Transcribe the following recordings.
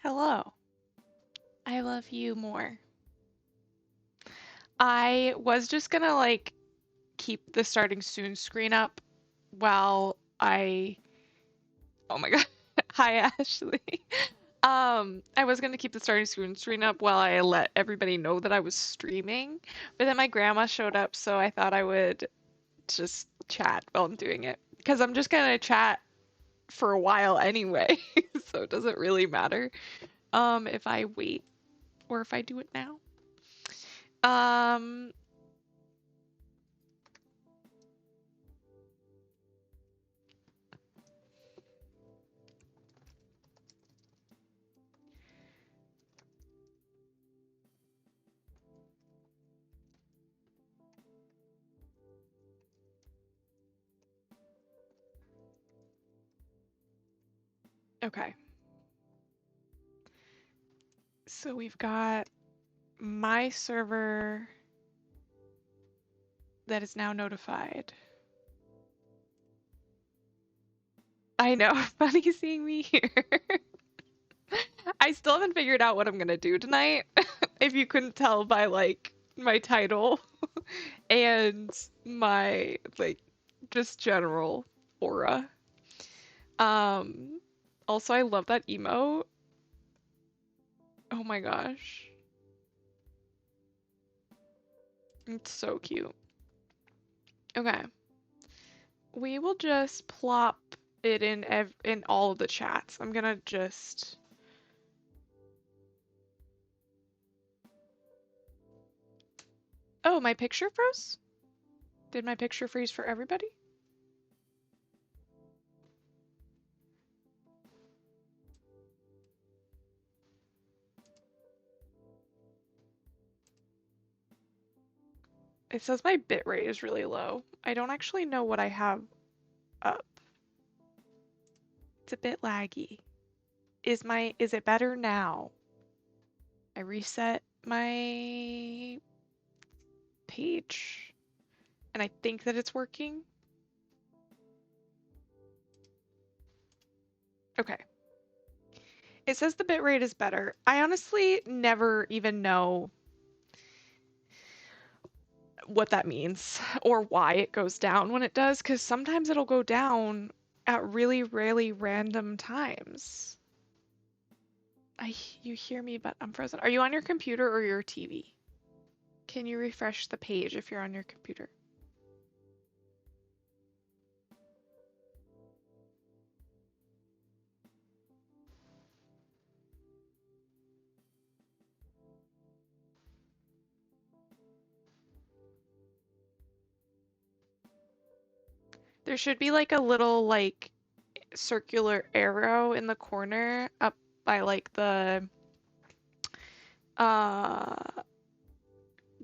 Hello. I love you more. I was just gonna keep the starting soon screen up while oh my God. Hi, Ashley. I was gonna keep the starting soon screen up while I let everybody know that I was streaming, but then my grandma showed up, so I thought I would just chat while I'm doing it. Because I'm just gonna chat for a while anyway, so it doesn't really matter if I wait or if I do it now. Um, okay. So we've got my server that is now notified. I know, funny seeing me here. I still haven't figured out what I'm gonna do tonight, if you couldn't tell by my title and my just general aura. Um, Also I love that emote. Oh my gosh. It's so cute. Okay. We will just plop it in all of the chats. I'm gonna just Oh, my picture froze? Did my picture freeze for everybody? It says my bitrate is really low. I don't actually know what I have up. It's a bit laggy. Is it better now? I reset my page and I think that it's working. Okay. It says the bitrate is better. I honestly never even know what that means or why it goes down when it does, because sometimes it'll go down at really random times. You hear me, but I'm frozen. Are you on your computer or your TV? Can you refresh the page if you're on your computer? There should be like a little circular arrow in the corner up by uh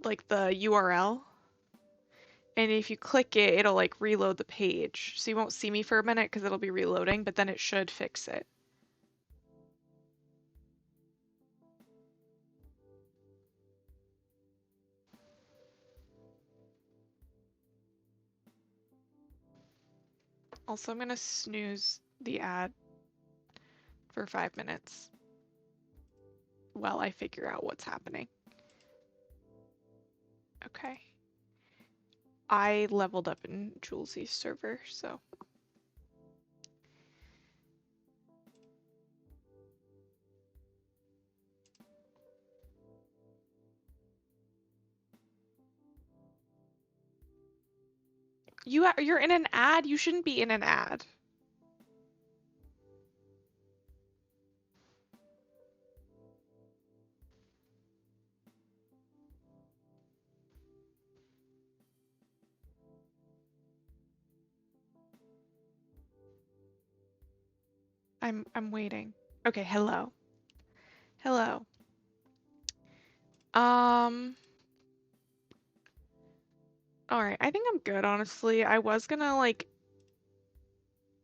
the URL. And if you click it, it'll reload the page. So you won't see me for a minute because it'll be reloading, but then it should fix it. Also, I'm gonna snooze the ad for 5 minutes while I figure out what's happening. Okay. I leveled up in Jules's server, so. You're in an ad? You shouldn't be in an ad. I'm waiting. Okay, hello. Hello. Um, all right. I think I'm good, honestly. I was gonna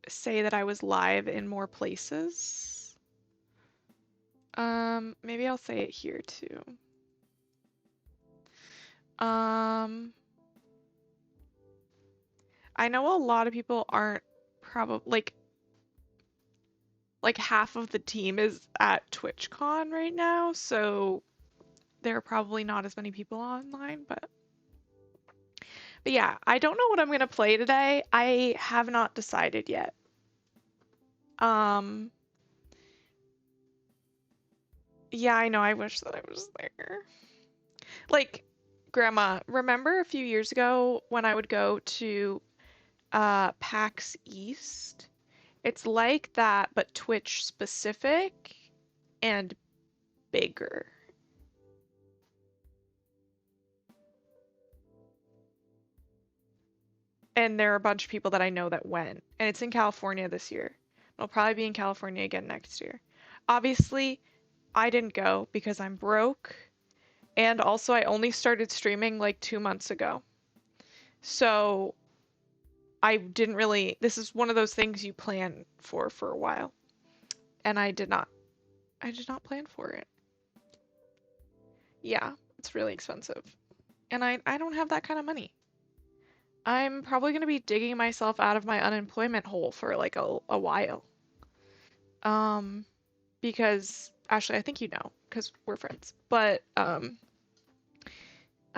say that I was live in more places. Maybe I'll say it here too. Um, I know a lot of people aren't probably like half of the team is at TwitchCon right now, so there are probably not as many people online, but yeah, I don't know what I'm gonna play today. I have not decided yet. Um, yeah, I know, I wish that I was there. Like, Grandma, remember a few years ago when I would go to PAX East? It's like that, but Twitch specific and bigger. And there are a bunch of people that I know that went. And it's in California this year. It'll probably be in California again next year. Obviously, I didn't go because I'm broke. And also, I only started streaming like 2 months ago. So I didn't really, this is one of those things you plan for a while. And I did not plan for it. Yeah, it's really expensive. And I don't have that kind of money. I'm probably going to be digging myself out of my unemployment hole for like a while. Um, because Ashley, I think you know, because we're friends. But I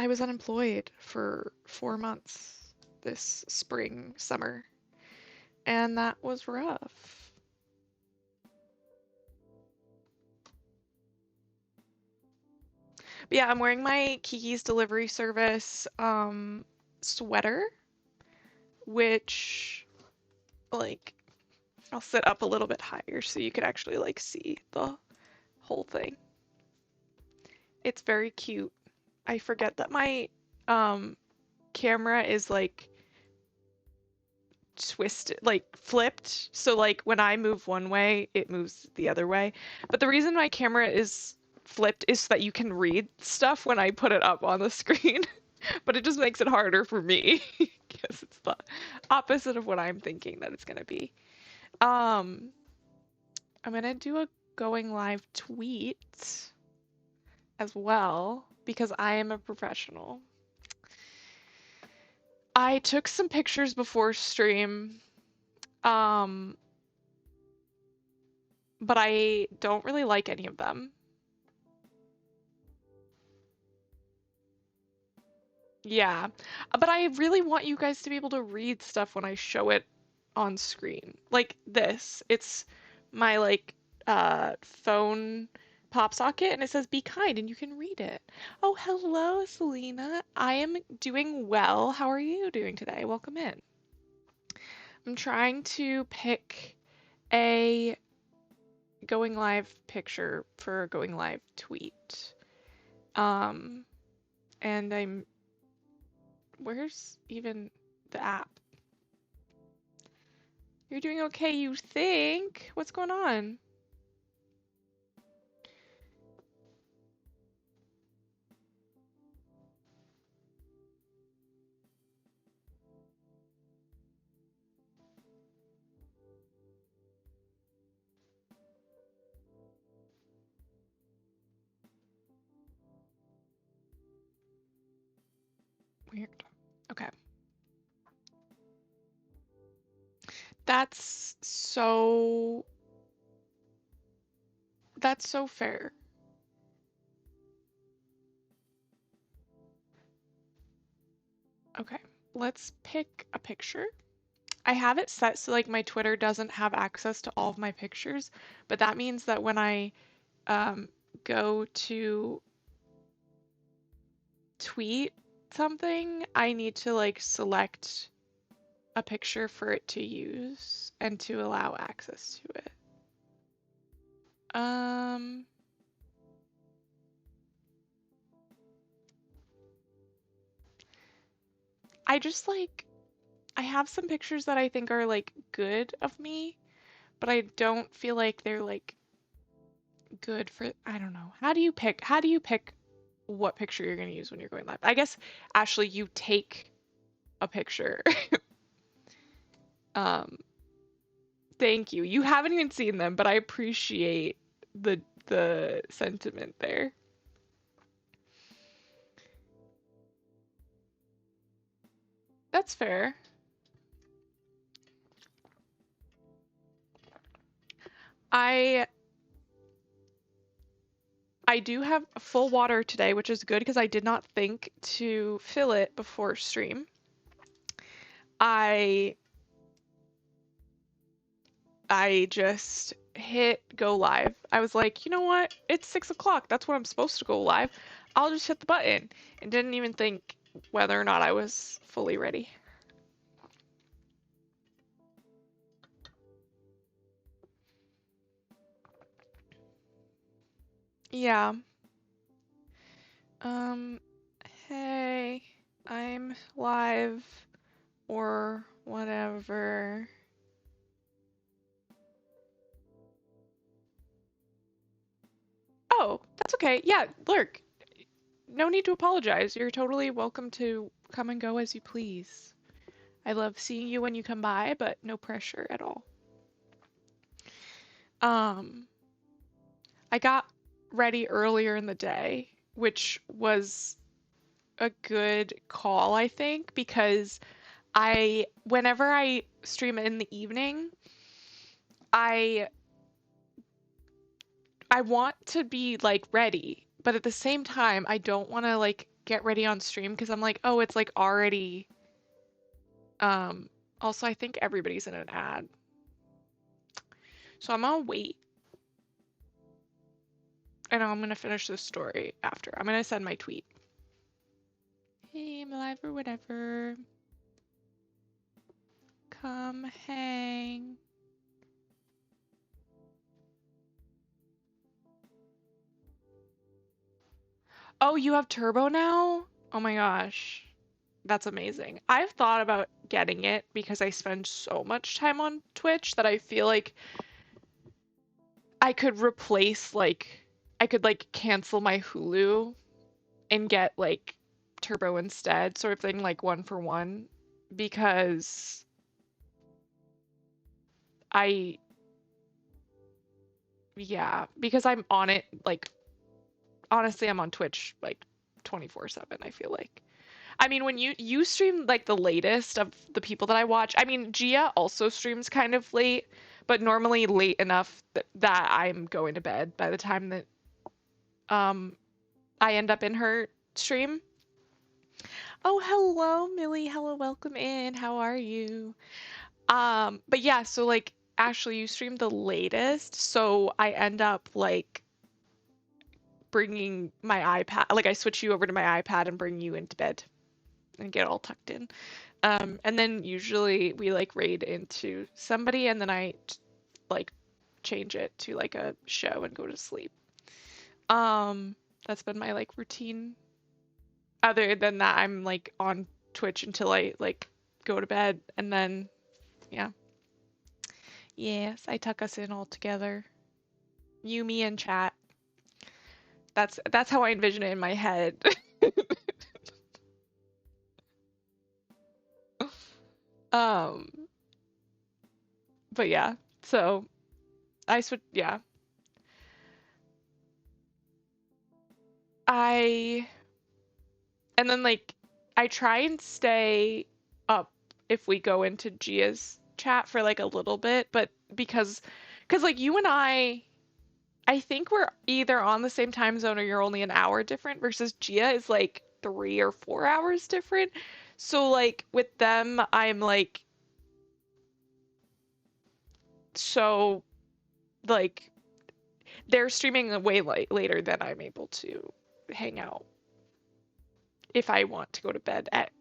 was unemployed for 4 months this spring, summer, and that was rough. But yeah, I'm wearing my Kiki's Delivery Service sweater, which like I'll sit up a little bit higher so you could actually like see the whole thing. It's very cute. I forget that my um camera is like twisted, like flipped. So like when I move one way, it moves the other way. But the reason my camera is flipped is so that you can read stuff when I put it up on the screen. But it just makes it harder for me because it's the opposite of what I'm thinking that it's gonna be. Um, I'm gonna do a going live tweet as well because I am a professional. I took some pictures before stream, um, but I don't really like any of them. Yeah, but I really want you guys to be able to read stuff when I show it on screen. Like this. It's my like phone pop socket and it says be kind and you can read it. Oh, hello, Selena. I am doing well. How are you doing today? Welcome in. I'm trying to pick a going live picture for a going live tweet. Um, and where's even the app? You're doing okay, you think? What's going on? Weird. Okay. That's so that's so fair. Okay. Let's pick a picture. I have it set so like my Twitter doesn't have access to all of my pictures, but that means that when I um go to tweet something, I need to like select a picture for it to use and to allow access to it. Um, I just like I have some pictures that I think are like good of me, but I don't feel like they're like good for I don't know. How do you pick what picture you're going to use when you're going live? I guess Ashley, you take a picture. Um, thank you. You haven't even seen them, but I appreciate the sentiment there. That's fair. I I do have full water today, which is good because I did not think to fill it before stream. I I just hit go live. I was like, you know what? It's 6 o'clock. That's when I'm supposed to go live. I'll just hit the button and didn't even think whether or not I was fully ready. Yeah. Um, hey, I'm live or whatever. Oh, that's okay. Yeah, Lurk, no need to apologize. You're totally welcome to come and go as you please. I love seeing you when you come by, but no pressure at all. Um, I got ready earlier in the day, which was a good call, I think, because whenever I stream in the evening, I I want to be like ready, but at the same time, I don't want to like get ready on stream because I'm like, oh, it's like already. Um, Also, I think everybody's in an ad, so I'm gonna wait, and I'm gonna finish this story after. I'm gonna send my tweet. Hey, I'm alive or whatever. Come hang. Oh, you have Turbo now? Oh my gosh. That's amazing. I've thought about getting it because I spend so much time on Twitch that I feel like I could replace I could like cancel my Hulu and get like Turbo instead, sort of thing, like one for one, because I yeah, because I'm on it like honestly I'm on Twitch like 24/7, I feel like. I mean, when you stream like the latest of the people that I watch, I mean, Gia also streams kind of late, but normally late enough that I'm going to bed by the time that um I end up in her stream. Oh, hello, Millie. Hello, welcome in. How are you? But yeah, so like Ashley, you stream the latest, so I end up like bringing my iPad, like I switch you over to my iPad and bring you into bed and get all tucked in. And then usually we like raid into somebody and then like change it to like a show and go to sleep. Um, that's been my like routine. Other than that, I'm like on Twitch until I like go to bed and then yeah. Yes, I tuck us in all together. You, me, and chat. That's how I envision it in my head. Um, but yeah. So I switch yeah. I and then like I try and stay up if we go into Gia's chat for like a little bit, but because like you and I think we're either on the same time zone or you're only an hour different versus Gia is like 3 or 4 hours different. So like with them, I'm like so like they're streaming way later than I'm able to hang out if I want to go to bed at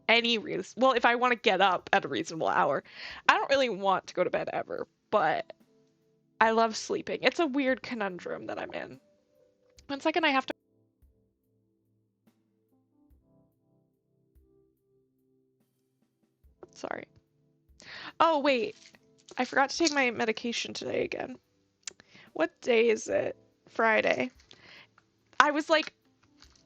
any reason. Well, if I want to get up at a reasonable hour. I don't really want to go to bed ever, but I love sleeping. It's a weird conundrum that I'm in. One second, I have to. Sorry. Oh, wait. I forgot to take my medication today again. What day is it? Friday. I was like,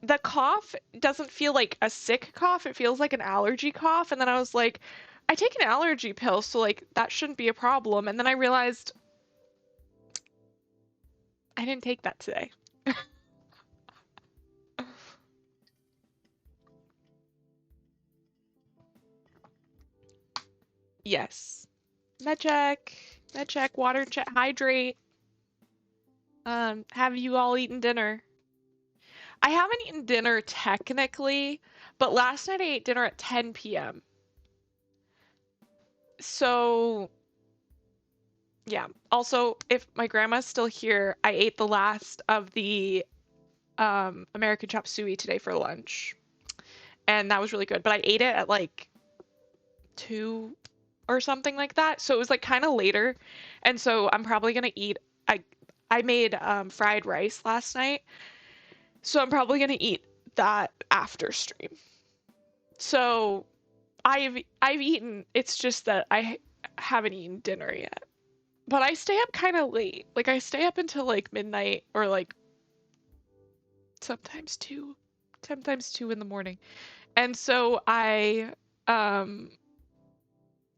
the cough doesn't feel like a sick cough. It feels like an allergy cough. And then I was like, I take an allergy pill, so like that shouldn't be a problem. And then I realized I didn't take that today. Yes. Med check, water check, hydrate. Have you all eaten dinner? I haven't eaten dinner technically, but last night I ate dinner at 10 p.m. So, yeah. Also, if my grandma's still here, I ate the last of the American chop suey today for lunch, and that was really good. But I ate it at like 2 or something like that, so it was like kind of later, and so I'm probably gonna eat. I I made fried rice last night, so I'm probably gonna eat that after stream. So I've eaten. It's just that I haven't eaten dinner yet. But I stay up kind of late. Like I stay up until like midnight or like sometimes 2, sometimes 2 in the morning. And so I um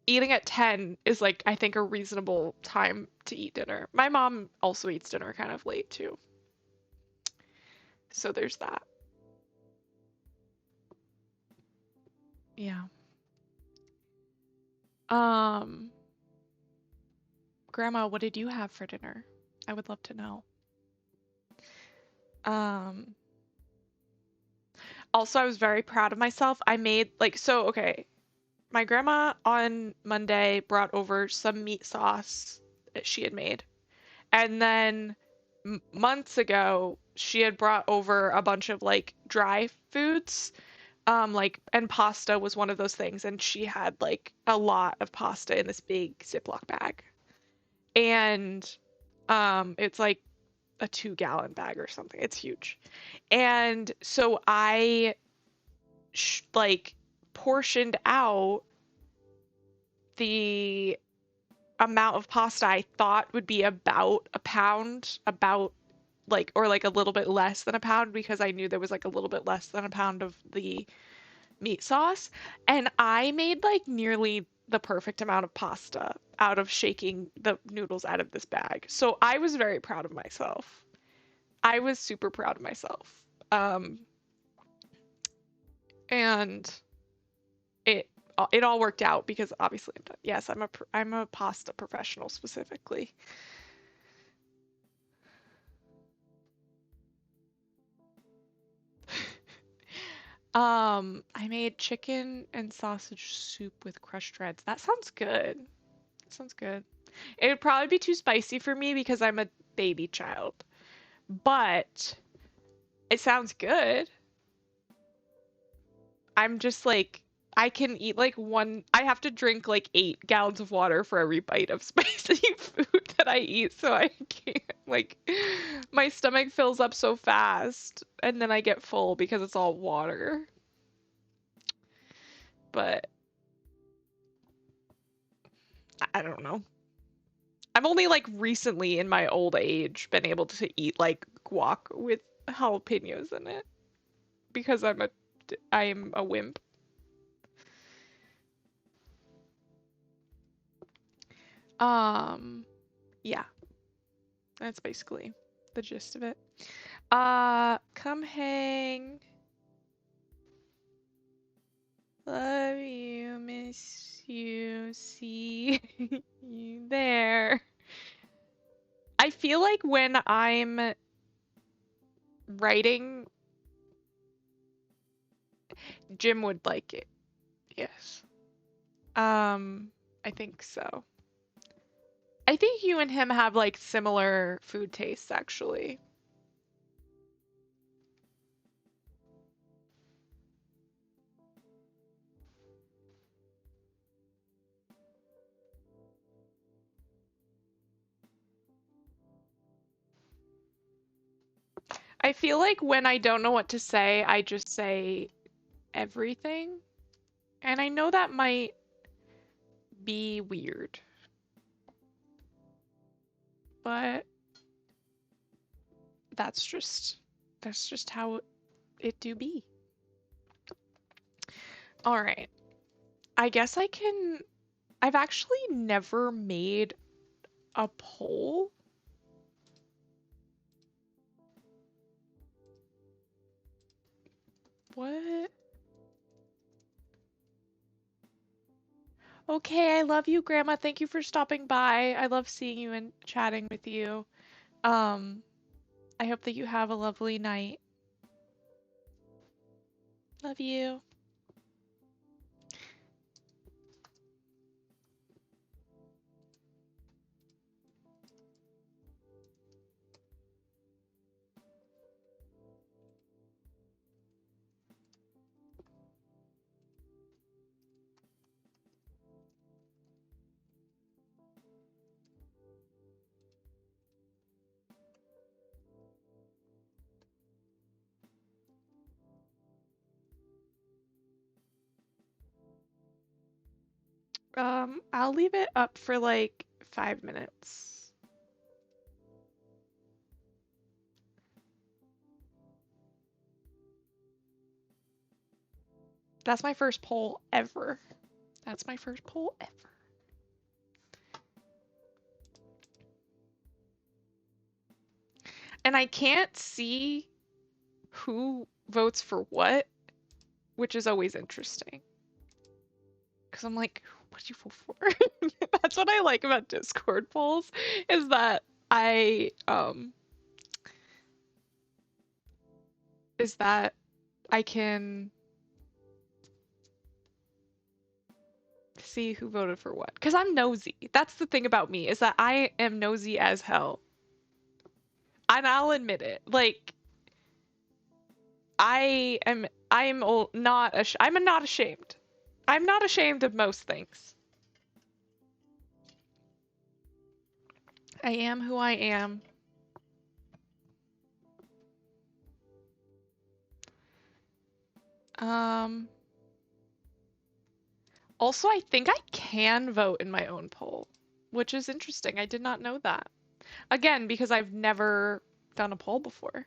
eating at 10 is like I think a reasonable time to eat dinner. My mom also eats dinner kind of late too. So there's that. Yeah. Um Grandma, what did you have for dinner? I would love to know. Um Also, I was very proud of myself. I made like so okay. My grandma on Monday brought over some meat sauce that she had made. And then months ago, she had brought over a bunch of like dry foods. Like and pasta was one of those things, and she had like a lot of pasta in this big Ziploc bag. And it's like a 2-gallon bag or something. It's huge. And so I like portioned out the amount of pasta I thought would be about a pound, about like or like a little bit less than a pound because I knew there was like a little bit less than a pound of the meat sauce. And I made like nearly the perfect amount of pasta out of shaking the noodles out of this bag. So I was very proud of myself. I was super proud of myself. Um, and it it all worked out because obviously I'm done. Yes, I'm a pasta professional specifically. I made chicken and sausage soup with crushed reds. That sounds good. That sounds good. It would probably be too spicy for me because I'm a baby child, but it sounds good. I'm just like, I can eat like one, I have to drink like 8 gallons of water for every bite of spicy food that I eat, so I can't, like, my stomach fills up so fast and then I get full because it's all water. But I don't know. I've only like recently in my old age been able to eat like guac with jalapenos in it because I'm a wimp. Um, yeah, that's basically the gist of it. Come hang. Love you, miss you, see you there. I feel like when I'm writing, Jim would like it. Yes. I think so. I think you and him have like similar food tastes, actually. I feel like when I don't know what to say, I just say everything. And I know that might be weird, but that's just how it do be. All right. I guess I've actually never made a poll. What? Okay, I love you, Grandma. Thank you for stopping by. I love seeing you and chatting with you. Um, I hope that you have a lovely night. Love you. I'll leave it up for like 5 minutes. That's my first poll ever. That's my first poll ever. And I can't see who votes for what, which is always interesting. Because I'm like, what did you vote for? That's what I like about Discord polls, is that I can see who voted for what. Because I'm nosy. That's the thing about me, is that I am nosy as hell. And I'll admit it. Like, I'm not ashamed. I'm not ashamed of most things. I am who I am. Also, I think I can vote in my own poll, which is interesting. I did not know that. Again, because I've never done a poll before.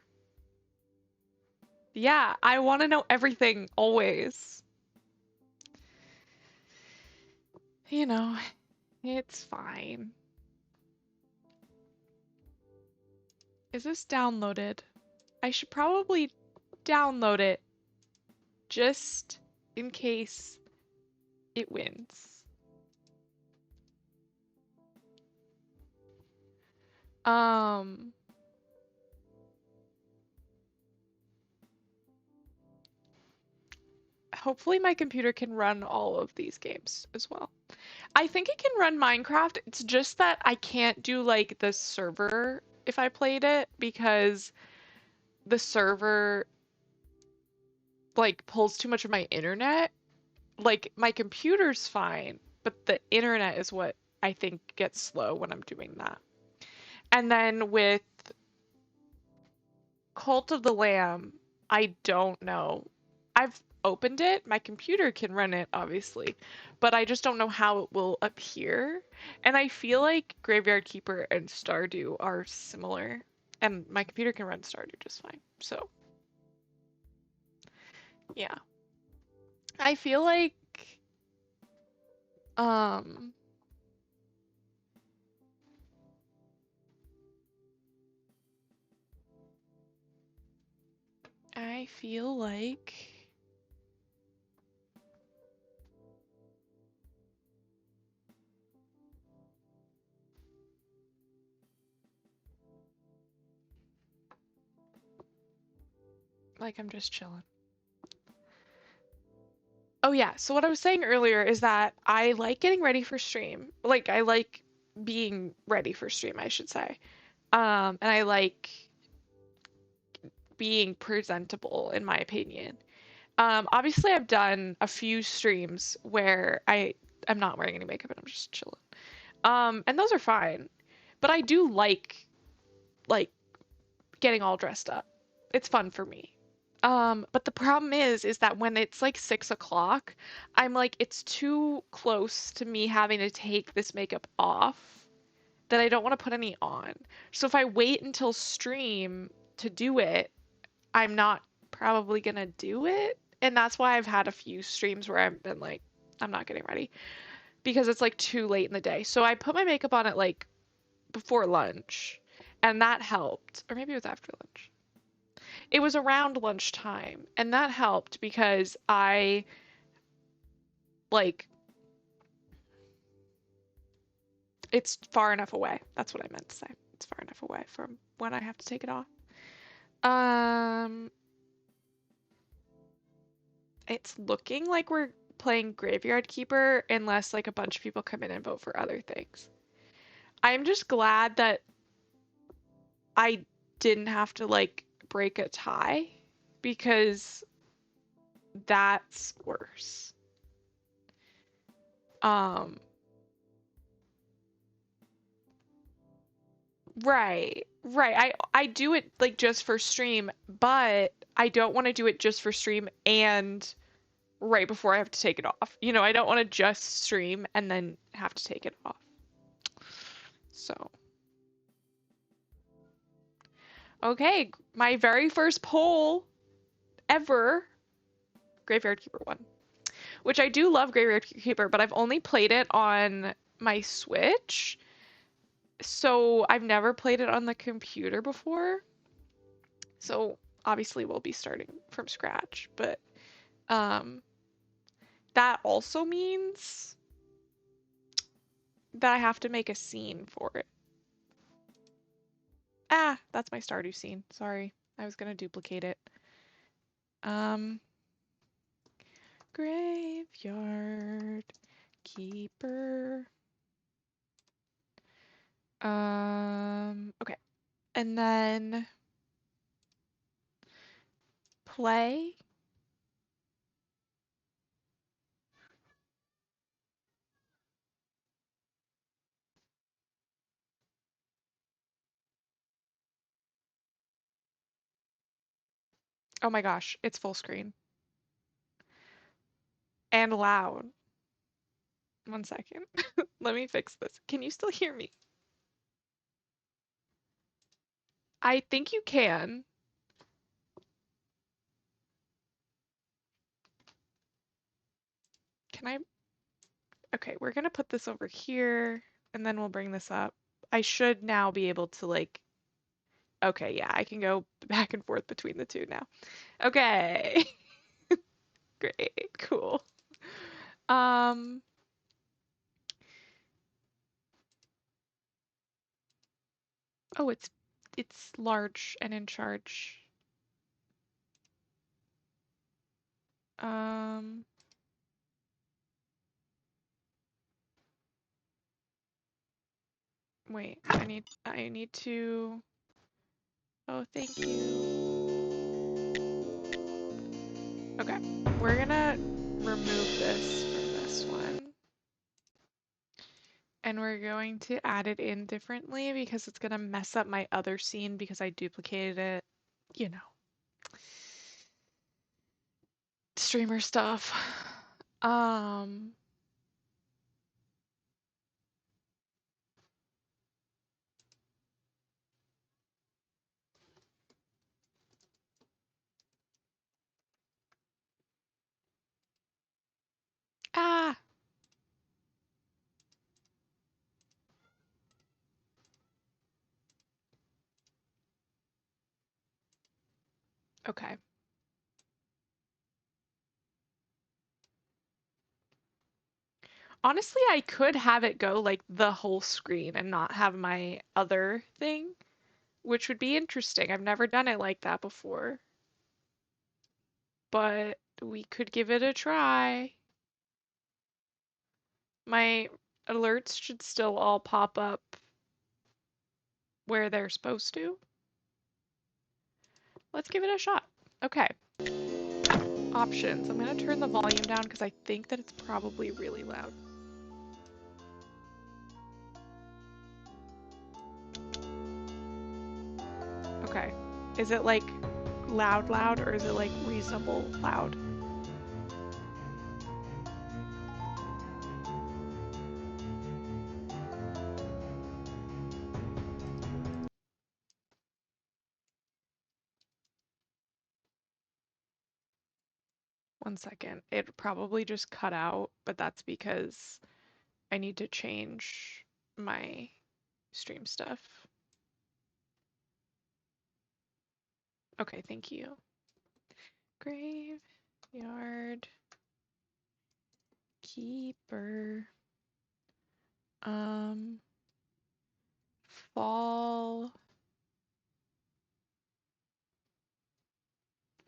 Yeah, I want to know everything always. You know, it's fine. Is this downloaded? I should probably download it just in case it wins. Hopefully my computer can run all of these games as well. I think it can run Minecraft. It's just that I can't do like the server if I played it, because the server like pulls too much of my internet. Like my computer's fine, but the internet is what I think gets slow when I'm doing that. And then with Cult of the Lamb, I don't know. I've opened it. My computer can run it, obviously, but I just don't know how it will appear. And I feel like Graveyard Keeper and Stardew are similar, and my computer can run Stardew just fine. So, yeah. I feel like, um, I feel like I'm just chilling. Oh yeah, so what I was saying earlier is that I like getting ready for stream. Like I like being ready for stream, I should say. And I like being presentable, in my opinion. Obviously I've done a few streams where I'm not wearing any makeup and I'm just chilling. And those are fine. But I do like getting all dressed up. It's fun for me. But the problem is that when it's like 6 o'clock, I'm like, it's too close to me having to take this makeup off that I don't want to put any on. So if I wait until stream to do it, I'm not probably gonna do it. And that's why I've had a few streams where I've been like, I'm not getting ready because it's like too late in the day. So I put my makeup on at like before lunch, and that helped. Or maybe it was after lunch. It was around lunchtime, and that helped because I like it's far enough away. That's what I meant to say. It's far enough away from when I have to take it off. Um, it's looking like we're playing Graveyard Keeper unless like a bunch of people come in and vote for other things. I'm just glad that I didn't have to like break a tie because that's worse. Um, right, right. I do it like just for stream, but I don't want to do it just for stream and right before I have to take it off. You know, I don't want to just stream and then have to take it off. So, okay, my very first poll ever, Graveyard Keeper won. Which I do love Graveyard Keeper, but I've only played it on my Switch. So I've never played it on the computer before. So obviously we'll be starting from scratch, but um that also means that I have to make a scene for it. Ah, that's my Stardew scene. Sorry. I was gonna duplicate it. Um, Graveyard Keeper. Okay. And then play. Oh my gosh, it's full screen and loud. One second. Let me fix this. Can you still hear me? I think you can. Can I? Okay, we're gonna put this over here and then we'll bring this up. I should now be able to like, okay, yeah, I can go back and forth between the two now. Okay. Great, cool. Um, oh, it's large and in charge. Um, wait, I need to, oh, thank you. Okay, we're gonna remove this from this one. And we're going to add it in differently because it's gonna mess up my other scene because I duplicated it. You know, streamer stuff. Um, ah, okay. Honestly, I could have it go like the whole screen and not have my other thing, which would be interesting. I've never done it like that before, but we could give it a try. My alerts should still all pop up where they're supposed to. Let's give it a shot. Okay. Options. I'm gonna turn the volume down because I think that it's probably really loud. Okay. Is it like loud loud or is it like reasonable loud? One second. It probably just cut out, but that's because I need to change my stream stuff. Okay, thank you. Graveyard Keeper. Fall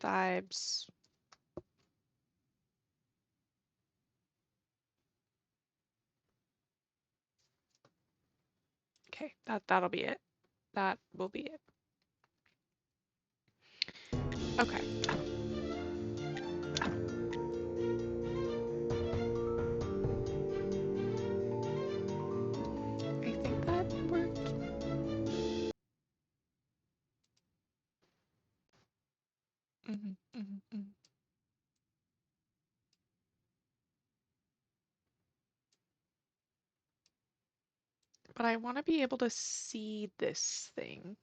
vibes. Okay, that'll be it. That will be it. Okay. I think that worked. But I want to be able to see this thing.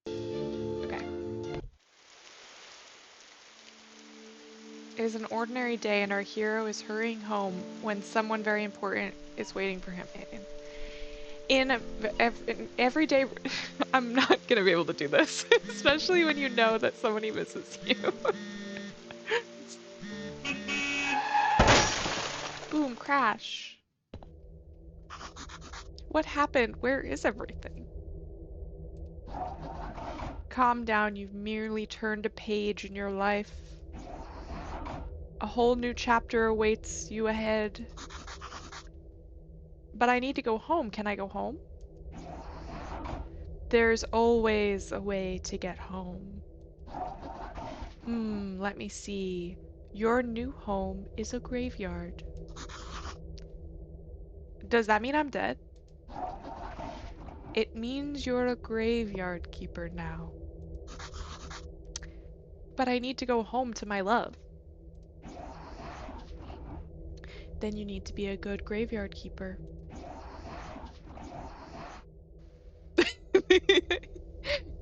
Okay. It is an ordinary day and our hero is hurrying home when someone very important is waiting for him. In everyday, I'm not gonna be able to do this, especially when you know that somebody misses you. Boom, crash. What happened? Where is everything? Calm down, you've merely turned a page in your life. A whole new chapter awaits you ahead. But I need to go home. Can I go home? There's always a way to get home. Let me see. Your new home is a graveyard. Does that mean I'm dead? It means you're a graveyard keeper now. But I need to go home to my love. Then you need to be a good graveyard keeper.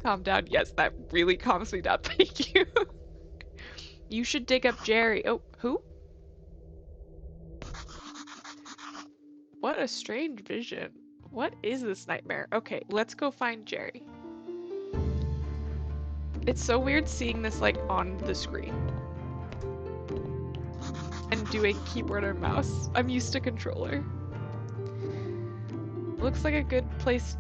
Calm down. Yes, that really calms me down. Thank you. You should dig up Jerry. Oh, who? What a strange vision. What is this nightmare? Okay, let's go find Jerry. It's so weird seeing this like on the screen. And doing keyboard or mouse. I'm used to controller. Looks like a good place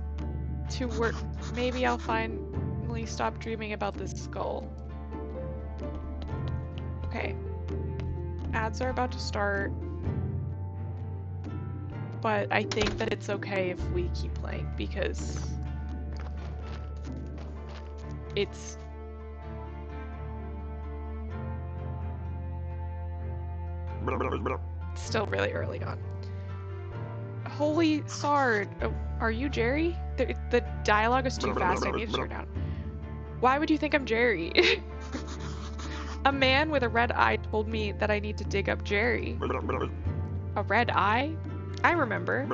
to work. Maybe I'll finally stop dreaming about this skull. Okay. Ads are about to start. But I think that it's okay if we keep playing because it's still really early on. Holy Sard! Oh, are you Jerry? The dialogue is too fast. I need to turn down. Why would you think I'm Jerry? A man with a red eye told me that I need to dig up Jerry. A red eye? I remember.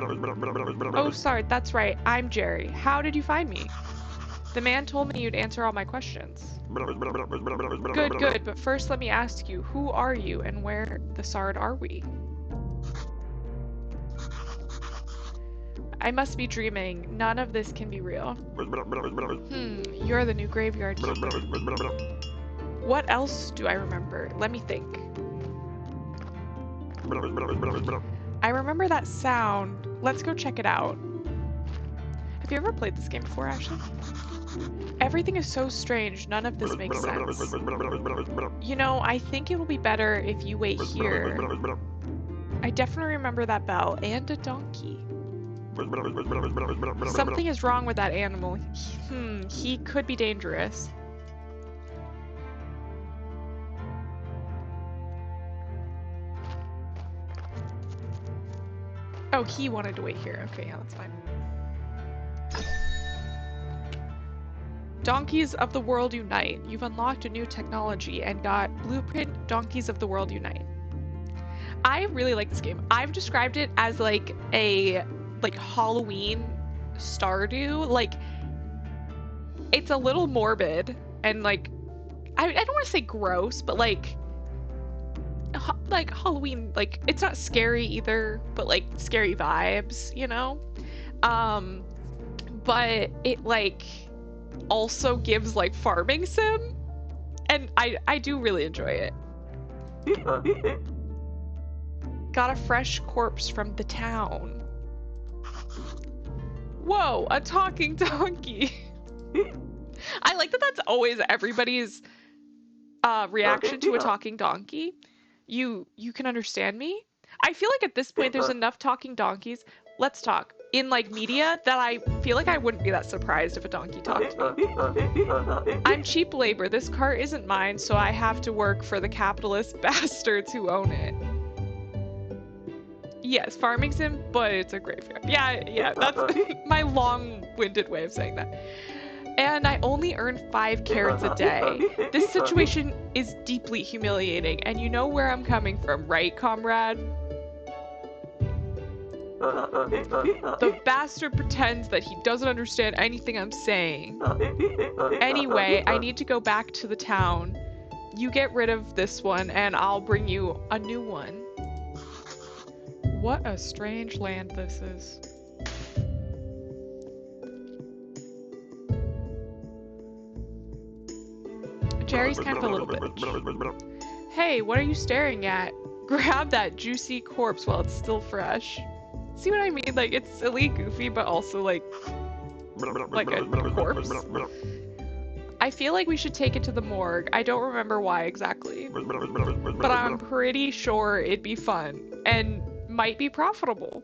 Oh, sorry, that's right. I'm Jerry. How did you find me? The man told me you'd answer all my questions. Good, good, but first let me ask you, who are you and where the Sard are we? I must be dreaming. None of this can be real. You're the new graveyard keeper. What else do I remember? Let me think. I remember that sound. Let's go check it out. Have you ever played this game before, Ashley? Everything is so strange. None of this makes sense. You know, I think it will be better if you wait here. I definitely remember that bell and a donkey. Something is wrong with that animal. He could be dangerous. Oh, he wanted to wait here. Okay, yeah, that's fine. Donkeys of the World Unite. You've unlocked a new technology and got Blueprint Donkeys of the World Unite. I really like this game. I've described it as like a Halloween Stardew. Like, it's a little morbid and like, I don't want to say gross, but like Halloween, like it's not scary either, but like scary vibes, you know? But it like also gives like farming sim, and I do really enjoy it. Got a fresh corpse from the town. Whoa, a talking donkey. I like that that's always everybody's reaction to a talking donkey. You can understand me? I feel like at this point there's enough talking donkeys. Let's talk. In like media that I feel like I wouldn't be that surprised if a donkey talked to me. I'm cheap labor. This cart isn't mine, so I have to work for the capitalist bastards who own it. Yes, farming sim, but it's a graveyard. Yeah, that's my long-winded way of saying that. And I only earn 5 carrots a day. This situation is deeply humiliating, and you know where I'm coming from, right, comrade? The bastard pretends that he doesn't understand anything I'm saying. Anyway, I need to go back to the town. You get rid of this one, and I'll bring you a new one. What a strange land this is. Jerry's kind of a little bitch. Hey, what are you staring at? Grab that juicy corpse while it's still fresh. See what I mean? Like, it's silly, goofy, but also like a corpse. I feel like we should take it to the morgue. I don't remember why exactly, but I'm pretty sure it'd be fun and might be profitable.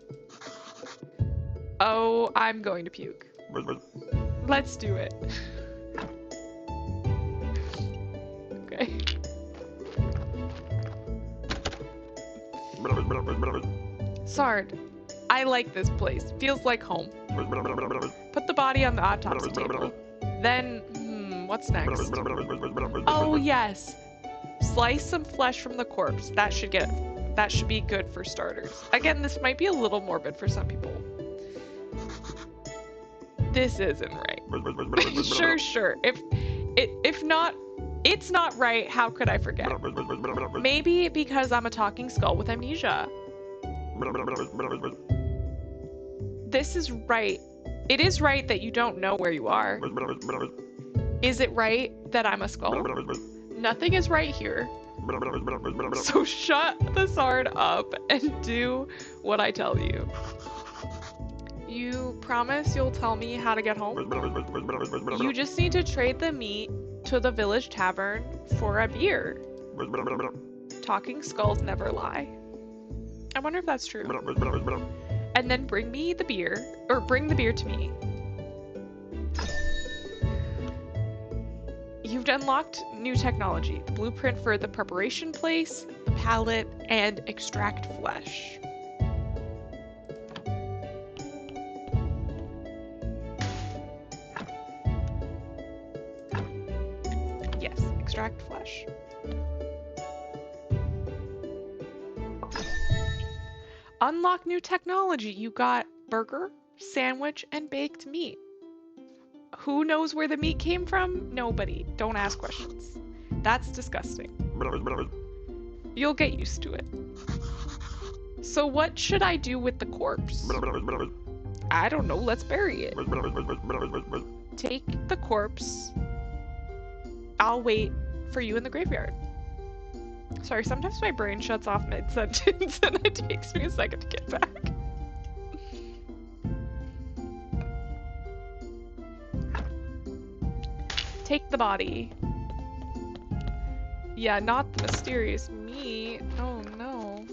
Oh, I'm going to puke. Let's do it. Okay. Sard, I like this place. Feels like home. Put the body on the autopsy table. Then, what's next? Oh yes, slice some flesh from the corpse. That should be good for starters. Again, this might be a little morbid for some people. This isn't right. Sure. If not, it's not right. How could I forget? Maybe because I'm a talking skull with amnesia. This is right. It is right that you don't know where you are. Is it right that I'm a skull? Nothing is right here. So shut the Sard up and do what I tell you. You promise you'll tell me how to get home? You just need to trade the meat to the village tavern for a beer. Talking skulls never lie. I wonder if that's true. And then bring me the beer, or bring the beer to me. You've unlocked new technology. The blueprint for the preparation place, the pallet, and extract flesh. Yes, extract flesh. Unlock new technology. You got burger, sandwich, and baked meat. Who knows where the meat came from? Nobody. Don't ask questions. That's disgusting. You'll get used to it. So what should I do with the corpse? I don't know. Let's bury it. Take the corpse. I'll wait for you in the graveyard. Sorry, sometimes my brain shuts off mid-sentence and it takes me a second to get back. Take the body. Yeah, not the mysterious meat. Oh no.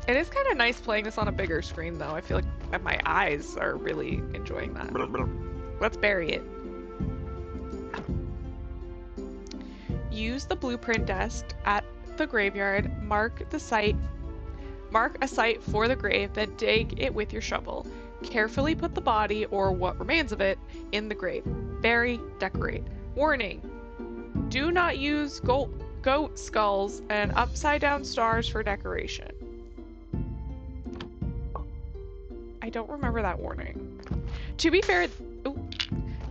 It is kind of nice playing this on a bigger screen though. I feel like my eyes are really enjoying that. Let's bury it. Use the blueprint desk at the graveyard. Mark a site for the grave, then dig it with your shovel. Carefully put the body, or what remains of it, in the grave. Bury, decorate. Warning: do not use goat skulls and upside down stars for decoration. I don't remember that warning. To be fair,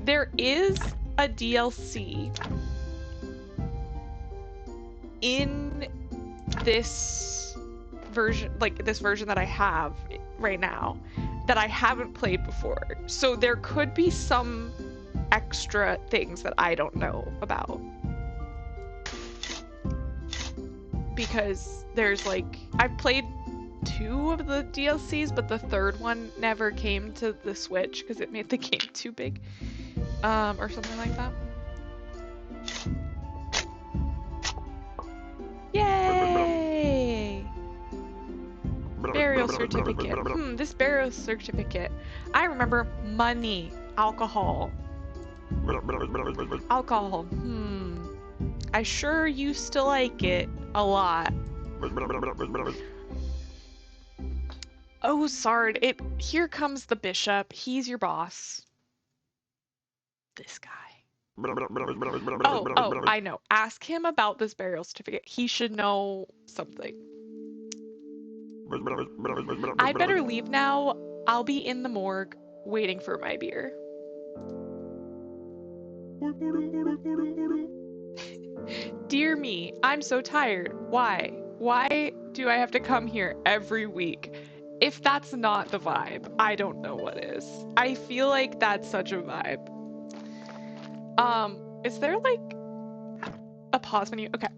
there is a DLC in this version, like this version that I have right now, that I haven't played before. So there could be some extra things that I don't know about. Because there's like, I've played 2 of the DLCs, but the third one never came to the Switch because it made the game too big, or something like that. Yay! Burial certificate. This burial certificate. I remember money, alcohol. Alcohol. I sure used to like it a lot. Oh, Sard, here comes the bishop. He's your boss. This guy. Oh, I know. Ask him about this burial certificate. He should know something. I'd better leave now. I'll be in the morgue waiting for my beer. Dear me, I'm so tired. Why? Why do I have to come here every week? If that's not the vibe, I don't know what is. I feel like that's such a vibe. Is there like a pause menu? Okay.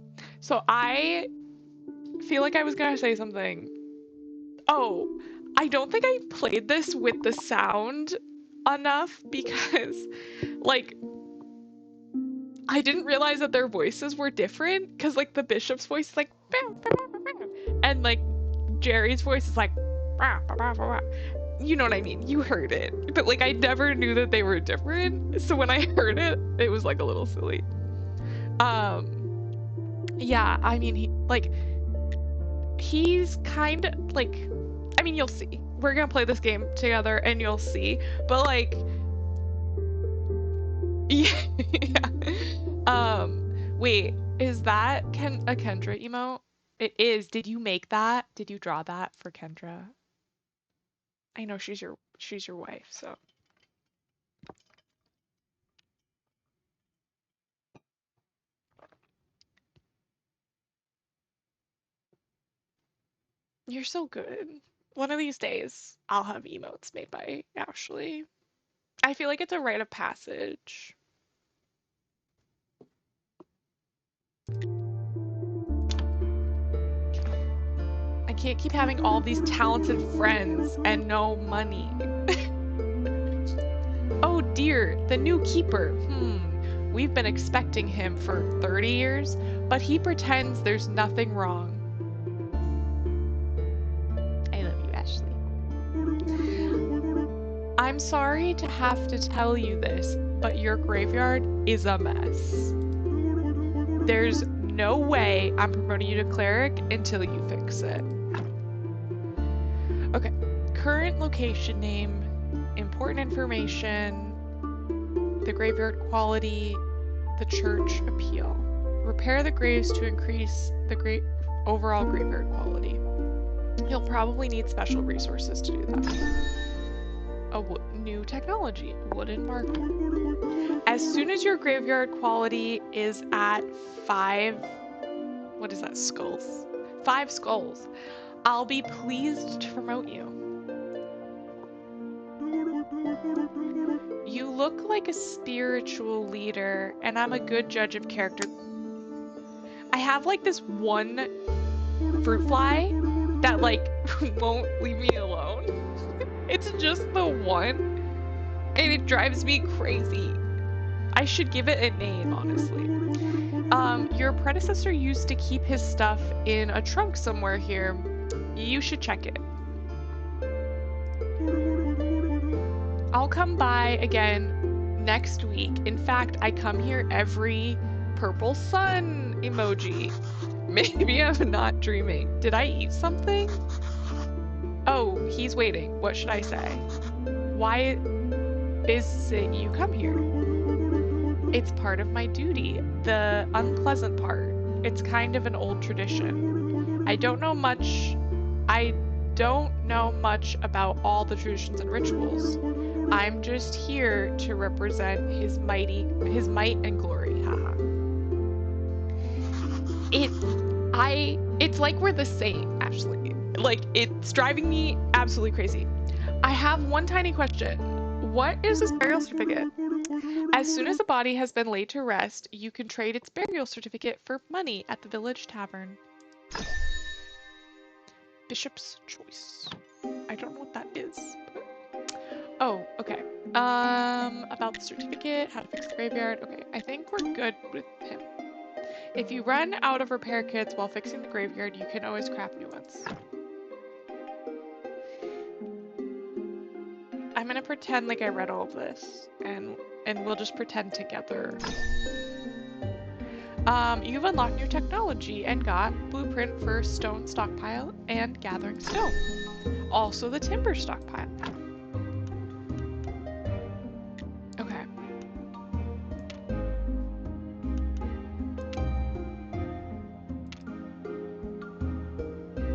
So I feel like I was gonna say something. Oh, I don't think I played this with the sound enough because, like, I didn't realize that their voices were different because, like, the bishop's voice is like, and, like, Jerry's voice is like, you know what I mean? You heard it. But, like, I never knew that they were different. So when I heard it, it was, like, a little silly. Yeah, I mean, he's kind of, like, I mean, you'll see. We're gonna play this game together and you'll see. But, like, yeah. Wait, is that a Kendra emote? It is. Did you make that? Did you draw that for Kendra? I know she's your wife, so. You're so good. One of these days, I'll have emotes made by Ashley. I feel like it's a rite of passage. I can't keep having all these talented friends and no money. Oh dear, the new keeper. We've been expecting him for 30 years, but he pretends there's nothing wrong. I love you, Ashley. I'm sorry to have to tell you this, but your graveyard is a mess. There's no way I'm promoting you to cleric until you fix it. Okay, current location name, important information, the graveyard quality, the church appeal. Repair the graves to increase the overall graveyard quality. You'll probably need special resources to do that. A new technology, wooden marker. As soon as your graveyard quality is at 5, what is that, skulls? 5 skulls, I'll be pleased to promote you. You look like a spiritual leader, and I'm a good judge of character. I have like this one fruit fly that like won't leave me alone. It's just the one, and it drives me crazy. I should give it a name, honestly. Your predecessor used to keep his stuff in a trunk somewhere here. You should check it. I'll come by again next week. In fact, I come here every purple sun emoji. Maybe I'm not dreaming. Did I eat something? Oh, he's waiting. What should I say? Why is it you come here? It's part of my duty, the unpleasant part. It's kind of an old tradition. I don't know much about all the traditions and rituals. I'm just here to represent his might and glory. Haha. It's like we're the same, Ashley. Like, it's driving me absolutely crazy. I have one tiny question. What is this burial certificate? As soon as the body has been laid to rest, you can trade its burial certificate for money at the village tavern. Bishop's Choice. I don't know what that is. Oh, okay. About the certificate, how to fix the graveyard. Okay, I think we're good with him. If you run out of repair kits while fixing the graveyard, you can always craft new ones. I'm gonna pretend like I read all of this, and we'll just pretend together. You've unlocked new technology and got blueprint for stone stockpile and gathering stone. Also the timber stockpile. Okay.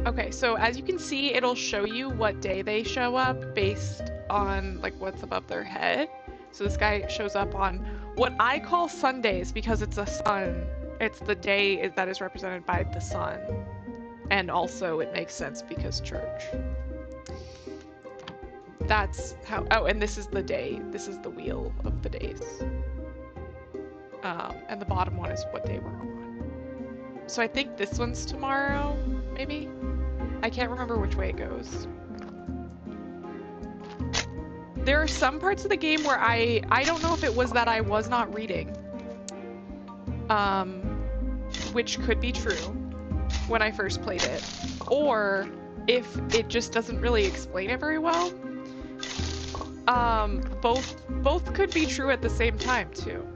Okay, so as you can see, it'll show you what day they show up based on like what's above their head. So this guy shows up on what I call Sundays because it's a sun. It's the day that is represented by the sun. And also it makes sense because church. That's how, oh, and this is the day. This is the wheel of the days. And the bottom one is what day we're on. So I think this one's tomorrow, maybe? I can't remember which way it goes. There are some parts of the game where I don't know if it was that I was not reading. Which could be true when I first played it. Or if it just doesn't really explain it very well. Both could be true at the same time too.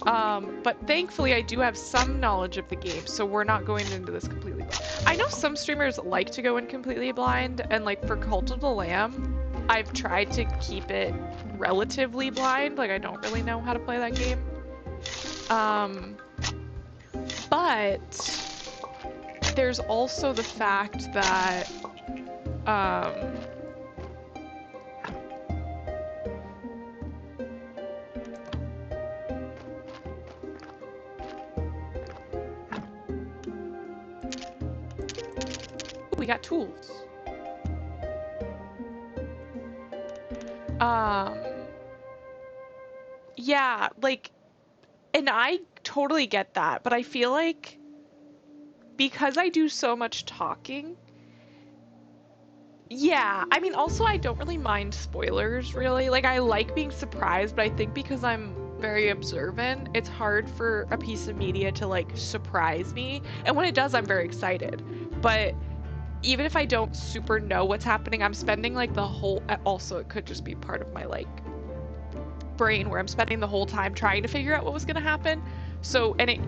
But thankfully I do have some knowledge of the game, so we're not going into this completely blind. I know some streamers like to go in completely blind, and like for Cult of the Lamb, I've tried to keep it relatively blind, like I don't really know how to play that game. But there's also the fact that we got tools. Yeah, like, and I totally get that, but I feel like because I do so much talking, yeah, I mean, also I don't really mind spoilers, really. Like, I like being surprised, but I think because I'm very observant, it's hard for a piece of media to, like, surprise me. And when it does, I'm very excited. But even if I don't super know what's happening, I'm spending, like, the whole... Also, it could just be part of my, like, brain where I'm spending the whole time trying to figure out what was gonna happen. So, and it...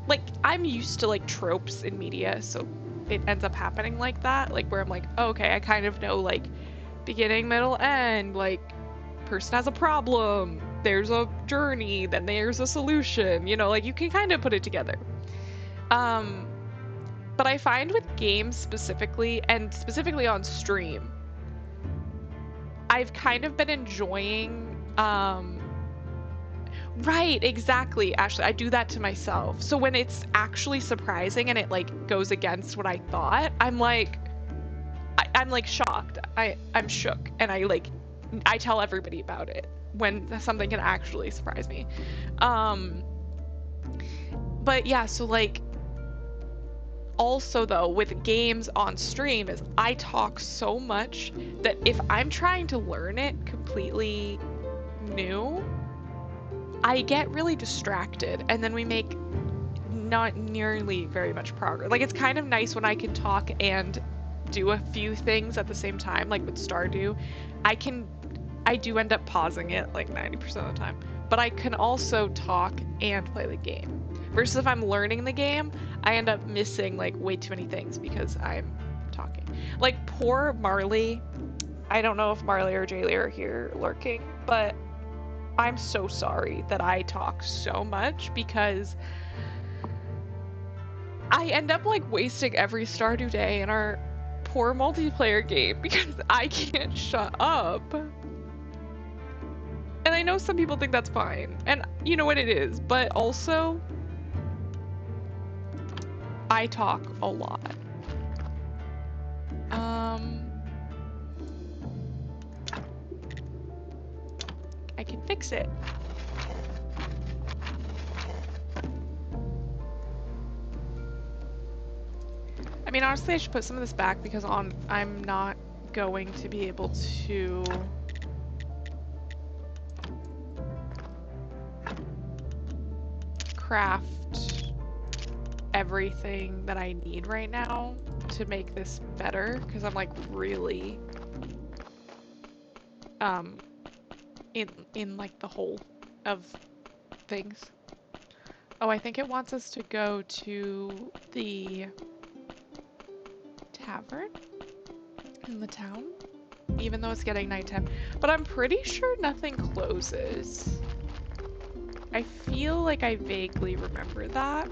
Like, I'm used to, like, tropes in media, so it ends up happening like that, like where I'm like, oh, okay, I kind of know like beginning, middle, end, like person has a problem, there's a journey, then there's a solution, you know, like you can kind of put it together. But I find with games specifically, and specifically on stream, I've kind of been enjoying, right, exactly, Ashley. I do that to myself. So when it's actually surprising and it like goes against what I thought, I'm like shocked. I'm shook, and I tell everybody about it when something can actually surprise me. But yeah, so like also though with games on stream is I talk so much that if I'm trying to learn it completely new, I get really distracted, and then we make not nearly very much progress. Like, it's kind of nice when I can talk and do a few things at the same time, like with Stardew. I do end up pausing it like 90% of the time, but I can also talk and play the game. Versus if I'm learning the game, I end up missing like way too many things because I'm talking. Like, poor Marley. I don't know if Marley or Jaylee are here lurking, but I'm so sorry that I talk so much because I end up like wasting every Stardew day in our poor multiplayer game because I can't shut up. And I know some people think that's fine, and you know what it is, but also I talk a lot. I can fix it. I mean, honestly, I should put some of this back because I'm not going to be able to craft everything that I need right now to make this better because I'm like really in like the hole of things. Oh, I think it wants us to go to the tavern in the town, even though it's getting nighttime. But I'm pretty sure nothing closes. I feel like I vaguely remember that.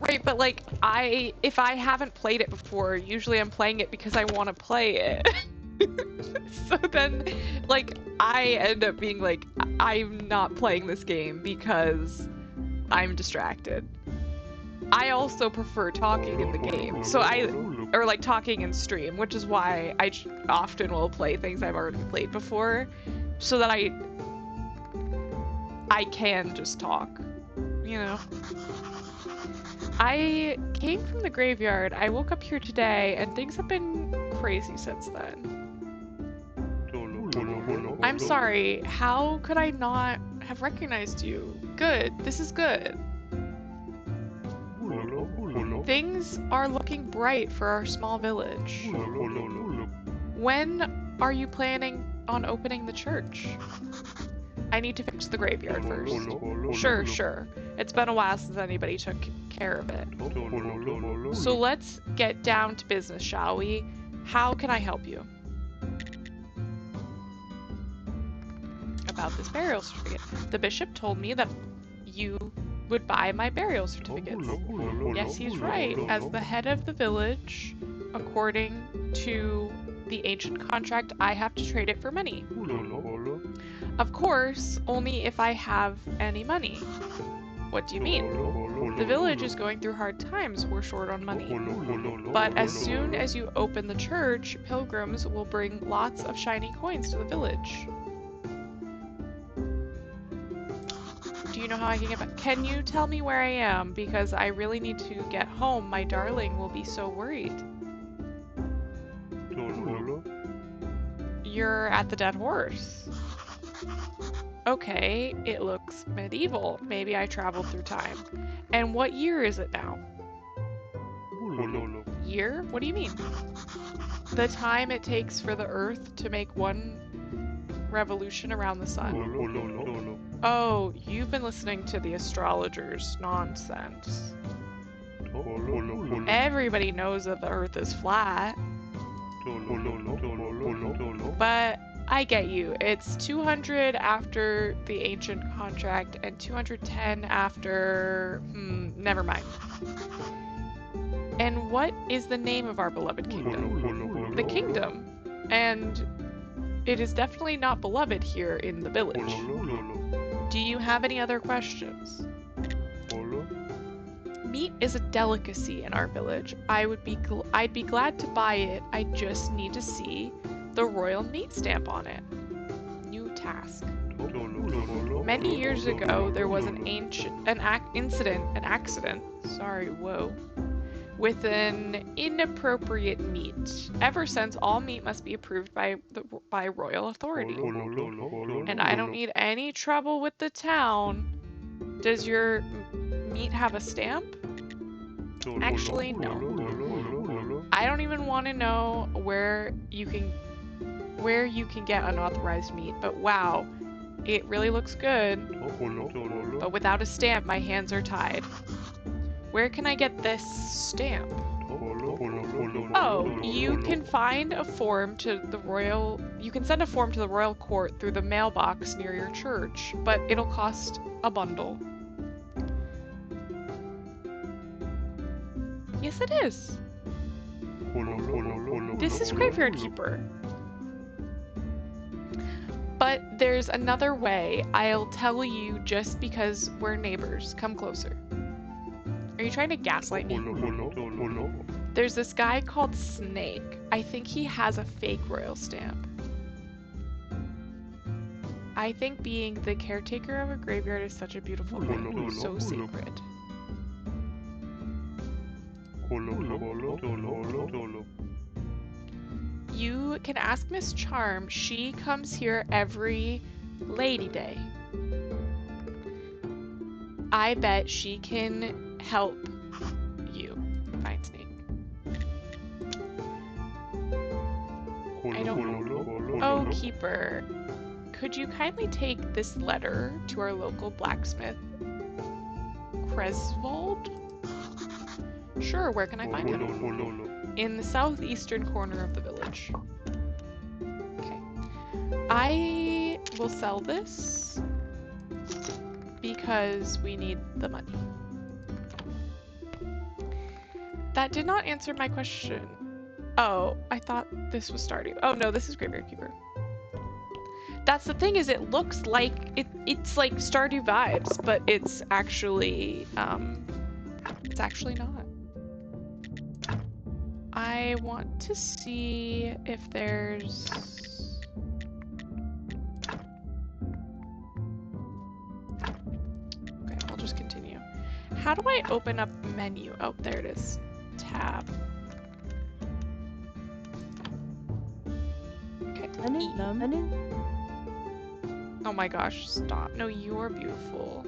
Right, but like if I haven't played it before, usually I'm playing it because I want to play it. So then, like, I end up being like, I'm not playing this game because I'm distracted. I also prefer talking in the game, so or like talking in stream, which is why I often will play things I've already played before, so that I can just talk, you know? I came from the graveyard. I woke up here today, and things have been crazy since then. I'm sorry, how could I not have recognized you? Good, this is good. Things are looking bright for our small village. When are you planning on opening the church? I need to fix the graveyard first. Sure. It's been a while since anybody took care of it. So let's get down to business, shall we? How can I help you? About this burial certificate. The bishop told me that you would buy my burial certificates. Yes, he's right. As the head of the village, according to the ancient contract, I have to trade it for money. Of course, only if I have any money. What do you mean? The village is going through hard times. We're short on money. But as soon as you open the church, pilgrims will bring lots of shiny coins to the village. Do you know how I can get back? Can you tell me where I am? Because I really need to get home. My darling will be so worried. You're at the Dead Horse. Okay, it looks medieval. Maybe I traveled through time. And what year is it now? Year? What do you mean? The time it takes for the Earth to make one revolution around the sun. Oh, you've been listening to the astrologers' nonsense. Everybody knows that the Earth is flat. But I get you. It's 200 after the ancient contract and 210 after... never mind. And what is the name of our beloved kingdom? The kingdom. And it is definitely not beloved here in the village. Do you have any other questions? Meat is a delicacy in our village. I'd be glad to buy it. I just need to see the royal meat stamp on it. New task. Many years ago, there was an accident. Sorry, whoa. With an inappropriate meat. Ever since, all meat must be approved by royal authority. And I don't need any trouble with the town. Does your meat have a stamp? Actually, no. I don't even want to know where you can get unauthorized meat, but wow, it really looks good. But without a stamp, my hands are tied. Where can I get this stamp? Oh, you can find a form to the royal... You can send a form to the royal court through the mailbox near your church, but it'll cost a bundle. Yes, it is. This is Graveyard Keeper. But there's another way. I'll tell you just because we're neighbors. Come closer. Are you trying to gaslight me? There's this guy called Snake. I think he has a fake royal stamp. I think being the caretaker of a graveyard is such a beautiful thing. So sacred. You can ask Miss Charm. She comes here every Lady Day. I bet she can help you find Snake. I don't know. Oh, Keeper. Could you kindly take this letter to our local blacksmith, Cresvold? Sure, where can I find him? In the southeastern corner of the village. Okay. I will sell this because we need the money. That did not answer my question. Oh, I thought this was Stardew. Oh no, this is Graveyard Keeper. That's the thing, is it looks like it's like Stardew vibes, but it's actually not. I want to see if there's okay, I'll just continue. How do I open up menu? Oh, there it is. Tab. Okay. Oh my gosh, stop. No, you're beautiful.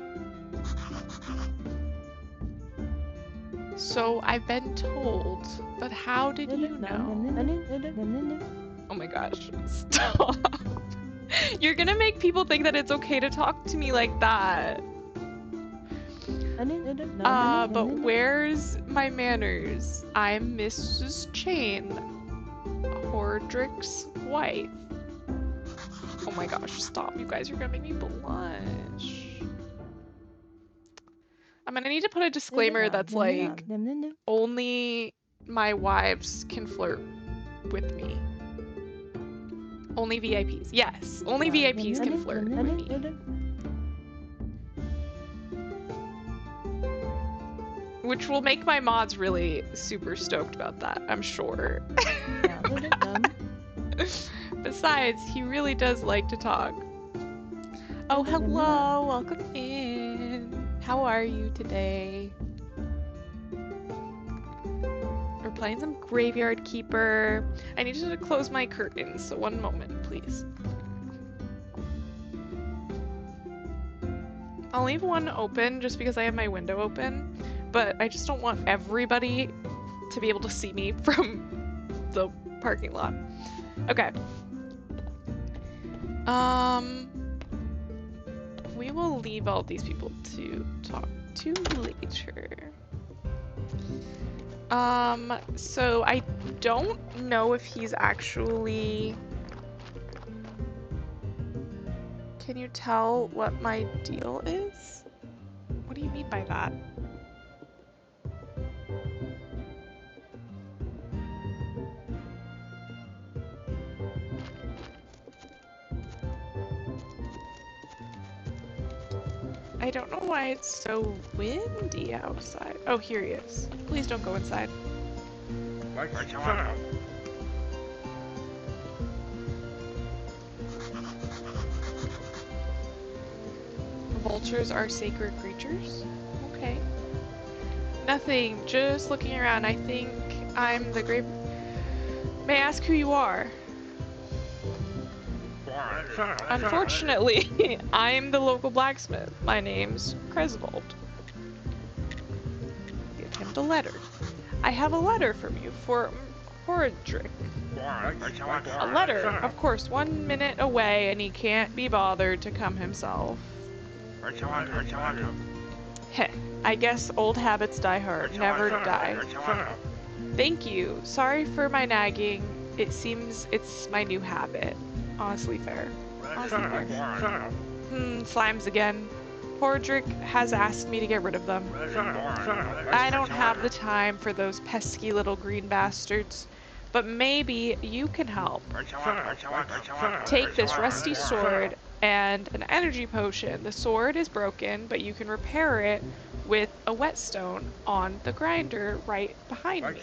So I've been told, but how did you know? Oh my gosh, stop. You're gonna make people think that it's okay to talk to me like that. But where's my manners? I'm Mrs. Chain, Hordrick's wife. Oh my gosh, stop. You guys are gonna make me blush. I'm gonna need to put a disclaimer that's like, only my wives can flirt with me. Only VIPs. Yes, only VIPs can flirt with me. Which will make my mods really super stoked about that, I'm sure. Besides, he really does like to talk. Oh, hello, welcome in. How are you today? We're playing some Graveyard Keeper. I need to close my curtains, so one moment, please. I'll leave one open just because I have my window open, but I just don't want everybody to be able to see me from the parking lot. Okay. We will leave all these people to talk to later. So I don't know if he's actually... Can you tell what my deal is? What do you mean by that? I don't know why it's so windy outside. Oh, here he is. Please don't go inside. Vultures are sacred creatures? Okay. Nothing, just looking around. I think I'm the grave... May I ask who you are? Unfortunately, I'm the local blacksmith. My name's Cresvold. Give him the letter. I have a letter from you for Hordrick. A letter, of course, 1 minute away and he can't be bothered to come himself. Heh, I guess old habits die hard, never die. Thank you. Sorry for my nagging. It seems it's my new habit. Honestly fair. Honestly fair. Slimes again. Hordrick has asked me to get rid of them. I don't have the time for those pesky little green bastards. but maybe you can help. Take this rusty sword and an energy potion. The sword is broken, but you can repair it with a whetstone on the grinder right behind me.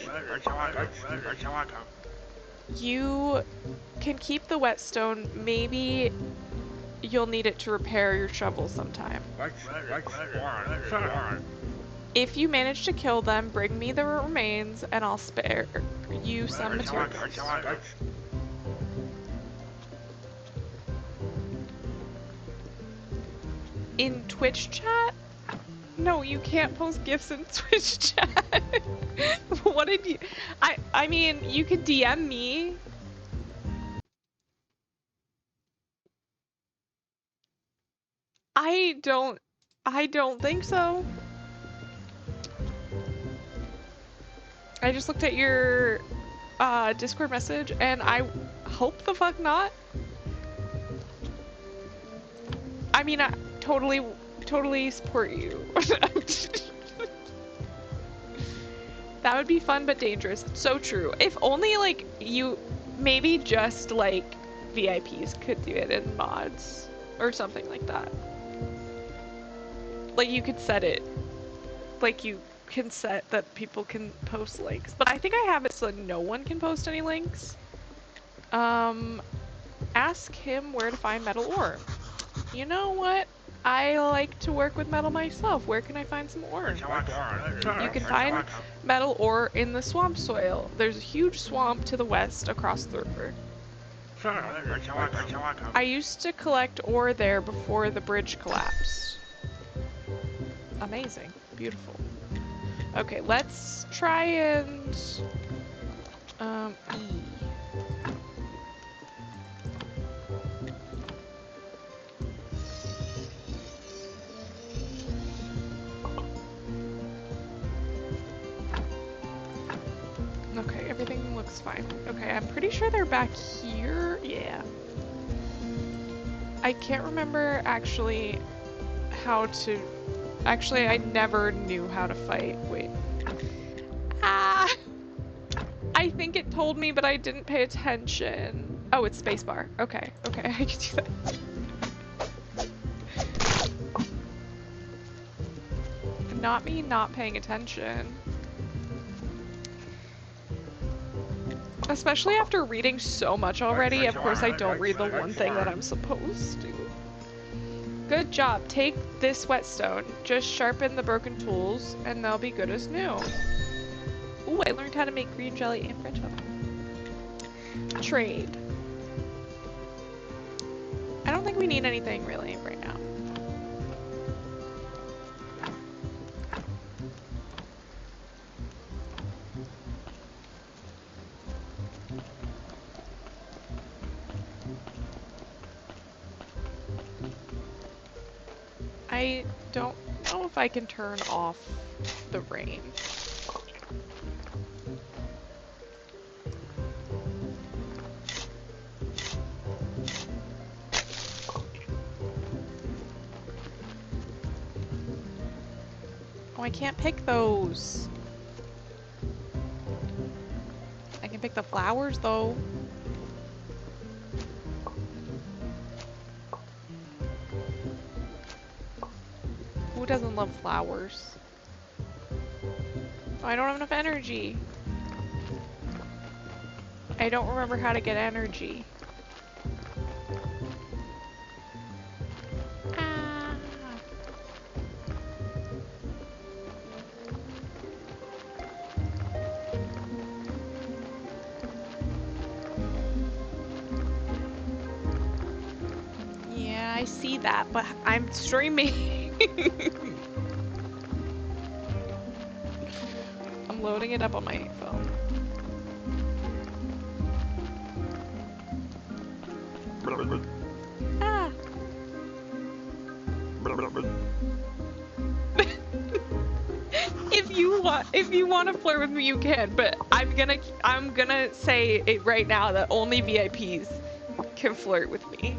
You can keep the whetstone. Maybe you'll need it to repair your shovel sometime. If you manage to kill them, bring me the remains and I'll spare you some materials. In Twitch chat? No, you can't post gifs in Twitch chat. What did you... I mean, you could DM me. I don't think so. I just looked at your Discord message and I hope the fuck not. I mean, I totally support you. That would be fun but dangerous. So true. If only like you, maybe just like VIPs could do it in mods or something like that. Like you could set it, like you can set that people can post links, but I think I have it so no one can post any links. Ask him where to find metal ore. You know what? I like to work with metal myself. Where can I find some ore? You can find metal ore in the swamp soil. There's a huge swamp to the west across the river. I used to collect ore there before the bridge collapsed. Amazing. Beautiful. Okay, let's try and E. Okay, everything looks fine. Okay, I'm pretty sure they're back here. Yeah. I can't remember actually how to... Actually, I never knew how to fight. Wait. Ah! I think it told me, but I didn't pay attention. Oh, it's spacebar. Okay, okay, I can do that. Not me not paying attention. Especially after reading so much already, of course I don't read the one thing that I'm supposed to. Good job. Take this whetstone. Just sharpen the broken tools and they'll be good as new. Ooh, I learned how to make green jelly and French oven. Trade. I don't think we need anything really right now. I don't know if I can turn off the rain. Oh, I can't pick those. I can pick the flowers though. Who doesn't love flowers? Oh, I don't have enough energy. I don't remember how to get energy. Ah. Yeah, I see that, but I'm streaming. I'm loading it up on my phone. Ah. If you want to flirt with me, you can, but I'm gonna say it right now that only VIPs can flirt with me.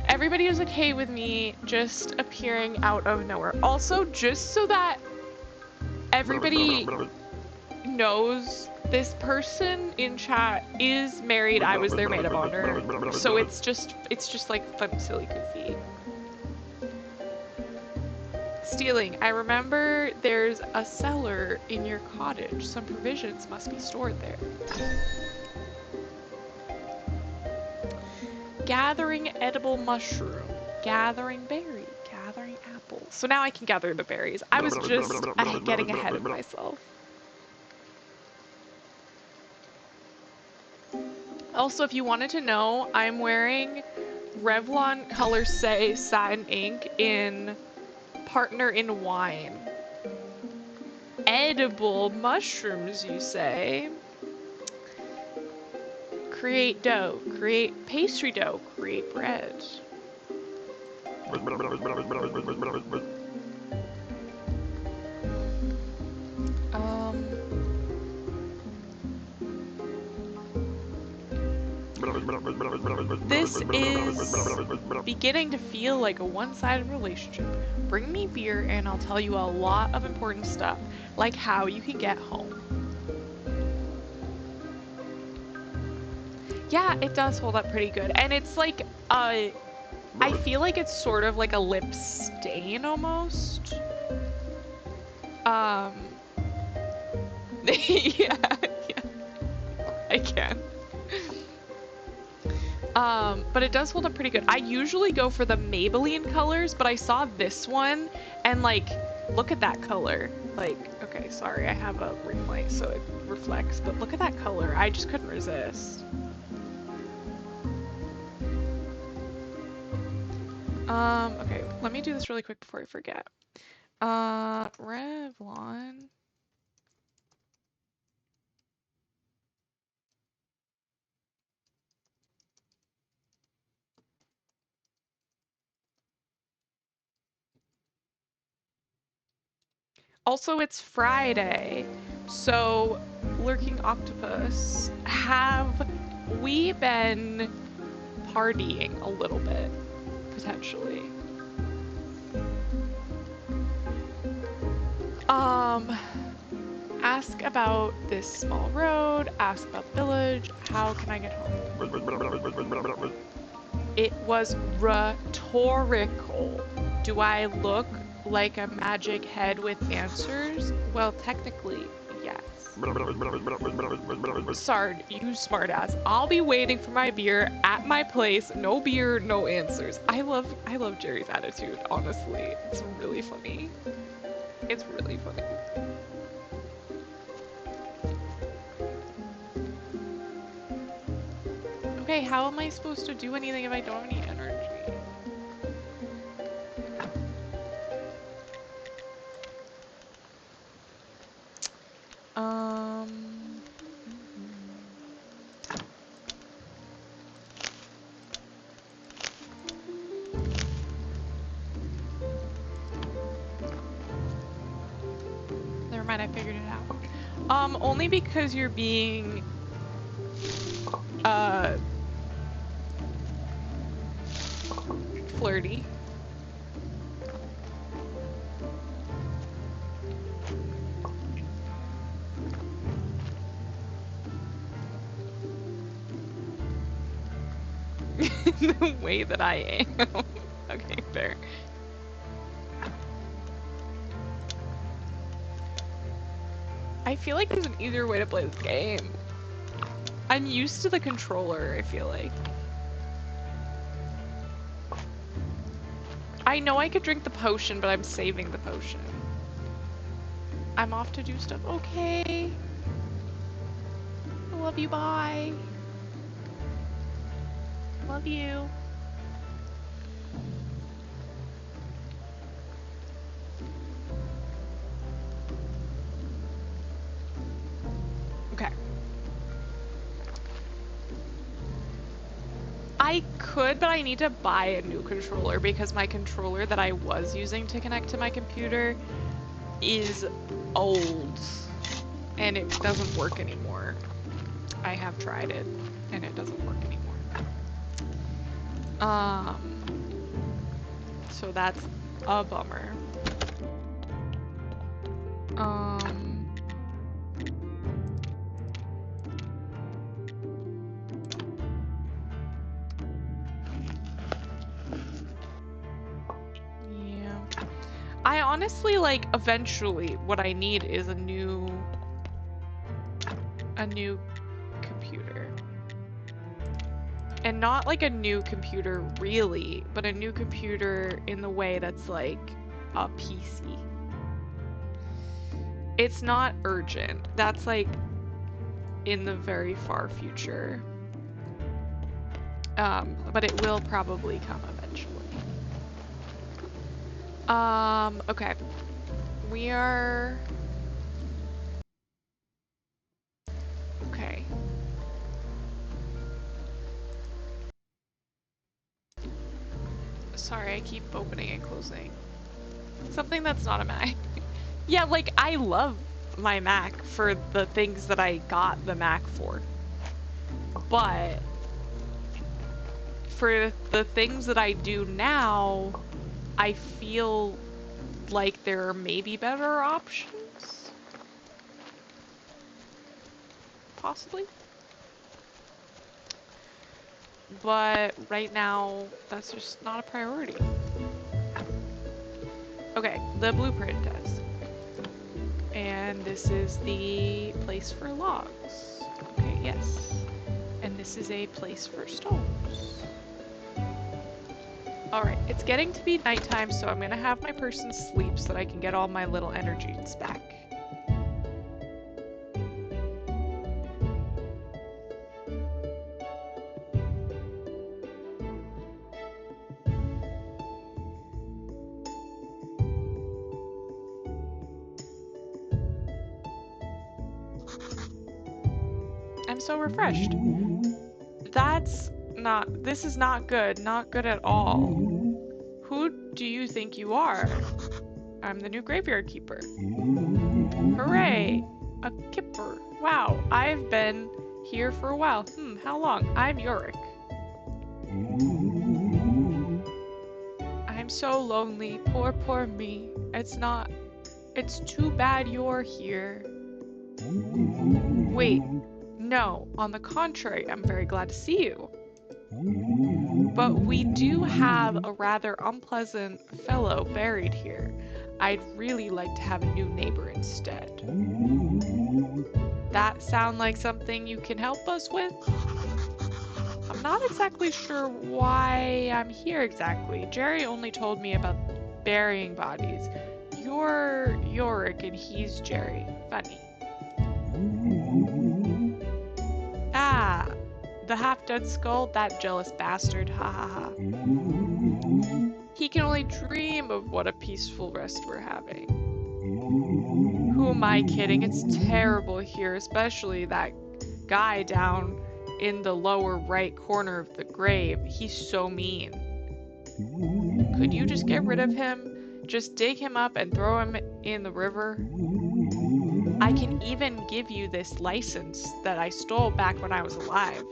Everybody is okay with me just appearing out of nowhere. Also, just so that everybody knows this person in chat is married. I was their maid of honor. So it's just like fun, silly, goofy. Stealing. I remember there's a cellar in your cottage. Some provisions must be stored there. Gathering edible mushroom. Gathering berry. Gathering apple. So now I can gather the berries. I was just getting ahead of myself. Also, if you wanted to know, I'm wearing Revlon Color Say Satin Ink in Partner in Wine. Edible mushrooms, you say? Create dough, create pastry dough, create bread. This is beginning to feel like a one-sided relationship. Bring me beer and I'll tell you a lot of important stuff, like how you can get home. Yeah, it does hold up pretty good. And it's like, I feel like it's sort of like a lip stain almost. Yeah, yeah, I can. But it does hold up pretty good. I usually go for the Maybelline colors, but I saw this one and like, look at that color. Like, okay, sorry, I have a ring light so it reflects, but look at that color. I just couldn't resist. Okay, let me do this really quick before I forget. Revlon. Also, it's Friday, so Lurking Octopus, have we been partying a little bit, potentially? Ask about this small road, ask about the village, how can I get home? It was rhetorical. Do I look like a magic head with answers? Well, technically, yes. Sard, you smartass. I'll be waiting for my beer at my place. No beer, no answers. I love Jerry's attitude, honestly. It's really funny. It's really funny. Okay, how am I supposed to do anything if I don't have any energy? Never mind, I figured it out. Only because you're being flirty. The way that I am. Okay, fair. I feel like there's an easier way to play this game. I'm used to the controller, I feel like. I know I could drink the potion, but I'm saving the potion. I'm off to do stuff. Okay. I love you, bye. Love you. Okay. I could, but I need to buy a new controller because my controller that I was using to connect to my computer is old and it doesn't work anymore. I have tried it and it doesn't work anymore. So that's a bummer. honestly, like, eventually what I need is a new computer. And not like a new computer really, but a new computer in the way that's like a PC. It's not urgent. That's like in the very far future. But it will probably come eventually. Okay. We are... Okay. Sorry, I keep opening and closing. Something that's not a Mac. Yeah, like, I love my Mac for the things that I got the Mac for. But for the things that I do now, I feel like there are maybe better options? Possibly? But right now, that's just not a priority. Okay, the blueprint does. And this is the place for logs. Okay, yes. And this is a place for stones. Alright, it's getting to be nighttime, so I'm gonna have my person sleep so that I can get all my little energies back. I'm so refreshed. This is not good. Not good at all. Who do you think you are? I'm the new graveyard keeper. Hooray! A kipper. Wow, I've been here for a while. How long? I'm Yorick. I'm so lonely. Poor, poor me. It's too bad you're here. Wait. No, on the contrary, I'm very glad to see you. But we do have a rather unpleasant fellow buried here. I'd really like to have a new neighbor instead. That sound like something you can help us with? I'm not exactly sure why I'm here exactly. Jerry only told me about burying bodies. You're Yorick and he's Jerry. Funny. Ah, the half-dead skull? That jealous bastard. Ha ha ha. He can only dream of what a peaceful rest we're having. Who am I kidding? It's terrible here, especially that guy down in the lower right corner of the grave. He's so mean. Could you just get rid of him? Just dig him up and throw him in the river? I can even give you this license that I stole back when I was alive.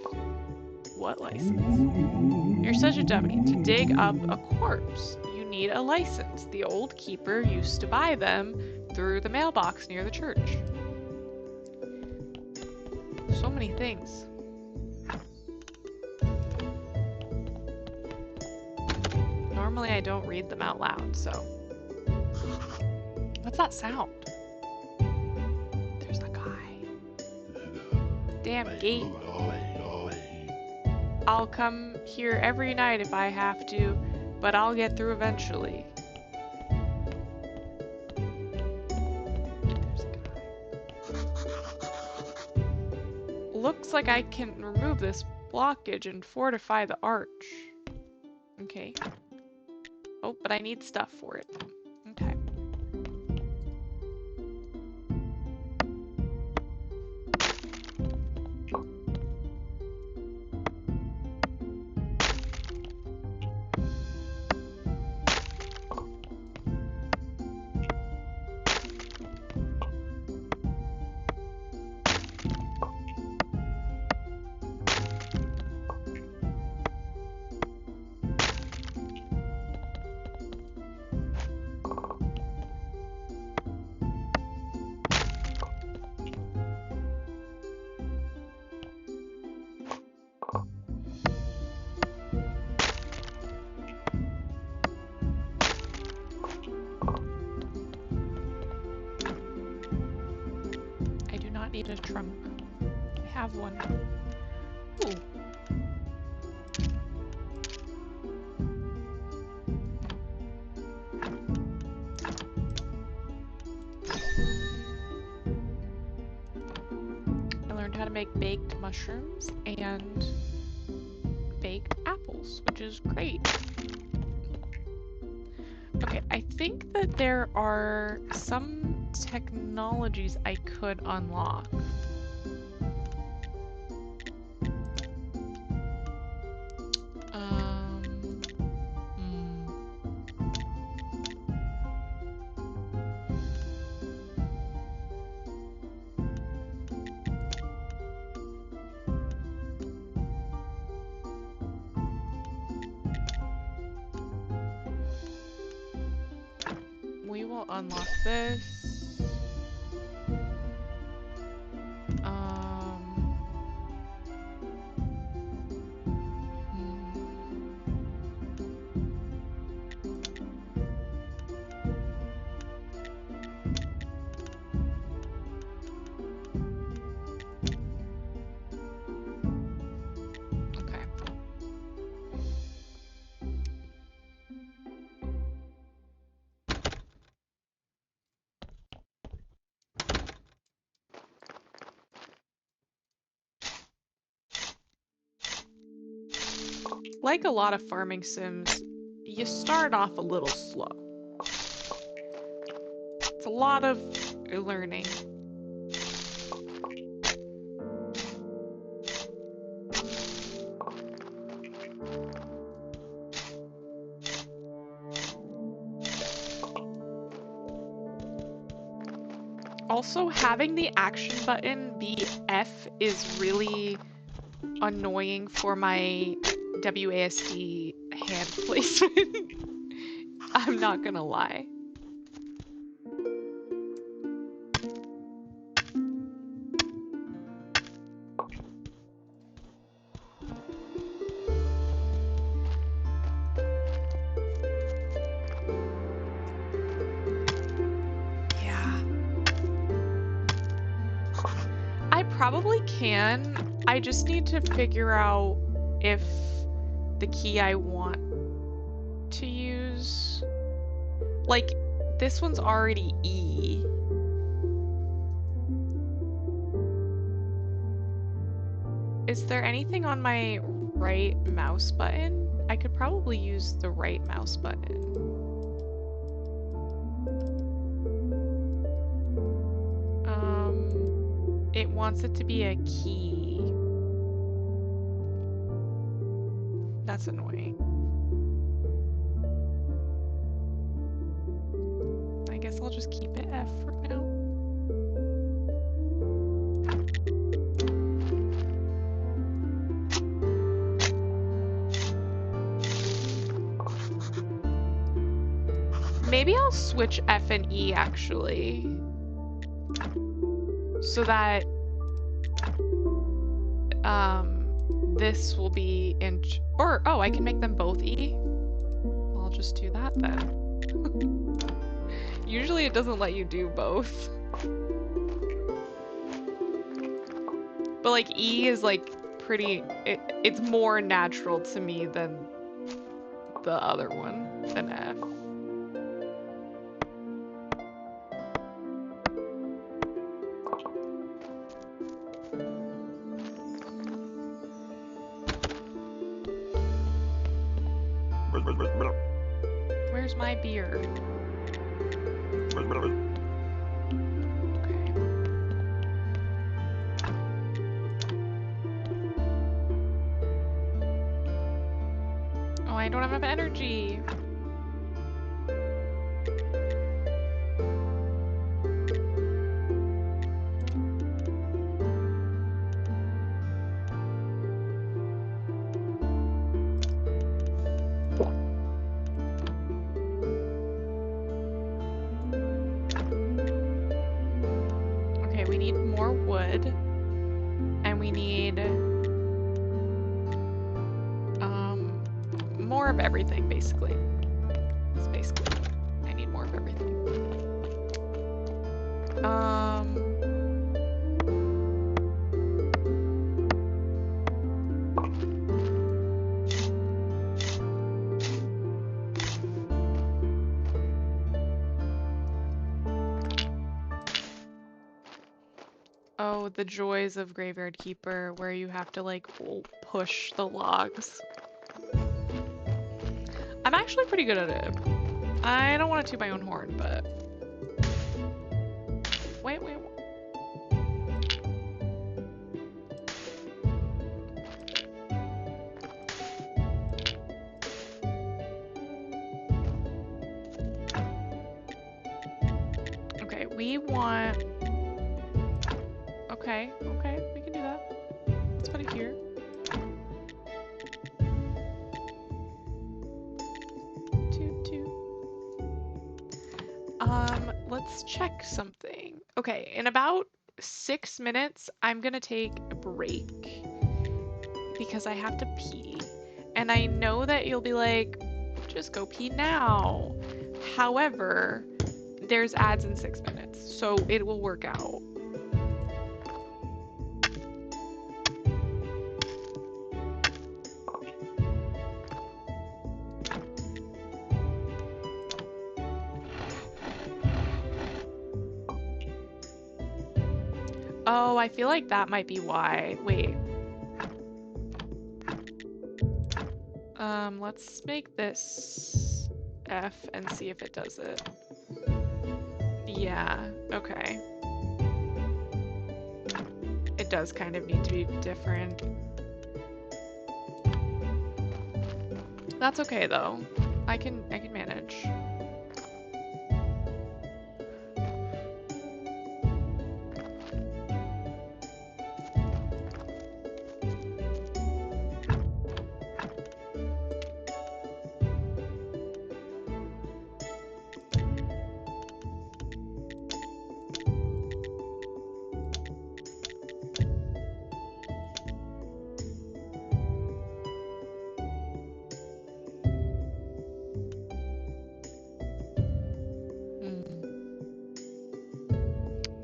What license? You're such a dummy. To dig up a corpse, you need a license. The old keeper used to buy them through the mailbox near the church. So many things. Normally I don't read them out loud, so... What's that sound? There's the guy. Damn gate. I'll come here every night if I have to, but I'll get through eventually. There's a guy. Looks like I can remove this blockage and fortify the arch. Okay. Oh, but I need stuff for it. Okay. need a trunk. I have one. Ooh. I learned how to make baked mushrooms and baked apples, which is great. Okay, I think that there are some technologies I could unlock. We will unlock this. Okay. Like a lot of farming sims, you start off a little slow. It's a lot of learning. Also, having the action button be F is really annoying for my WASD hand placement. I'm not gonna lie. Yeah. I probably can. I just need to figure out if the key I want to use... Like, this one's already E. Is there anything on my right mouse button? I could probably use the right mouse button. It wants it to be a key. That's annoying. I guess I'll just keep it F for now. Maybe I'll switch F and E actually. So that this will be in, or oh, I can make them both E. I'll just do that then. Usually it doesn't let you do both. But like E is like pretty, it's more natural to me than the other one, than F. Where's my beer? Okay. Oh, I don't have enough energy. Of everything, basically. It's basically, I need more of everything. Oh, the joys of Graveyard Keeper, where you have to like push the logs. I'm actually pretty good at it. I don't want to toot my own horn, but... Wait. Okay, we want... Okay, we can do that. Let's put it here. Let's check something. Okay, in about 6 minutes, I'm gonna take a break because I have to pee. And I know that you'll be like, just go pee now. However, there's ads in 6 minutes, so it will work out. Oh, I feel like that might be why. Wait. Let's make this F and see if it does it. Yeah, okay. It does kind of need to be different. That's okay though. I can manage.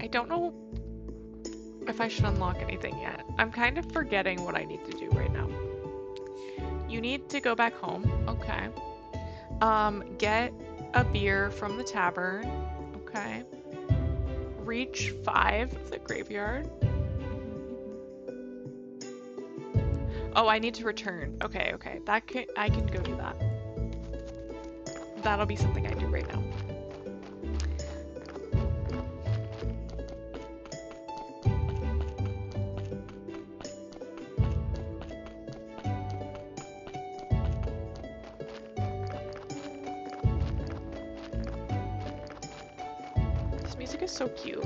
I don't know if I should unlock anything yet. I'm kind of forgetting what I need to do right now. You need to go back home. Okay. Get a beer from the tavern. Okay. Reach 5 of the graveyard. Oh, I need to return. Okay. I can go do that. That'll be something I do right now. So cute.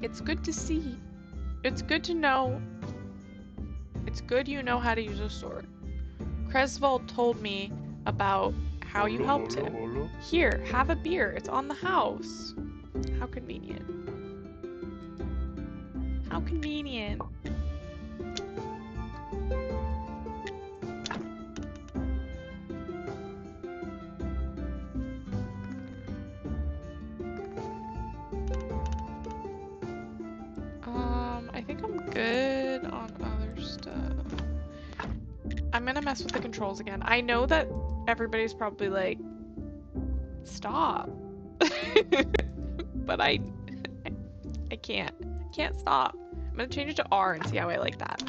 It's good to see. It's good to know. It's good you know how to use a sword. Cresval told me about how you helped him. Here, have a beer. It's on the house. How convenient. How convenient. I think I'm good on other stuff. I'm gonna mess with the controls again. I know that everybody's probably like, stop. But I can't. I can't stop. I'm gonna change it to R and see how I like that.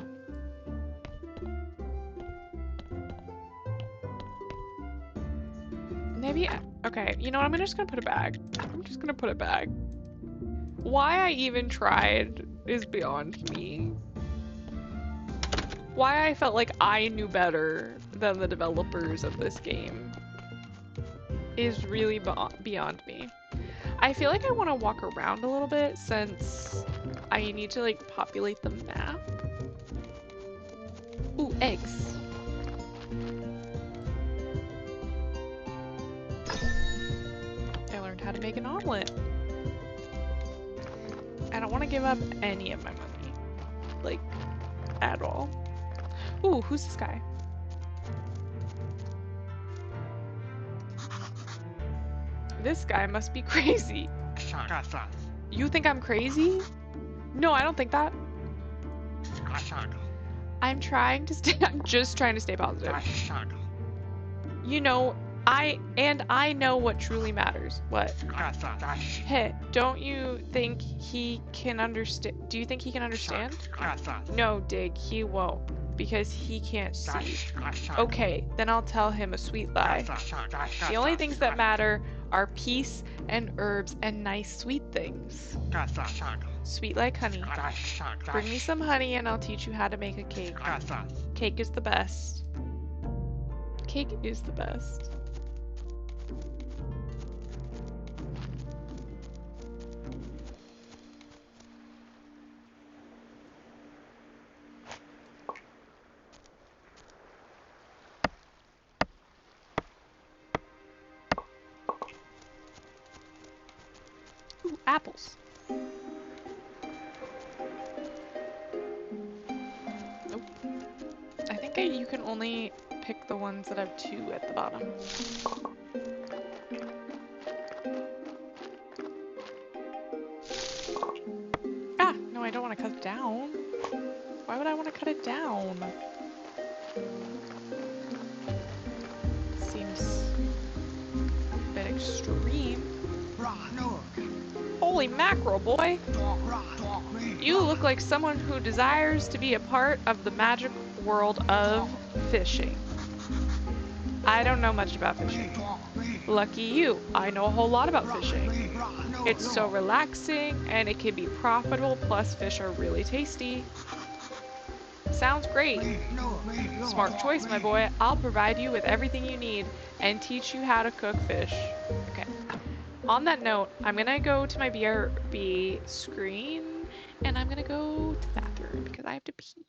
Maybe, okay, you know what, I'm just gonna put it back. I'm just gonna put it back. Why I even tried is beyond me. Why I felt like I knew better than the developers of this game is really beyond me. I feel like I want to walk around a little bit since I need to like populate the map. Ooh, eggs. I learned how to make an omelet. I don't want to give up any of my money. Like, at all. Ooh, who's this guy? This guy must be crazy. You think I'm crazy? No, I don't think that. I'm just trying to stay positive. You know, I know what truly matters. What? Hey, don't you think he can understand? Do you think he can understand? No, Dig, he won't. Because he can't see. Okay, then I'll tell him a sweet lie. The only things that matter are peace and herbs and nice sweet things. Sweet like honey. Bring me some honey and I'll teach you how to make a cake. Cake is the best. Cake is the best. Ooh, apples. Nope. I think you can only pick the ones that have 2 at the bottom. Ah, no, I don't want to cut it down. Why would I want to cut it down? Seems a bit extreme. Holy mackerel, boy! You look like someone who desires to be a part of the magic world of fishing. I don't know much about fishing. Lucky you, I know a whole lot about fishing. It's so relaxing and it can be profitable, plus fish are really tasty. Sounds great. Smart choice, my boy. I'll provide you with everything you need and teach you how to cook fish. Okay. On that note, I'm gonna go to my BRB screen and I'm gonna go to the bathroom because I have to pee.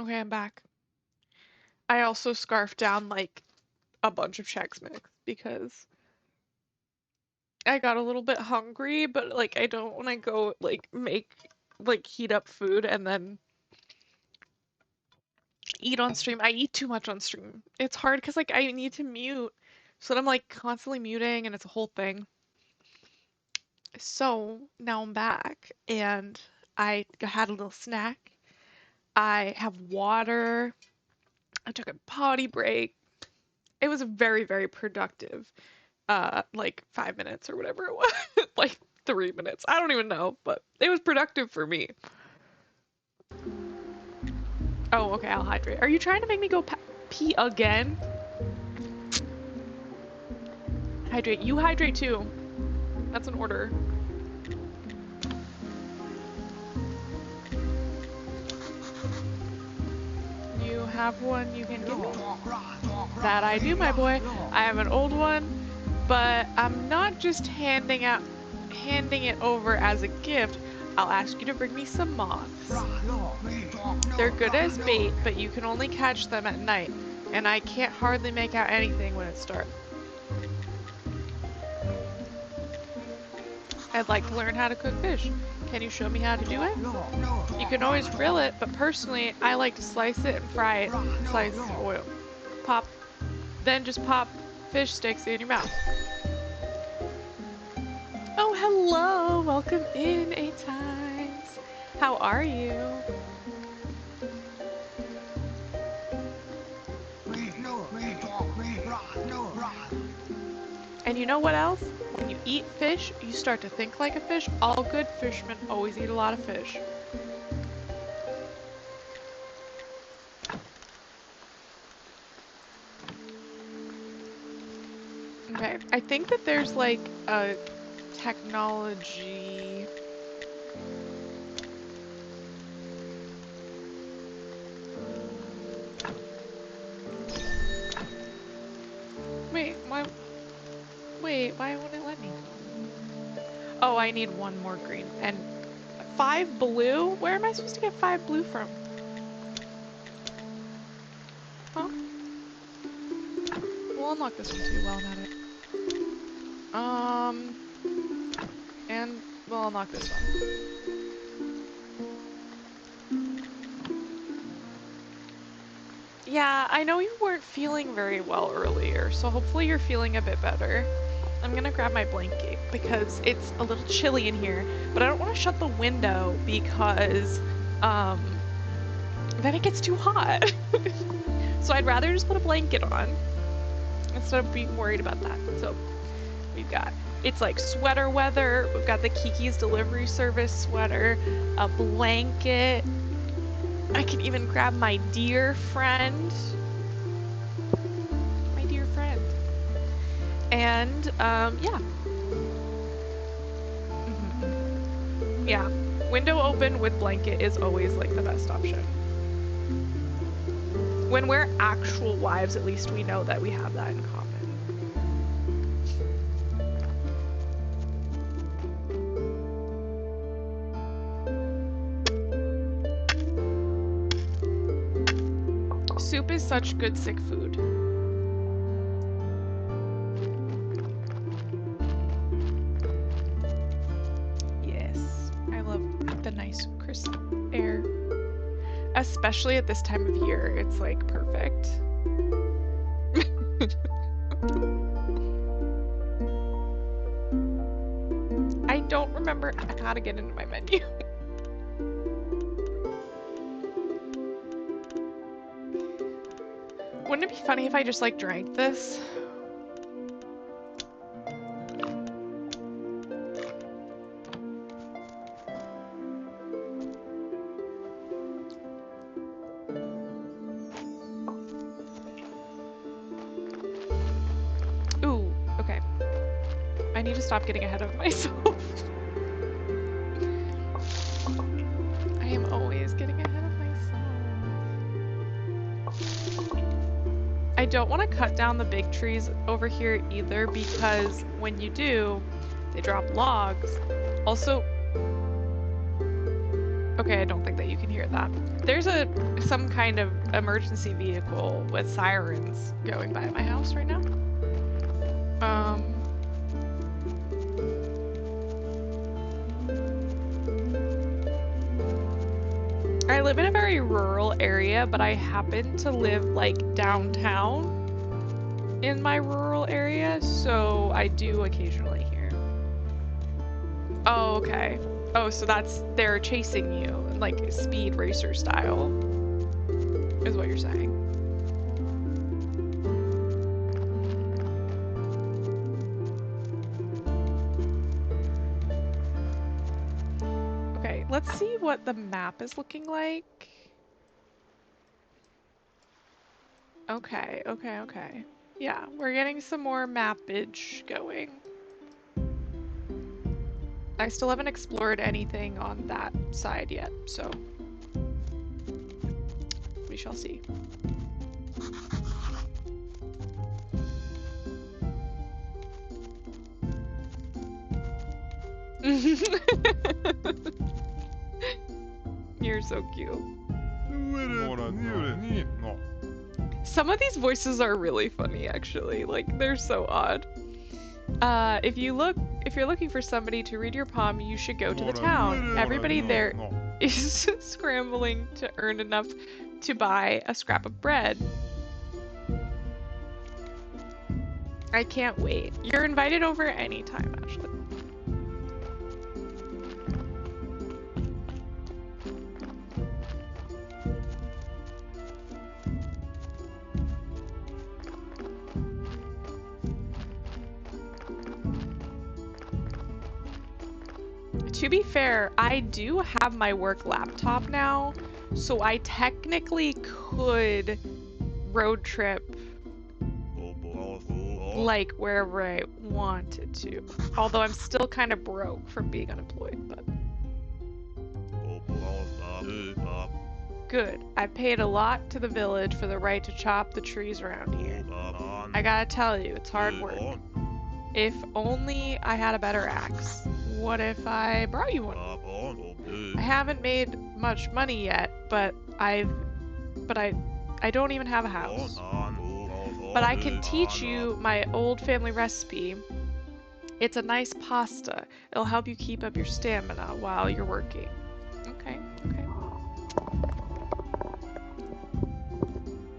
Okay, I'm back. I also scarfed down like a bunch of Chex Mix because I got a little bit hungry, but like I don't want to go like heat up food and then eat on stream. I eat too much on stream. It's hard because like I need to mute, so I'm like constantly muting and it's a whole thing. So now I'm back and I had a little snack. I have water. I took a potty break. It was a very, very productive, like 5 minutes or whatever it was, like 3 minutes. I don't even know, but it was productive for me. Oh, okay, I'll hydrate. Are you trying to make me go pee again? Hydrate. You hydrate too. That's an order. You have one you can give me? That I do, my boy. I have an old one, but I'm not just handing it over as a gift. I'll ask you to bring me some moths. They're good as bait, but you can only catch them at night, and I can't hardly make out anything when it's dark. I'd like to learn how to cook fish. Can you show me how to do it? You can always grill it, but personally, I like to slice it and fry it. Slice oil. Then just pop fish sticks in your mouth. Oh, hello! Welcome in, 8times. How are you? And you know what else? When you eat fish, you start to think like a fish. All good fishermen always eat a lot of fish. Okay, I think that there's like a technology. Wait, why won't it let me? Oh, I need one more green. And 5 blue? Where am I supposed to get 5 blue from? Huh? We'll unlock this one too while I'm at it. And we'll unlock this one. Yeah, I know you weren't feeling very well earlier, so hopefully you're feeling a bit better. I'm gonna grab my blanket because it's a little chilly in here, but I don't want to shut the window because then it gets too hot. So I'd rather just put a blanket on instead of being worried about that. So we've got, it's like sweater weather. We've got the Kiki's delivery service sweater, a blanket. I can even grab my dear friend. My dear friend. And, yeah. Yeah, window open with blanket is always like the best option. When we're actual wives, at least we know that we have that in common. Soup is such good sick food. Yes, I love the nice crisp air. Especially at this time of year, it's like perfect. I don't remember how to get into my menu. Wouldn't it be funny if I just like drank this? Ooh, okay. I need to stop getting ahead of myself. I am always getting ahead of myself. I don't want to cut down the big trees over here either because when you do, they drop logs. Also, okay, I don't think that you can hear that. There's some kind of emergency vehicle with sirens going by my house right now. I live in a very rural area, but I happen to live like downtown in my rural area, so I do occasionally hear. Oh, okay. Oh, so they're chasing you, like speed racer style, is what you're saying. Okay, let's see what the map is looking like. Okay. Yeah, we're getting some more mappage going. I still haven't explored anything on that side yet, so we shall see. You're so cute. Some of these voices are really funny, actually. Like, they're so odd. If you're looking for somebody to read your palm, you should go to the town. Everybody there is scrambling to earn enough to buy a scrap of bread. I can't wait. You're invited over anytime, Ashley. To be fair, I do have my work laptop now, so I technically could road trip like wherever I wanted to. Although I'm still kind of broke from being unemployed, but... Good. I paid a lot to the village for the right to chop the trees around here. I gotta tell you, it's hard work. If only I had a better axe. What if I brought you one? I haven't made much money yet, but I don't even have a house. But I can teach you my old family recipe. It's a nice pasta. It'll help you keep up your stamina while you're working. Okay.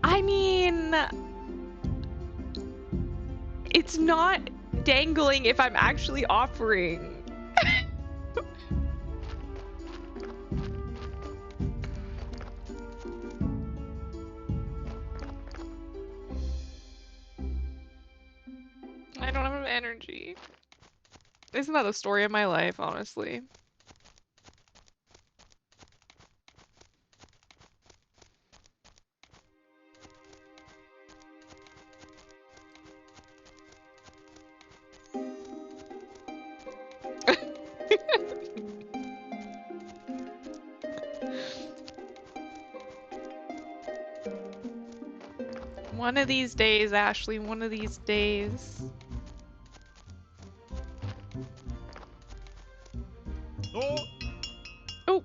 I mean, it's not dangling if I'm actually offering. I don't have energy. Isn't that the story of my life, honestly? One of these days, Ashley, one of these days. Oh!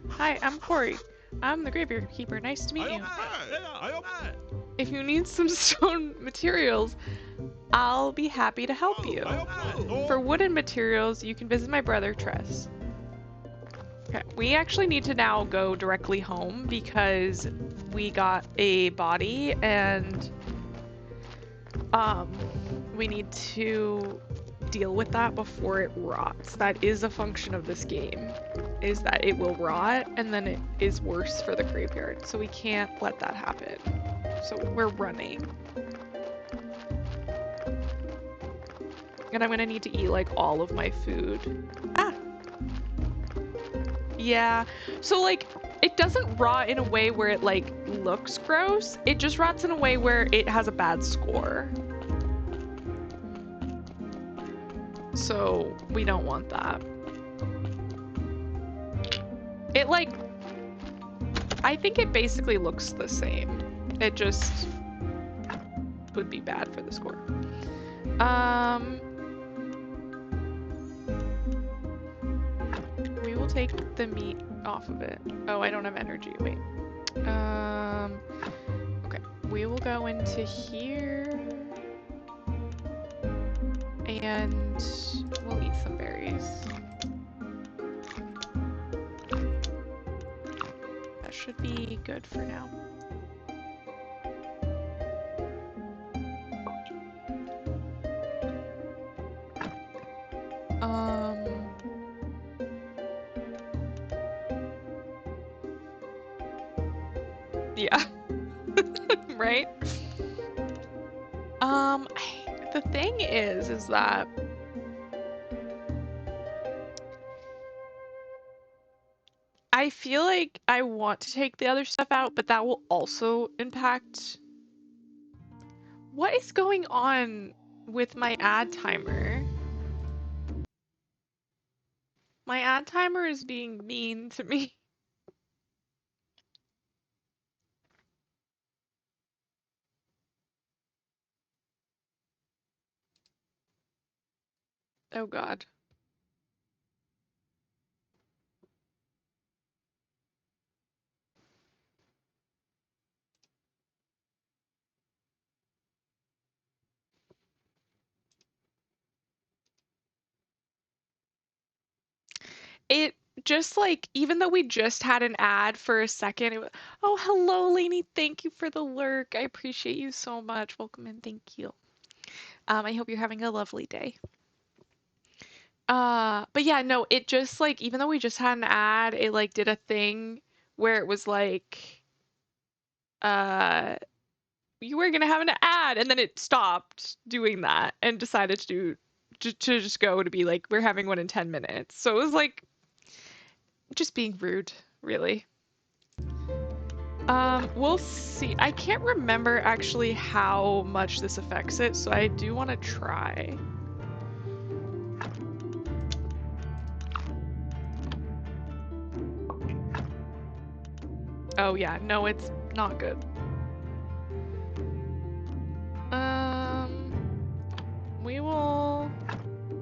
Hi, I'm Corey. I'm the graveyard keeper. Nice to meet you. If you need some stone materials, I'll be happy to help you. For wooden materials, you can visit my brother, Tress. Okay, we actually need to now go directly home because we got a body and we need to deal with that before it rots. That is a function of this game, is that it will rot and then it is worse for the graveyard. So we can't let that happen. So we're running. And I'm gonna need to eat like all of my food. Ah! Yeah, so like, it doesn't rot in a way where it like looks gross. It just rots in a way where it has a bad score. So we don't want that. It like, I think it basically looks the same. It just would be bad for the score. We will take the meat off of it. Oh, I don't have energy. Wait. Okay. We will go into here. And we'll eat some berries. That should be good for now. Yeah. Right? The thing is that I feel like I want to take the other stuff out, but that will also impact. What is going on with my ad timer? My ad timer is being mean to me. Oh God. It just like, even though we just had an ad for a second, it was, oh, hello, Lainey. Thank you for the lurk. I appreciate you so much. Welcome and thank you. I hope you're having a lovely day. But yeah, no, it just like, even though we just had an ad, it like did a thing where it was like, uh, you were gonna have an ad, and then it stopped doing that and decided to just go to be like, we're having one in 10 minutes. So it was like, just being rude, really. We'll see. I can't remember actually how much this affects it, so I do want to try. Oh yeah, no, it's not good. We will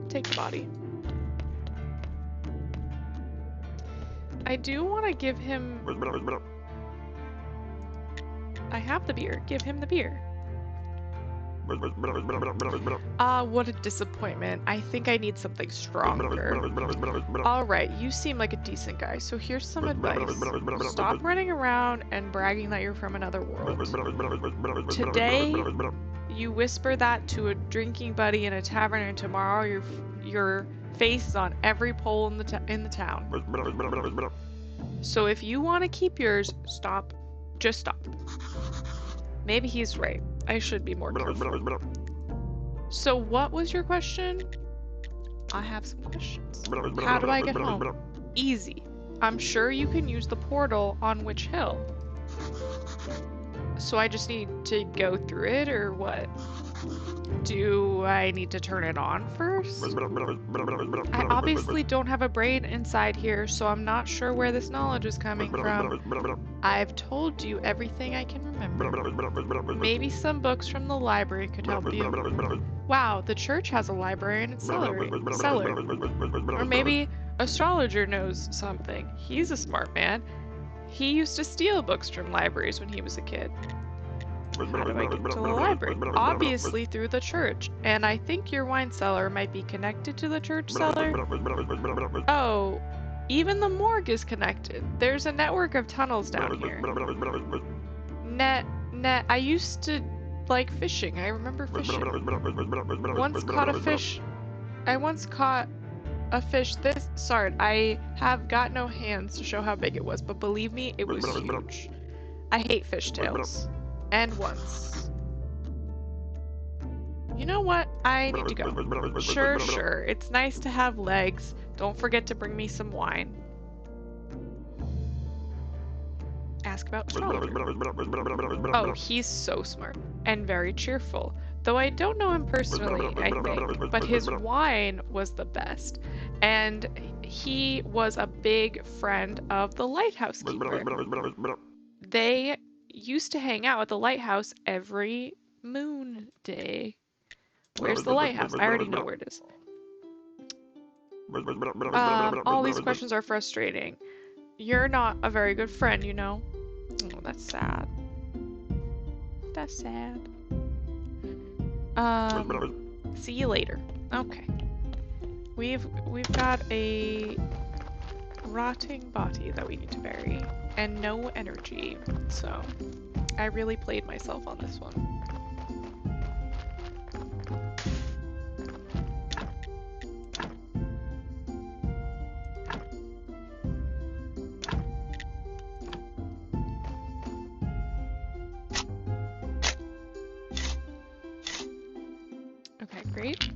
take the body. I do want to give him... I have the beer. Give him the beer. What a disappointment. I think I need something stronger. Alright, you seem like a decent guy, so here's some advice. Stop running around and bragging that you're from another world. Today, you whisper that to a drinking buddy in a tavern, and tomorrow your face is on every pole in the town. So if you want to keep yours, stop. Just stop. Maybe he's right. I should be more careful. So what was your question? I have some questions. How do I get home? Easy. I'm sure you can use the portal on Witch Hill. So I just need to go through it, or what? Do I need to turn it on first? I obviously don't have a brain inside here, so I'm not sure where this knowledge is coming from. I've told you everything I can remember. Maybe some books from the library could help you. Wow, the church has a library in its cellar. Or maybe astrologer knows something. He's a smart man. He used to steal books from libraries when he was a kid. How do I get to the library? Obviously through the church. And I think your wine cellar might be connected to the church cellar. Oh, even the morgue is connected. There's a network of tunnels down here. Net, I used to like fishing. I remember fishing. I once caught a fish this... Sorry, I have got no hands to show how big it was, but believe me, it was huge. I hate fishtails. And once. You know what? I need to go. Sure. It's nice to have legs. Don't forget to bring me some wine. Ask about astrologer. Oh, he's so smart. And very cheerful. Though I don't know him personally, I think. But his wine was the best. And he was a big friend of the lighthouse keeper. They used to hang out at the lighthouse every moon day. Where's the lighthouse? I already know where it is. All these questions are frustrating. You're not a very good friend, you know? Oh, that's sad. That's sad. See you later. Okay. We've got a rotting body that we need to bury, and no energy, so I really played myself on this one. Okay, great.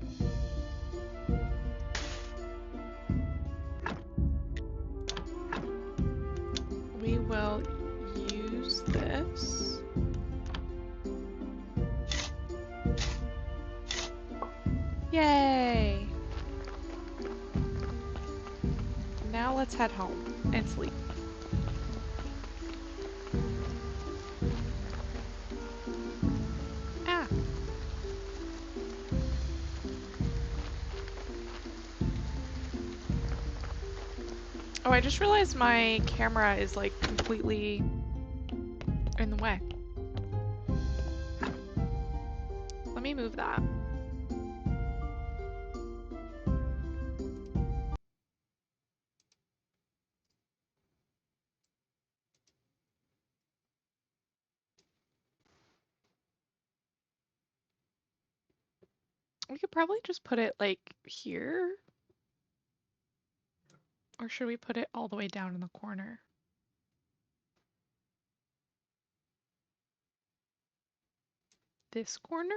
We will use this. Yay! Now let's head home and sleep. Ah! Oh, I just realized my camera is like completely in the way. Let me move that. We could probably just put it like here. Or should we put it all the way down in the corner? This corner?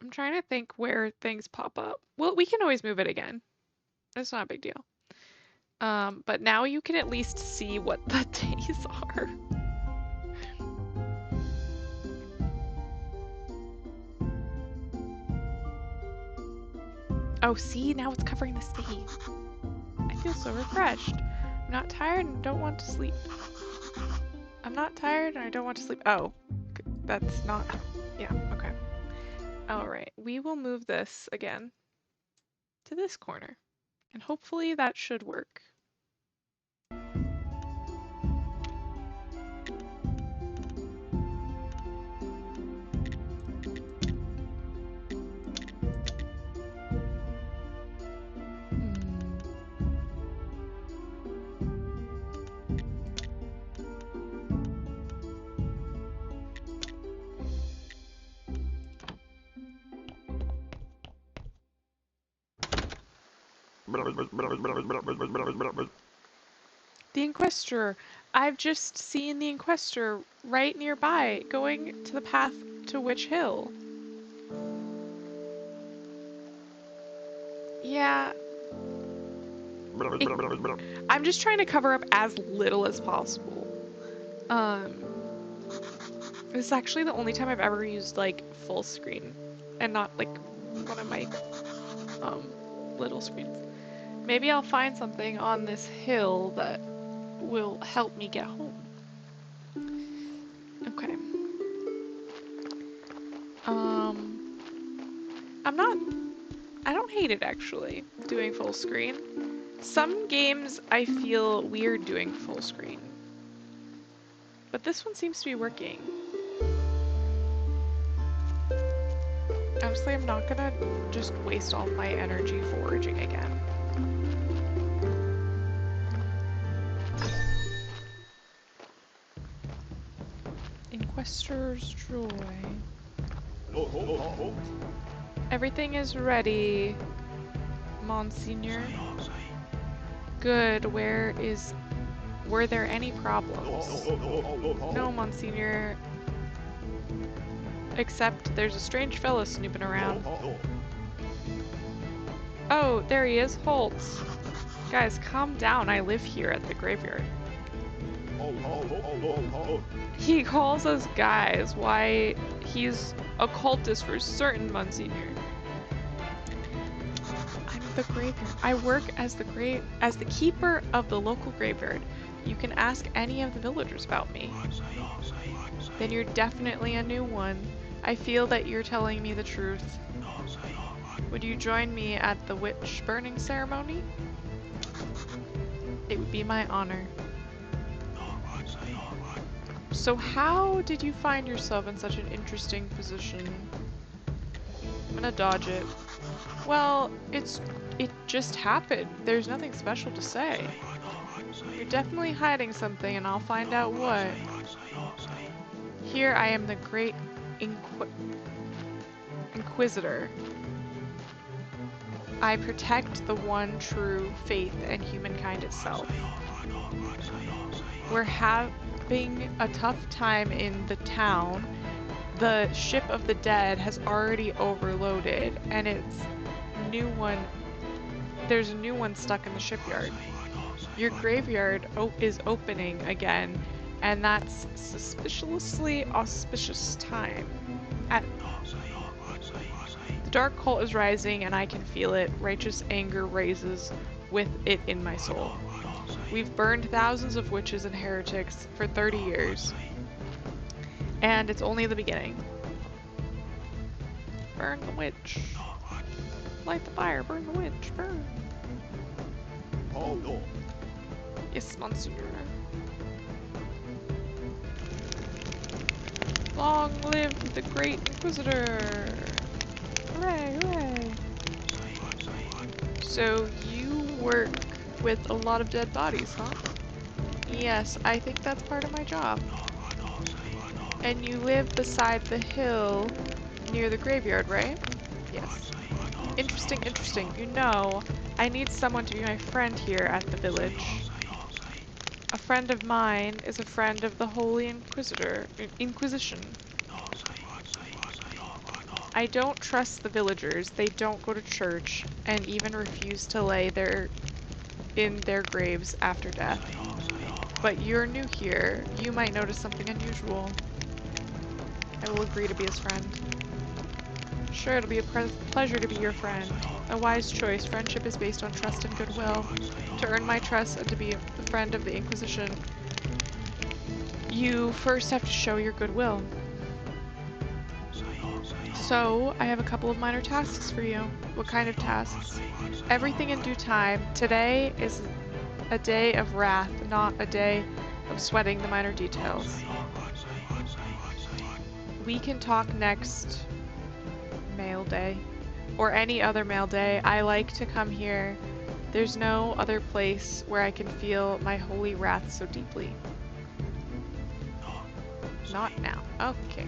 I'm trying to think where things pop up. Well, we can always move it again. It's not a big deal. But now you can at least see what the days are. Oh, see, now it's covering the stage. I feel so refreshed. I'm not tired and don't want to sleep. I'm not tired and I don't want to sleep. Oh, that's not, yeah, okay. All right, we will move this again to this corner and hopefully that should work. The Inquisitor. I've just seen the Inquisitor right nearby, going to the path to Witch Hill. Yeah. I'm just trying to cover up as little as possible. This is actually the only time I've ever used like full screen and not like one of my little screens. Maybe I'll find something on this hill that will help me get home. Okay. I don't hate it actually, doing full screen. Some games I feel weird doing full screen. But this one seems to be working. Honestly, I'm not gonna just waste all my energy foraging again. Inquisitor's Joy. Everything is ready, Monsignor. Good, were there any problems? No, Monsignor. Except there's a strange fellow snooping around. Oh, there he is, Holtz. Guys, calm down, I live here at the graveyard. He calls us guys. Why, he's a cultist for certain, Monsignor. I'm the graveyard. I work as the keeper of the local graveyard. You can ask any of the villagers about me. Then you're definitely a new one. I feel that you're telling me the truth. Would you join me at the witch burning ceremony? It would be my honor. So how did you find yourself in such an interesting position? I'm gonna dodge it. Well, it just happened. There's nothing special to say. You're definitely hiding something, and I'll find out what. Here I am, the great Inquisitor. I protect the one true faith and humankind itself. We're having a tough time in the town. The ship of the dead has already overloaded, and there's a new one stuck in the shipyard. Your graveyard is opening again, and that's suspiciously auspicious time. The dark cult is rising, and I can feel it. Righteous anger raises with it in my soul. We've burned thousands of witches and heretics for 30 years, and it's only the beginning. Burn the witch. Light the fire, burn the witch, burn. Oh no. Yes, Monsieur. Long live the great Inquisitor! Hooray, hooray! So you work with a lot of dead bodies, huh? Yes, I think that's part of my job. And you live beside the hill near the graveyard, right? Yes. Interesting, interesting. You know, I need someone to be my friend here at the village. A friend of mine is a friend of the Holy Inquisition. I don't trust the villagers. They don't go to church and even refuse to lay in their graves after death. But you're new here. You might notice something unusual. I will agree to be his friend. Sure, it'll be a pleasure to be your friend. A wise choice. Friendship is based on trust and goodwill. To earn my trust and to be a friend of the Inquisition, you first have to show your goodwill. So, I have a couple of minor tasks for you. What kind of tasks? Everything in due time. Today is a day of wrath, not a day of sweating the minor details. We can talk next mail day, or any other mail day. I like to come here. There's no other place where I can feel my holy wrath so deeply. Not now. Okay.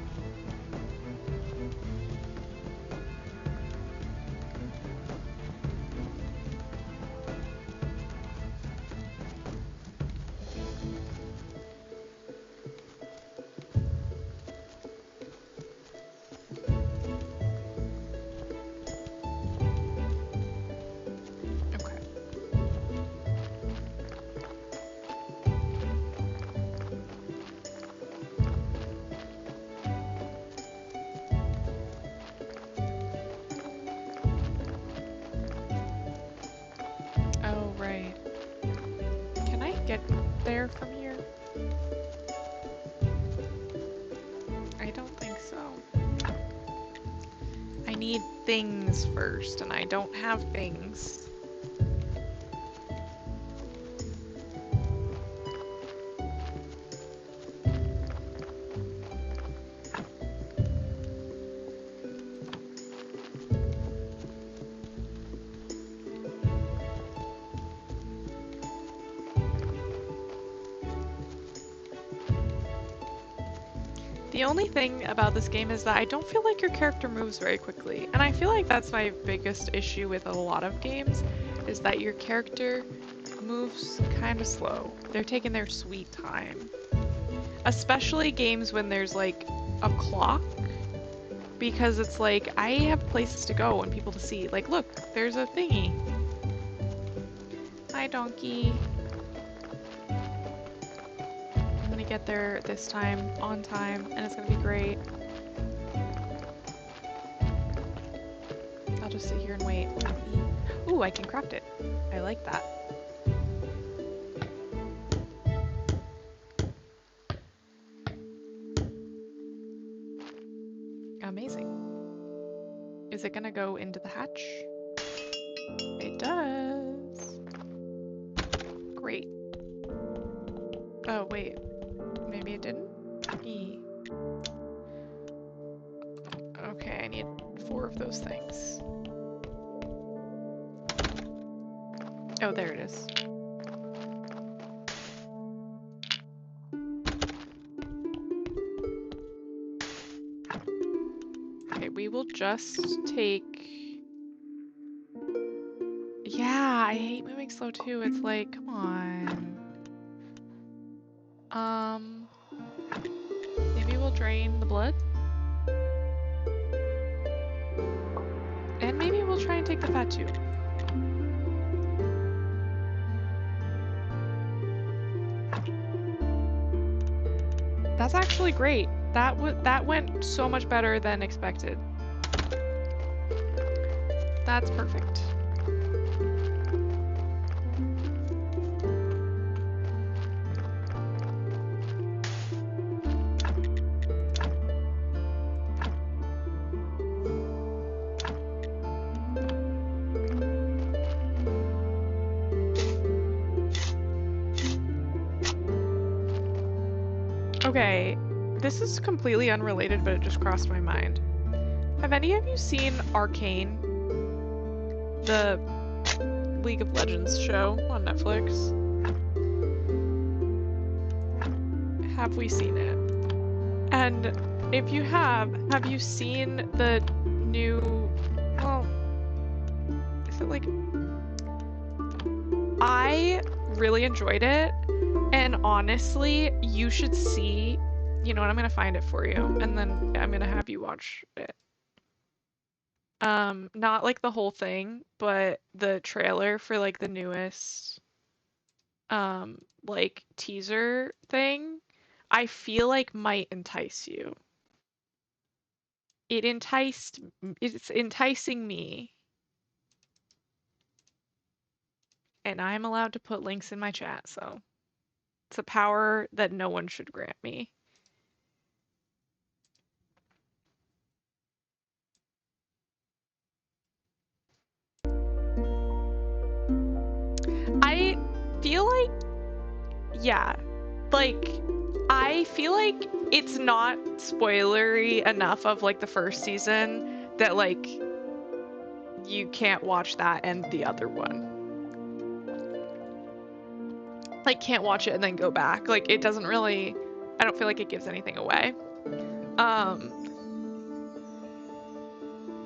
Oh, right. Can I get there from here? I don't think so. I need things first, and I don't have things. The only thing about this game is that I don't feel like your character moves very quickly, and I feel like that's my biggest issue with a lot of games, is that your character moves kind of slow. They're taking their sweet time. Especially games when there's like a clock, because it's like, I have places to go and people to see. Like, look, there's a thingy. Hi, donkey. Get there this time on time, and it's gonna be great. I'll just sit here and wait. Ooh, I can craft it. I like that. Amazing. Is it gonna go into the hatch? It does. Great. Oh, wait. Maybe it didn't? Okay, I need 4 of those things. Oh, there it is. Okay, we will just take... Yeah, I hate moving slow too. It's like, come on. Maybe we'll drain the blood? And maybe we'll try and take the fat too. That's actually great. That went so much better than expected. That's perfect. Okay, this is completely unrelated, but it just crossed my mind. Have any of you seen Arcane? The League of Legends show on Netflix? Have we seen it? And if you have you seen the new, well, is it like, I really enjoyed it, and honestly, you should see, you know what, I'm gonna find it for you, and then I'm gonna have you watch it. Not like the whole thing, but the trailer for like the newest, like teaser thing, I feel like might entice you. It's enticing me. And I'm allowed to put links in my chat, so it's a power that no one should grant me. I feel like, yeah, like, I feel like it's not spoilery enough of like the first season that like you can't watch that and the other one. Like, can't watch it and then go back. Like, it doesn't really, I don't feel like it gives anything away.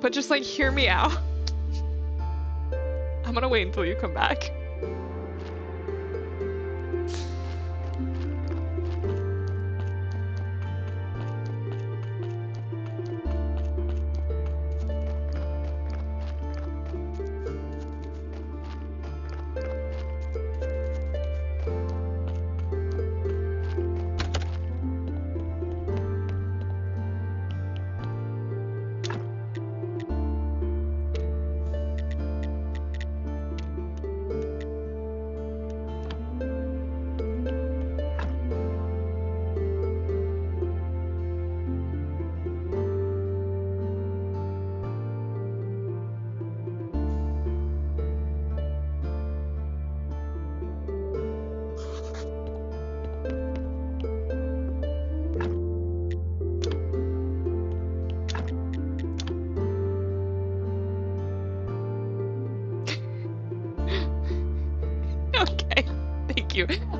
But just like, hear me out. I'm gonna wait until you come back.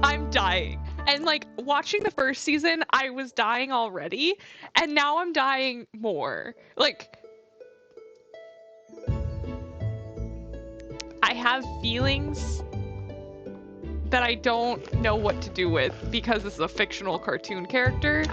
I'm dying. And like watching the first season, I was dying already, and now I'm dying more. Like, I have feelings that I don't know what to do with because this is a fictional cartoon character.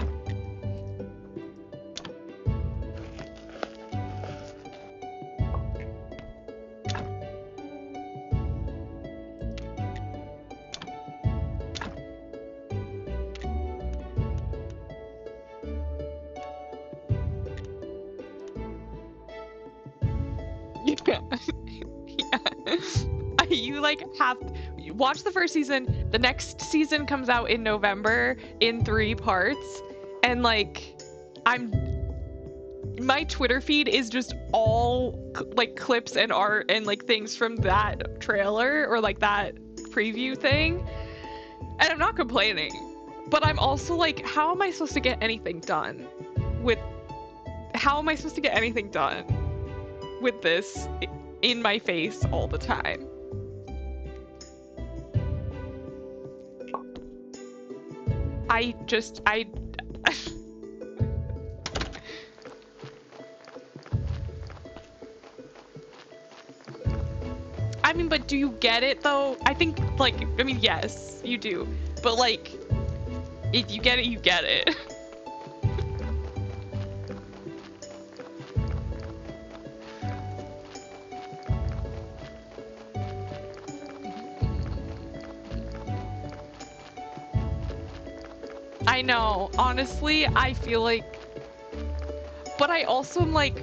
You like have watch the first season. The next season comes out in November in 3 parts, and like I'm my Twitter feed is just all like clips and art and like things from that trailer or like that preview thing. And I'm not complaining, but I'm also like, how am I supposed to get anything done with this in my face all the time? I mean, but do you get it though? I think, like, I mean, yes, you do. But like, if you get it, you get it. I know, honestly, I feel like, but I also am like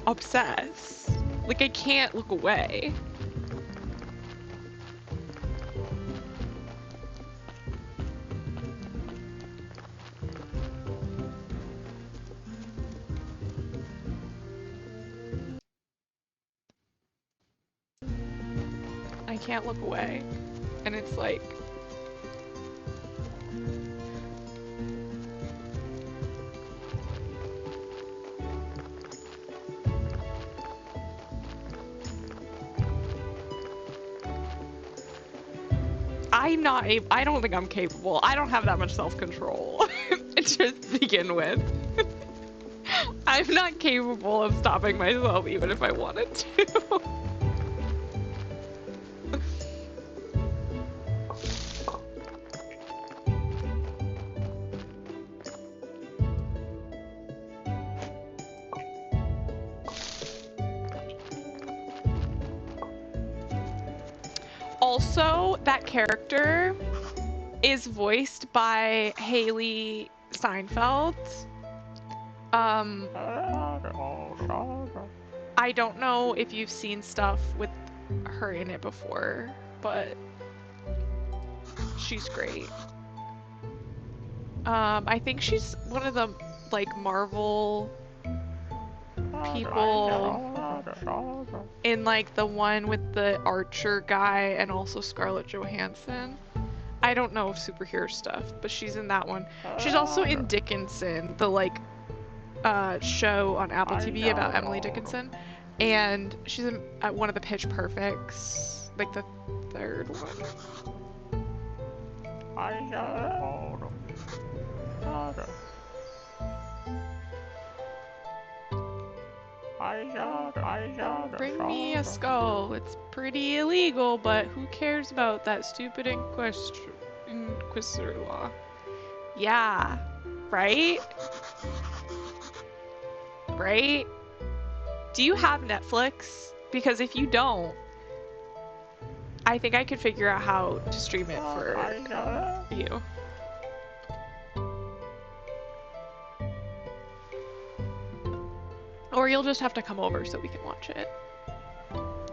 obsessed. Like I can't look away. I can't look away. And it's like, I don't think I'm capable. I don't have that much self-control to begin with. I'm not capable of stopping myself even if I wanted to. Also, that character is voiced by Haley Steinfeld. I don't know if you've seen stuff with her in it before, but she's great. I think she's one of the like Marvel people in like the one with the Archer guy and also Scarlett Johansson. I don't know superhero stuff, but she's in that one. She's also in Dickinson, the like show on Apple TV about Emily Dickinson, and she's in one of the Pitch Perfects, like the third one. Bring me a skull. It's pretty illegal, but who cares about that stupid inquisitor law? Yeah, right? Right? Do you have Netflix? Because if you don't, I think I could figure out how to stream it for you. Or you'll just have to come over so we can watch it.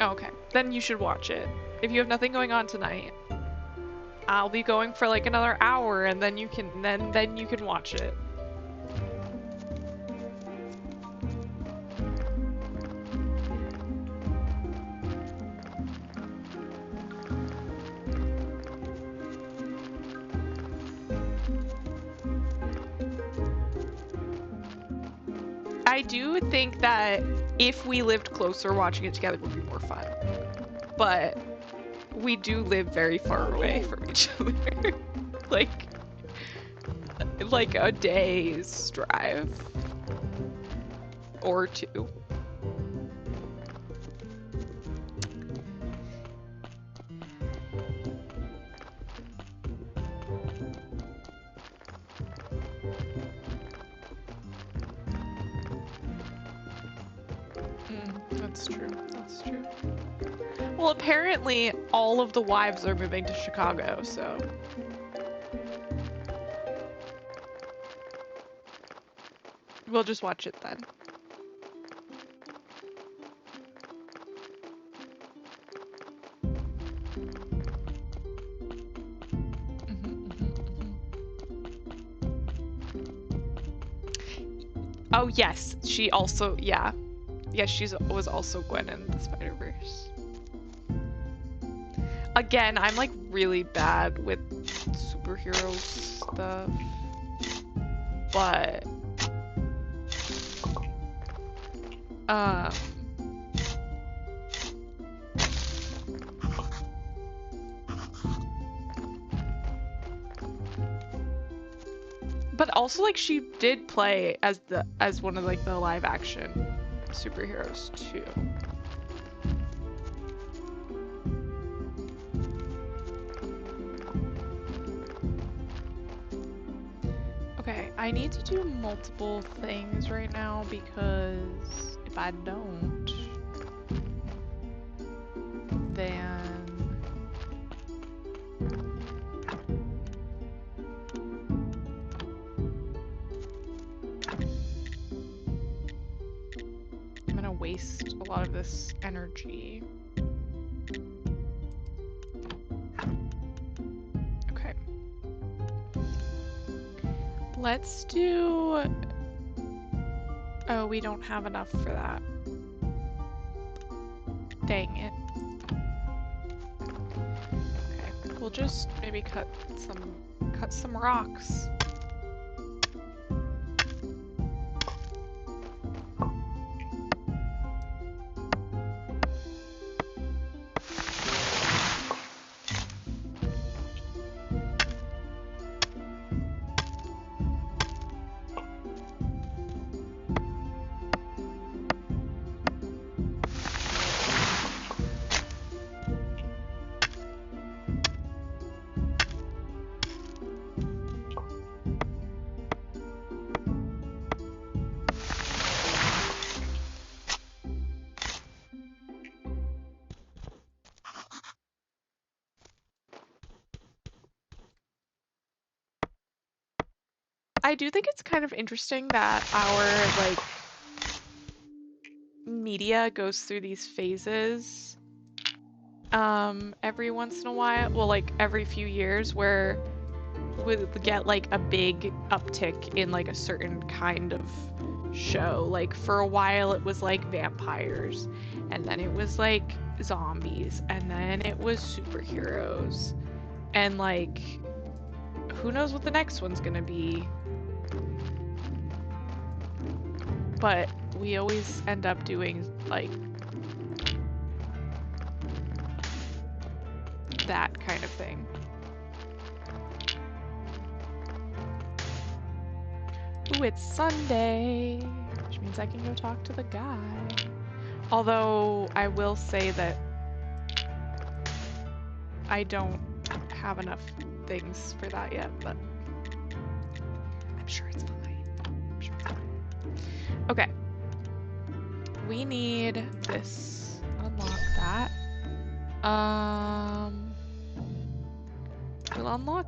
Okay, then you should watch it. If you have nothing going on tonight, I'll be going for like another hour, and then you can then you can watch it. I do think that if we lived closer, watching it together would be more fun. But we do live very far away from each other. like a day's drive. Or two. That's true. That's true. Well, apparently all of the wives are moving to Chicago, so. We'll just watch it then. Oh yes, she also, yeah. Yes, she was also Gwen in the Spider-Verse. Again, I'm like really bad with superhero stuff. But um but also like she did play as one of like the live action superheroes too. Okay, I need to do multiple things right now because if I don't, then I'm gonna waste a lot of this energy. Okay. Let's do... Oh, we don't have enough for that. Dang it. Okay, we'll just maybe cut some rocks. I do think it's kind of interesting that our like media goes through these phases every once in a while, well like every few years where we'll get like a big uptick in like a certain kind of show. Like for a while it was like vampires, and then it was like zombies, and then it was superheroes. And like who knows what the next one's gonna be. But we always end up doing like that kind of thing. Ooh, it's Sunday, which means I can go talk to the guy. Although I will say that I don't have enough things for that yet, but I'm sure it's fine. I'm sure it's fine. Okay. We need this. Unlock that. We'll unlock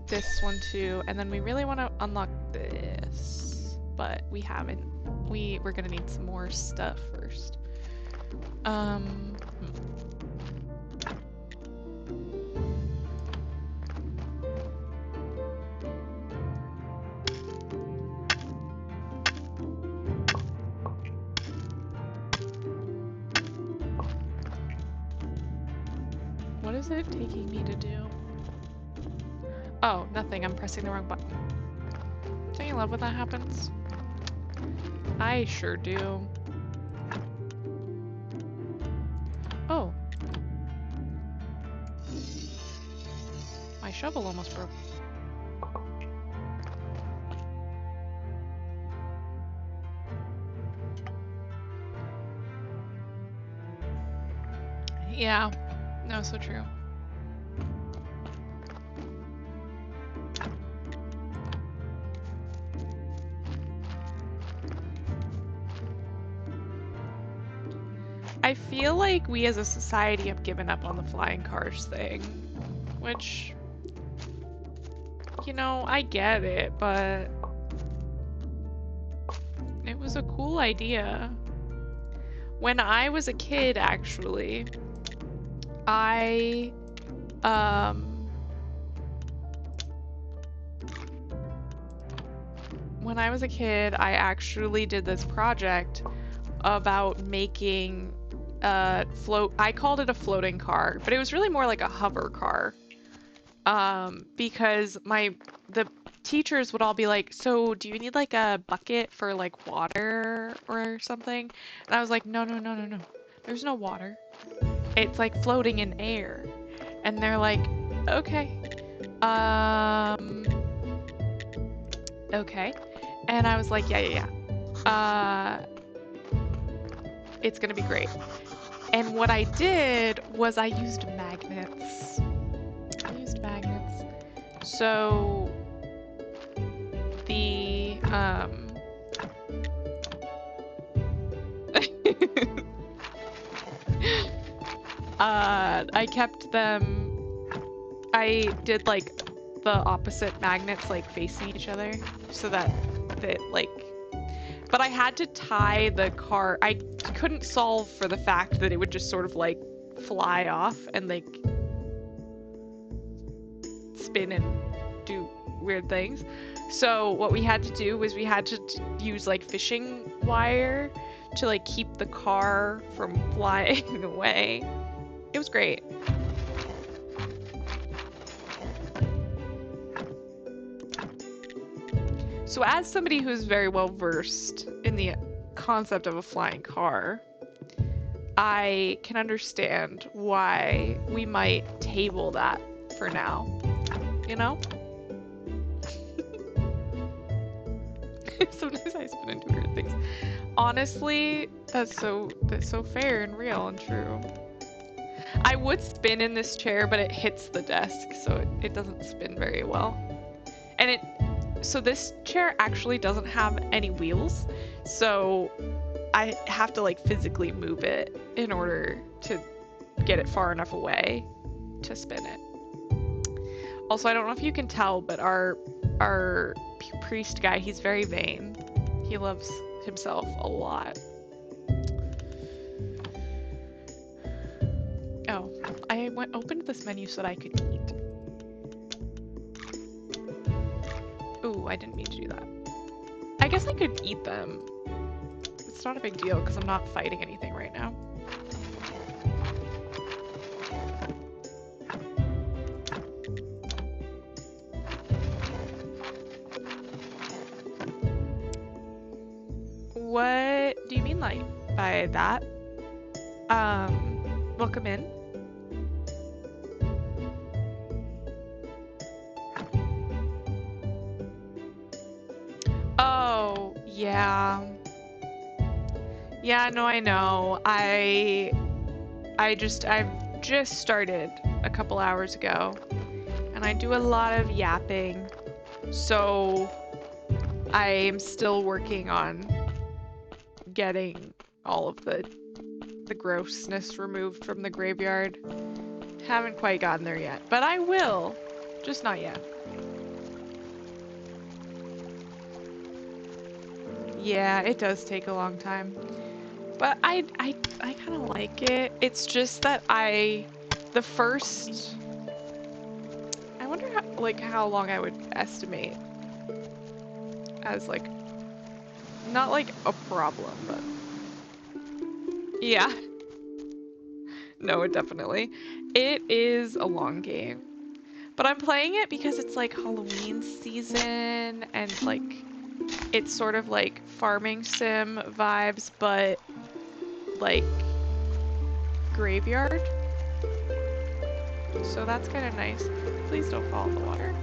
this one too, and then we really want to unlock this, but we haven't. We're gonna need some more stuff first. What is it taking me to do? Oh, nothing. I'm pressing the wrong button. Don't you love when that happens? I sure do. Oh. My shovel almost broke. Yeah. No, so true. I feel like we as a society have given up on the flying cars thing, which, you know, I get it, but it was a cool idea. When I was a kid, actually, I when I was a kid, I actually did this project about making I called it a floating car, but it was really more like a hover car. Because the teachers would all be like, "So, do you need like a bucket for like water or something?" And I was like, "No, no, no, no, no. There's no water. It's like floating in air." And they're like, "Okay. Um, okay." And I was like, "Yeah, yeah, yeah. It's gonna be great." And what I did was I used magnets. I used magnets. So the I kept them. I did like the opposite magnets like facing each other so that like. But I had to tie the car. I couldn't solve for the fact that it would just sort of like fly off and like spin and do weird things. So what we had to do was we had to use like fishing wire to like keep the car from flying away. It was great. So as somebody who's very well versed in the concept of a flying car, I can understand why we might table that for now. You know? Sometimes I spin into weird things. Honestly, that's so fair and real and true. I would spin in this chair, but it hits the desk, so it doesn't spin very well. And so this chair actually doesn't have any wheels, so I have to like physically move it in order to get it far enough away to spin it. Also, I don't know if you can tell, but our priest guy, he's very vain. He loves himself a lot. Oh, I opened this menu so that I could eat. Ooh, I didn't mean to do that. I guess I could eat them. It's not a big deal because I'm not fighting anything right now. What do you mean like by that? Welcome in. Oh, yeah. Yeah, no, I know. I've just started a couple hours ago, and I do a lot of yapping, so I am still working on getting all of the grossness removed from the graveyard. Haven't quite gotten there yet, but I will, just not yet. Yeah, it does take a long time. But I kind of like it. It's just that I wonder how long I would estimate as like not like a problem, but yeah. No, definitely. It is a long game. But I'm playing it because it's like Halloween season and like it's sort of like farming sim vibes, but like graveyard. So that's kind of nice. Please don't fall in the water.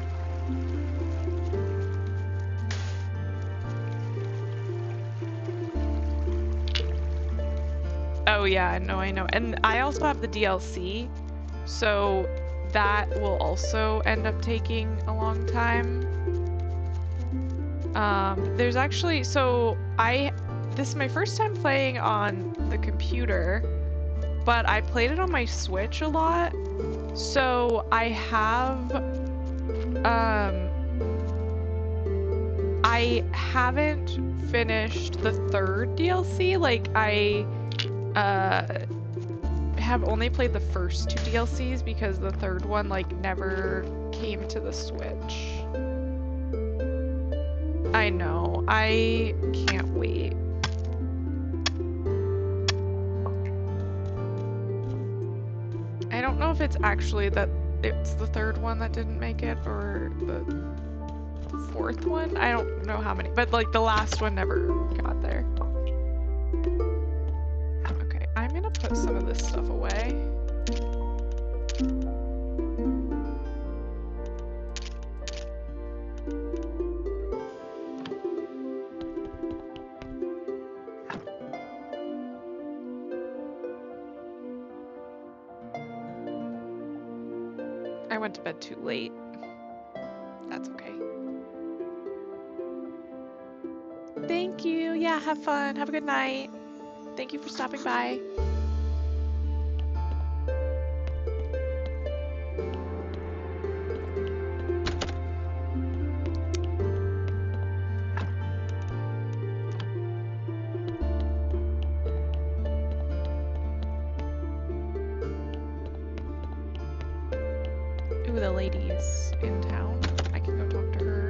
Oh yeah, no, I know. And I also have the DLC, so that will also end up taking a long time. There's actually, this is my first time playing on the computer, but I played it on my Switch a lot. So I haven't finished the third DLC. Like I have only played the first two DLCs because the third one like never came to the Switch. I know. I can't wait. I don't know if it's actually that it's the third one that didn't make it or the fourth one. I don't know how many, but like the last one never got there. Okay, I'm gonna put some of this stuff away. I went to bed too late. That's okay. Thank you. Yeah, have fun. Have a good night. Thank you for stopping by. Ooh, the lady's in town. I can go talk to her.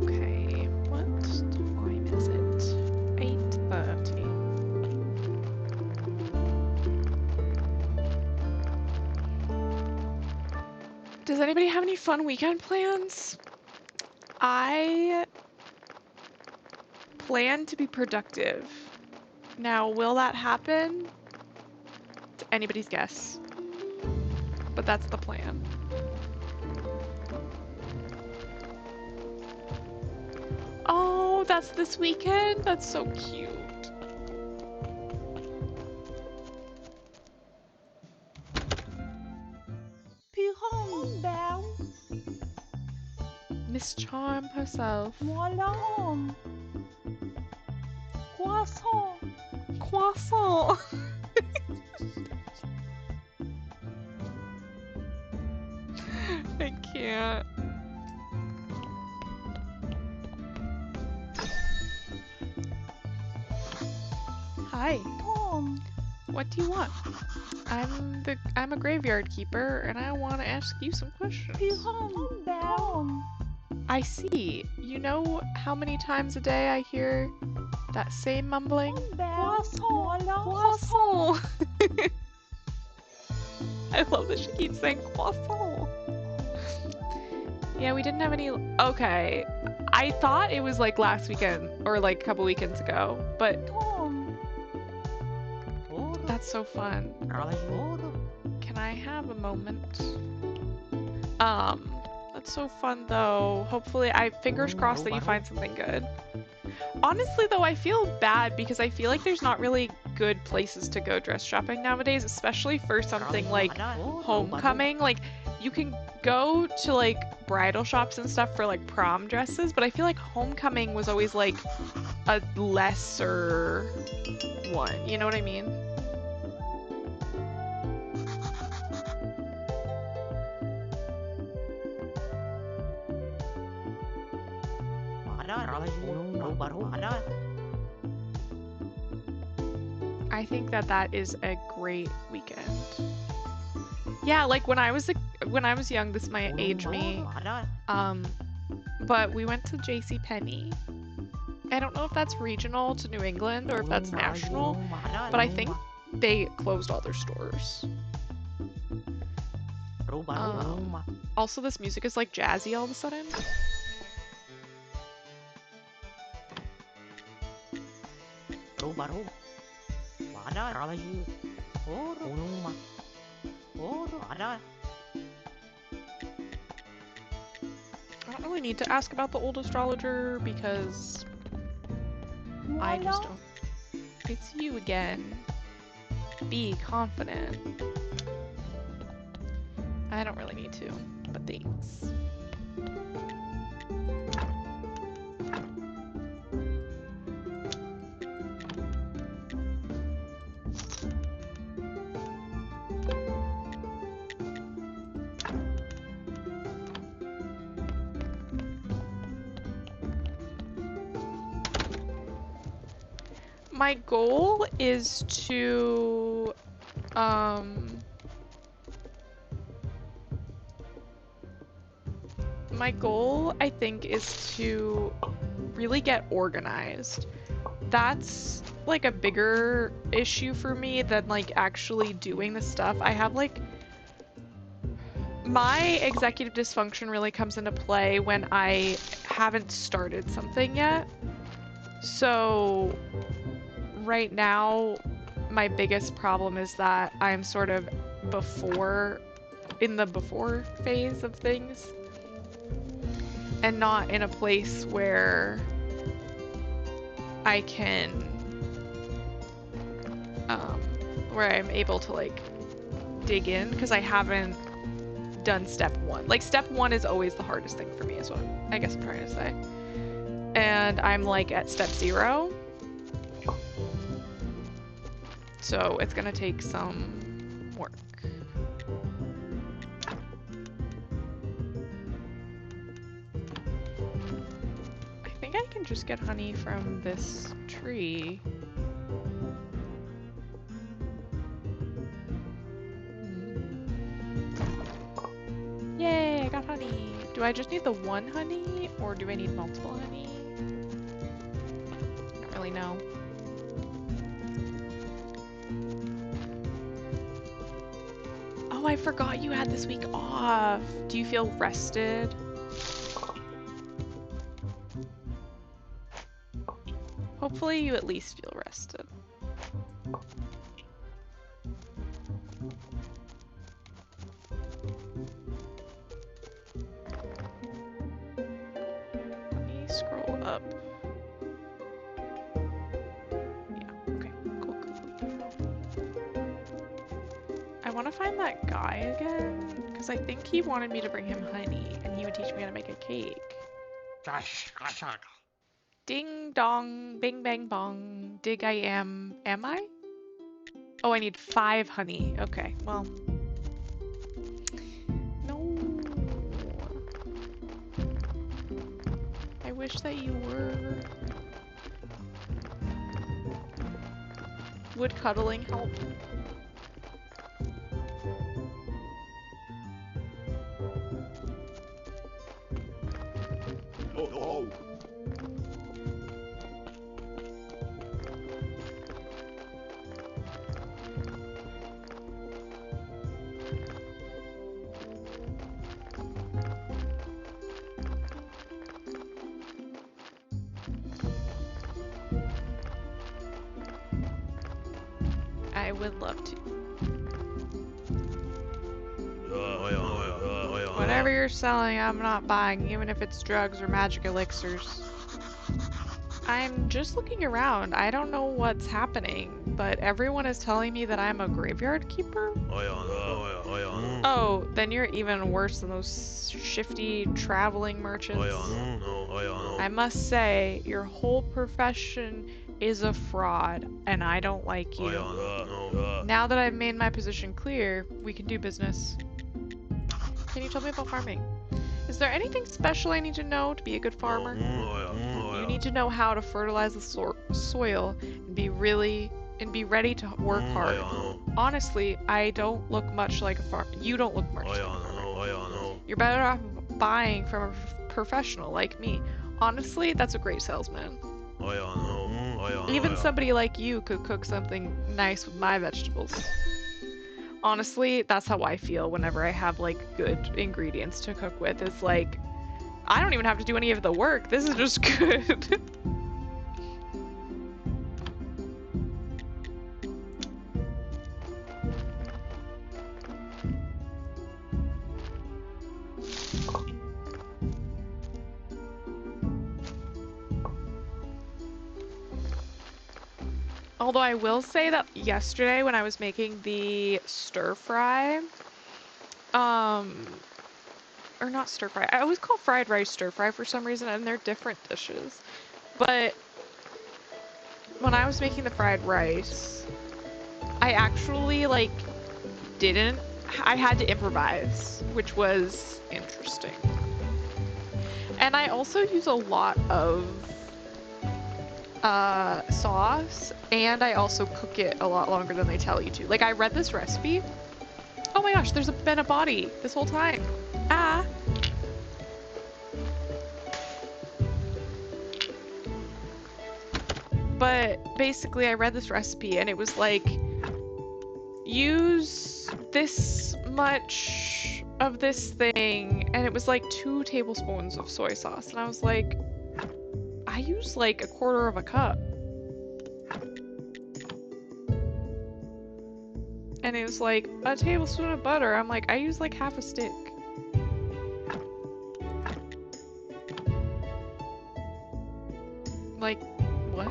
Okay, what time is it? 8:30. Does anybody have any fun weekend plans? I plan to be productive. Now, will that happen? It's anybody's guess. But that's the plan. Oh, that's this weekend? That's so cute. Miss Charm herself. Croissant. Croissant. I can't. Hi. Tom. What do you want? I'm a graveyard keeper and I want to ask you some questions. Tom. I see. You know how many times a day I hear that same mumbling? Croissant. Croissant. I love that she keeps saying croissant. Yeah, we didn't have any. Okay. I thought it was like last weekend or like a couple weekends ago, but Tom. that's so fun. Can I have a moment? That's so fun though. Hopefully, fingers crossed that you find something good. Honestly though, I feel bad because I feel like there's not really good places to go dress shopping nowadays, especially for something like homecoming. Like, you can go to like bridal shops and stuff for like prom dresses, but I feel like homecoming was always like a lesser one. You know what I mean? I think that is a great weekend. Yeah, like when I was young, this might age me. But we went to JCPenney. I don't know if that's regional to New England or if that's national, but I think they closed all their stores. Also, this music is like jazzy all of a sudden. I don't really need to ask about the old astrologer because I just don't. It's you again. Be confident. I don't really need to, but thanks. My goal is to, my goal, I think, is to really get organized. That's like a bigger issue for me than like actually doing the stuff. I have like, my executive dysfunction really comes into play when I haven't started something yet. So right now, my biggest problem is that I'm sort of in the before phase of things, and not in a place where I can, where I'm able to like dig in, because I haven't done step one. Like step one is always the hardest thing for me, is what I guess I'm trying to say. And I'm like at step 0. So it's gonna take some work. I think I can just get honey from this tree. Yay, I got honey. Do I just need the one honey, or do I need multiple honey? I don't really know. Oh, I forgot you had this week off. Do you feel rested? Hopefully you at least feel rested. Let me scroll up. Yeah, okay, cool. I want to find that guy again, because I think he wanted me to bring him honey, and he would teach me how to make a cake. Ding dong, bing bang bong, dig I am I? Oh, I need 5 honey. Okay, well. No. I wish that you were. Would cuddling help? Oh, oh. I would love to. Whatever you're selling, I'm not buying, even if it's drugs or magic elixirs. I'm just looking around. I don't know what's happening, but everyone is telling me that I'm a graveyard keeper. Oh, then you're even worse than those shifty traveling merchants. I must say, your whole profession is a fraud, and I don't like you. Now that I've made my position clear, we can do business. Can you tell me about farming? Is there anything special I need to know to be a good farmer? You need to know how to fertilize the soil and be ready to work hard. Honestly, I don't look much like a farmer. You don't look much like a farmer. You're better off buying from a professional like me. Honestly, that's a great salesman. Even somebody like you could cook something nice with my vegetables. Honestly, that's how I feel whenever I have like good ingredients to cook with. It's like, I don't even have to do any of the work. This is just good. Although I will say that yesterday when I was making the stir fry, or not stir fry. I always call fried rice stir fry for some reason, and they're different dishes. But when I was making the fried rice, I actually like didn't. I had to improvise, which was interesting. And I also use a lot of sauce, and I also cook it a lot longer than they tell you to. Like, I read this recipe. Oh my gosh, there's been a body this whole time. Ah. But basically, I read this recipe, and it was like, use this much of this thing, and it was like 2 tablespoons of soy sauce, and I was like, I use like 1/4 cup. And it was like, a tablespoon of butter. I'm like, I use like 1/2 stick. Like, what?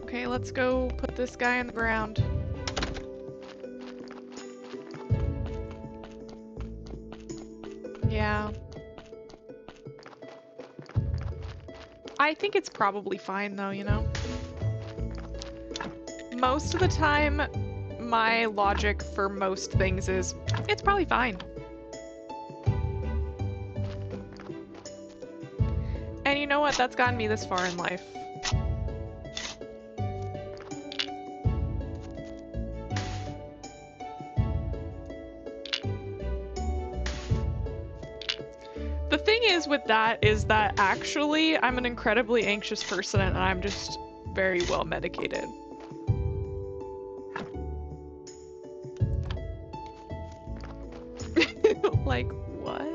Okay, let's go put this guy in the ground. Yeah. I think it's probably fine though, you know? Most of the time, my logic for most things is, it's probably fine. And you know what? That's gotten me this far in life. The thing is with that is that actually I'm an incredibly anxious person and I'm just very well medicated. Like, what?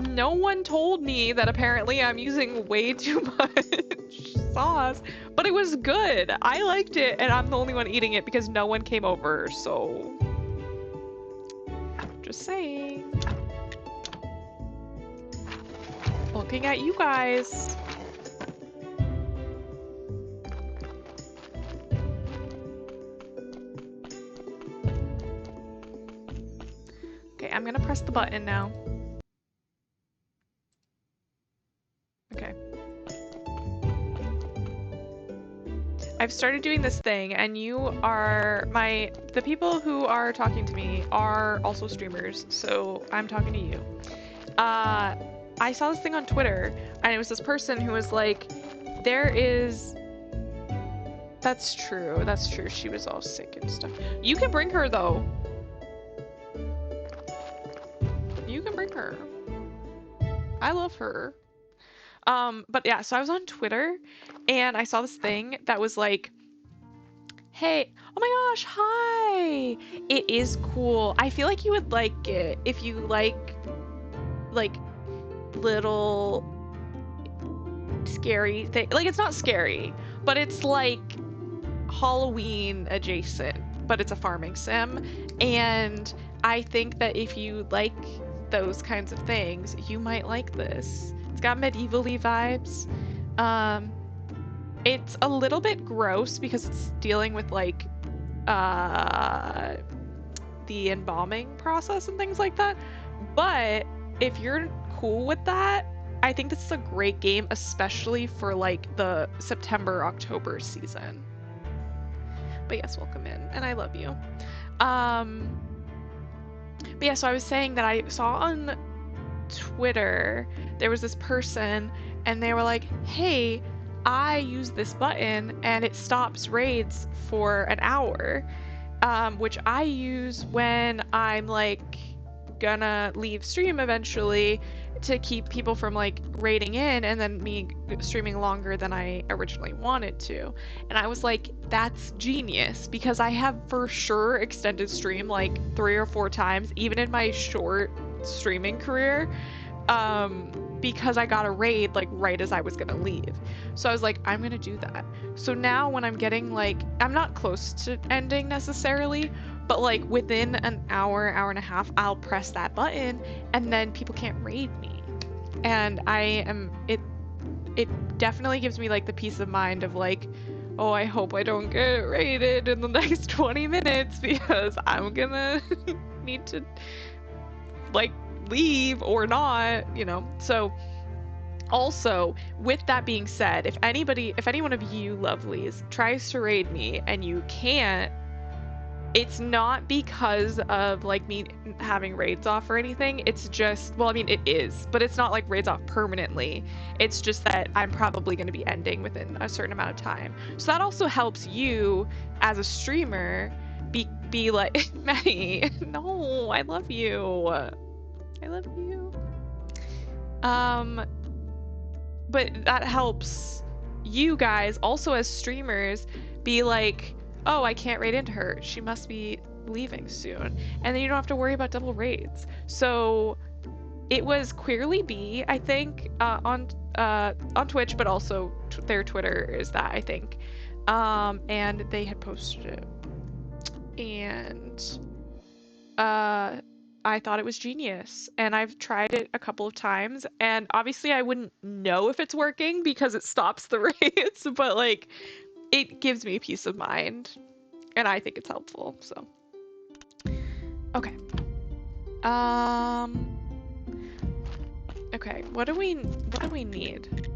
No one told me that apparently I'm using way too much sauce, but it was good. I liked it, and I'm the only one eating it because no one came over, so... Just saying. Looking at you guys. Okay, I'm gonna press the button now. Okay. I've started doing this thing, and you are the people who are talking to me are also streamers, so I'm talking to you. I saw this thing on Twitter, and it was this person who was like, that's true, she was all sick and stuff. You can bring her, though. You can bring her. I love her. But yeah, so I was on Twitter, and I saw this thing that was like, hey, oh my gosh, hi! It is cool. I feel like you would like it if you like little scary thing. Like, it's not scary, but it's like Halloween adjacent, but it's a farming sim, and I think that if you like those kinds of things, you might like this. It's got medieval-y vibes. It's a little bit gross because it's dealing with like the embalming process and things like that. But if you're cool with that, I think this is a great game, especially for like the September-October season. But yes, welcome in, and I love you. But yeah, so I was saying that I saw on Twitter there was this person, and they were like, hey, I use this button and it stops raids for an hour, which I use when I'm like gonna leave stream eventually to keep people from like raiding in and then me streaming longer than I originally wanted to. And I was like, that's genius, because I have for sure extended stream like 3 or 4 times, even in my short streaming career, because I got a raid like right as I was gonna leave. So I was like, I'm gonna do that. So now when I'm getting like, I'm not close to ending necessarily, but like within an hour, hour and a half, I'll press that button and then people can't raid me. And it definitely gives me like the peace of mind of like, oh, I hope I don't get raided in the next 20 minutes because I'm gonna need to, like, leave or not, you know? So, also, with that being said, if any one of you lovelies tries to raid me and you can't, it's not because of like me having raids off or anything. It's just, well, I mean, it is, but it's not like raids off permanently. It's just that I'm probably going to be ending within a certain amount of time. So that also helps you as a streamer be like, Maddie, no, I love you. I love you. But that helps you guys also as streamers be like, oh, I can't raid into her. She must be leaving soon. And then you don't have to worry about double raids. So it was Queerly B, I think, on Twitch, but also their Twitter is that, I think. And they had posted it. And I thought it was genius, and I've tried it a couple of times, and obviously I wouldn't know if it's working because it stops the raids, but like it gives me peace of mind, and I think it's helpful. So, okay. Okay, what do we need?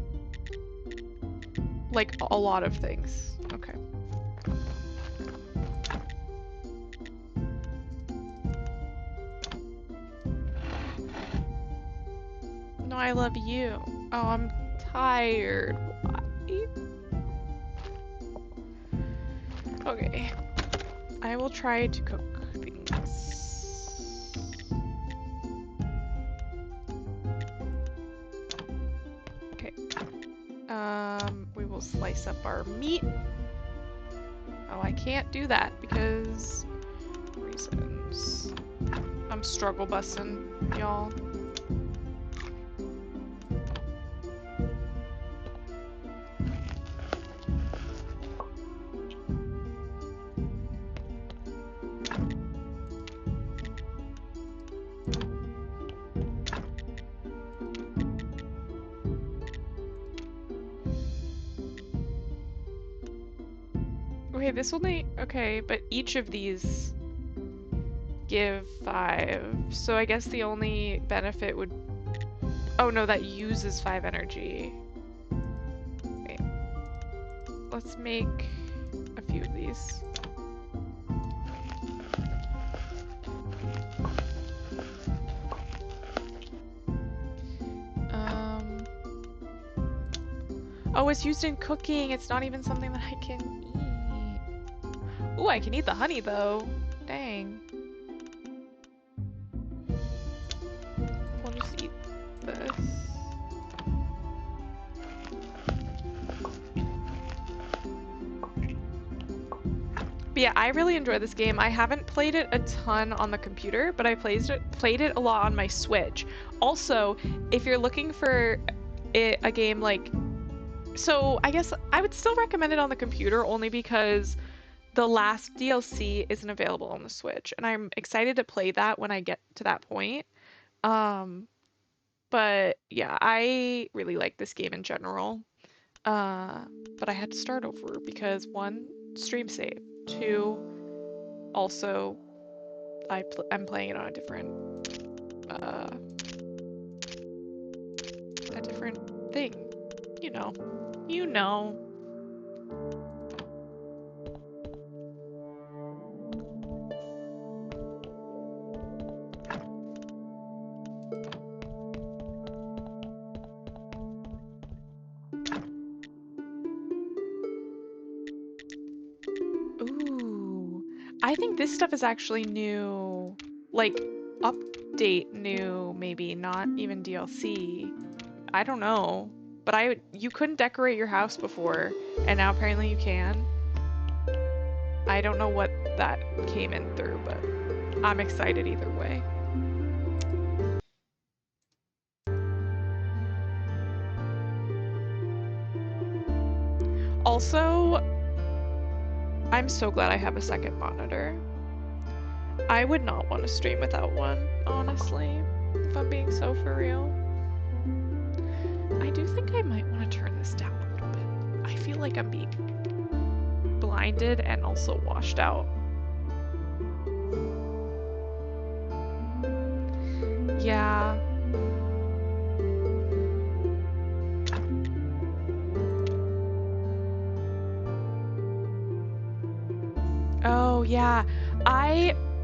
Like a lot of things. Okay. No, I love you. Oh, I'm tired. Why? Okay. I will try to cook things. Okay. We will slice up our meat. Oh, I can't do that because reasons. I'm struggle bussing, y'all. Okay, this only, okay, but each of these give 5. So I guess the only benefit would, oh no, that uses 5 energy. Wait. Let's make a few of these. Oh, it's used in cooking. It's not even something that I can eat. Ooh, I can eat the honey though. Dang. We'll just eat this. But yeah, I really enjoy this game. I haven't played it a ton on the computer, but I played it a lot on my Switch. Also, if you're looking for a game like, so I guess I would still recommend it on the computer only because the last DLC isn't available on the Switch, and I'm excited to play that when I get to that point. But yeah, I really like this game in general. But I had to start over because 1, stream save. 2, also I'm playing it on a different thing. You know. You know. Ooh. I think this stuff is actually new. Like, update new, maybe, not even DLC. I don't know. But you couldn't decorate your house before, and now apparently you can. I don't know what that came in through, but I'm excited either way. Also, I'm so glad I have a second monitor. I would not want to stream without one, honestly, if I'm being so for real. I do think I might want to turn this down a little bit. I feel like I'm being blinded and also washed out. Yeah. Oh, yeah.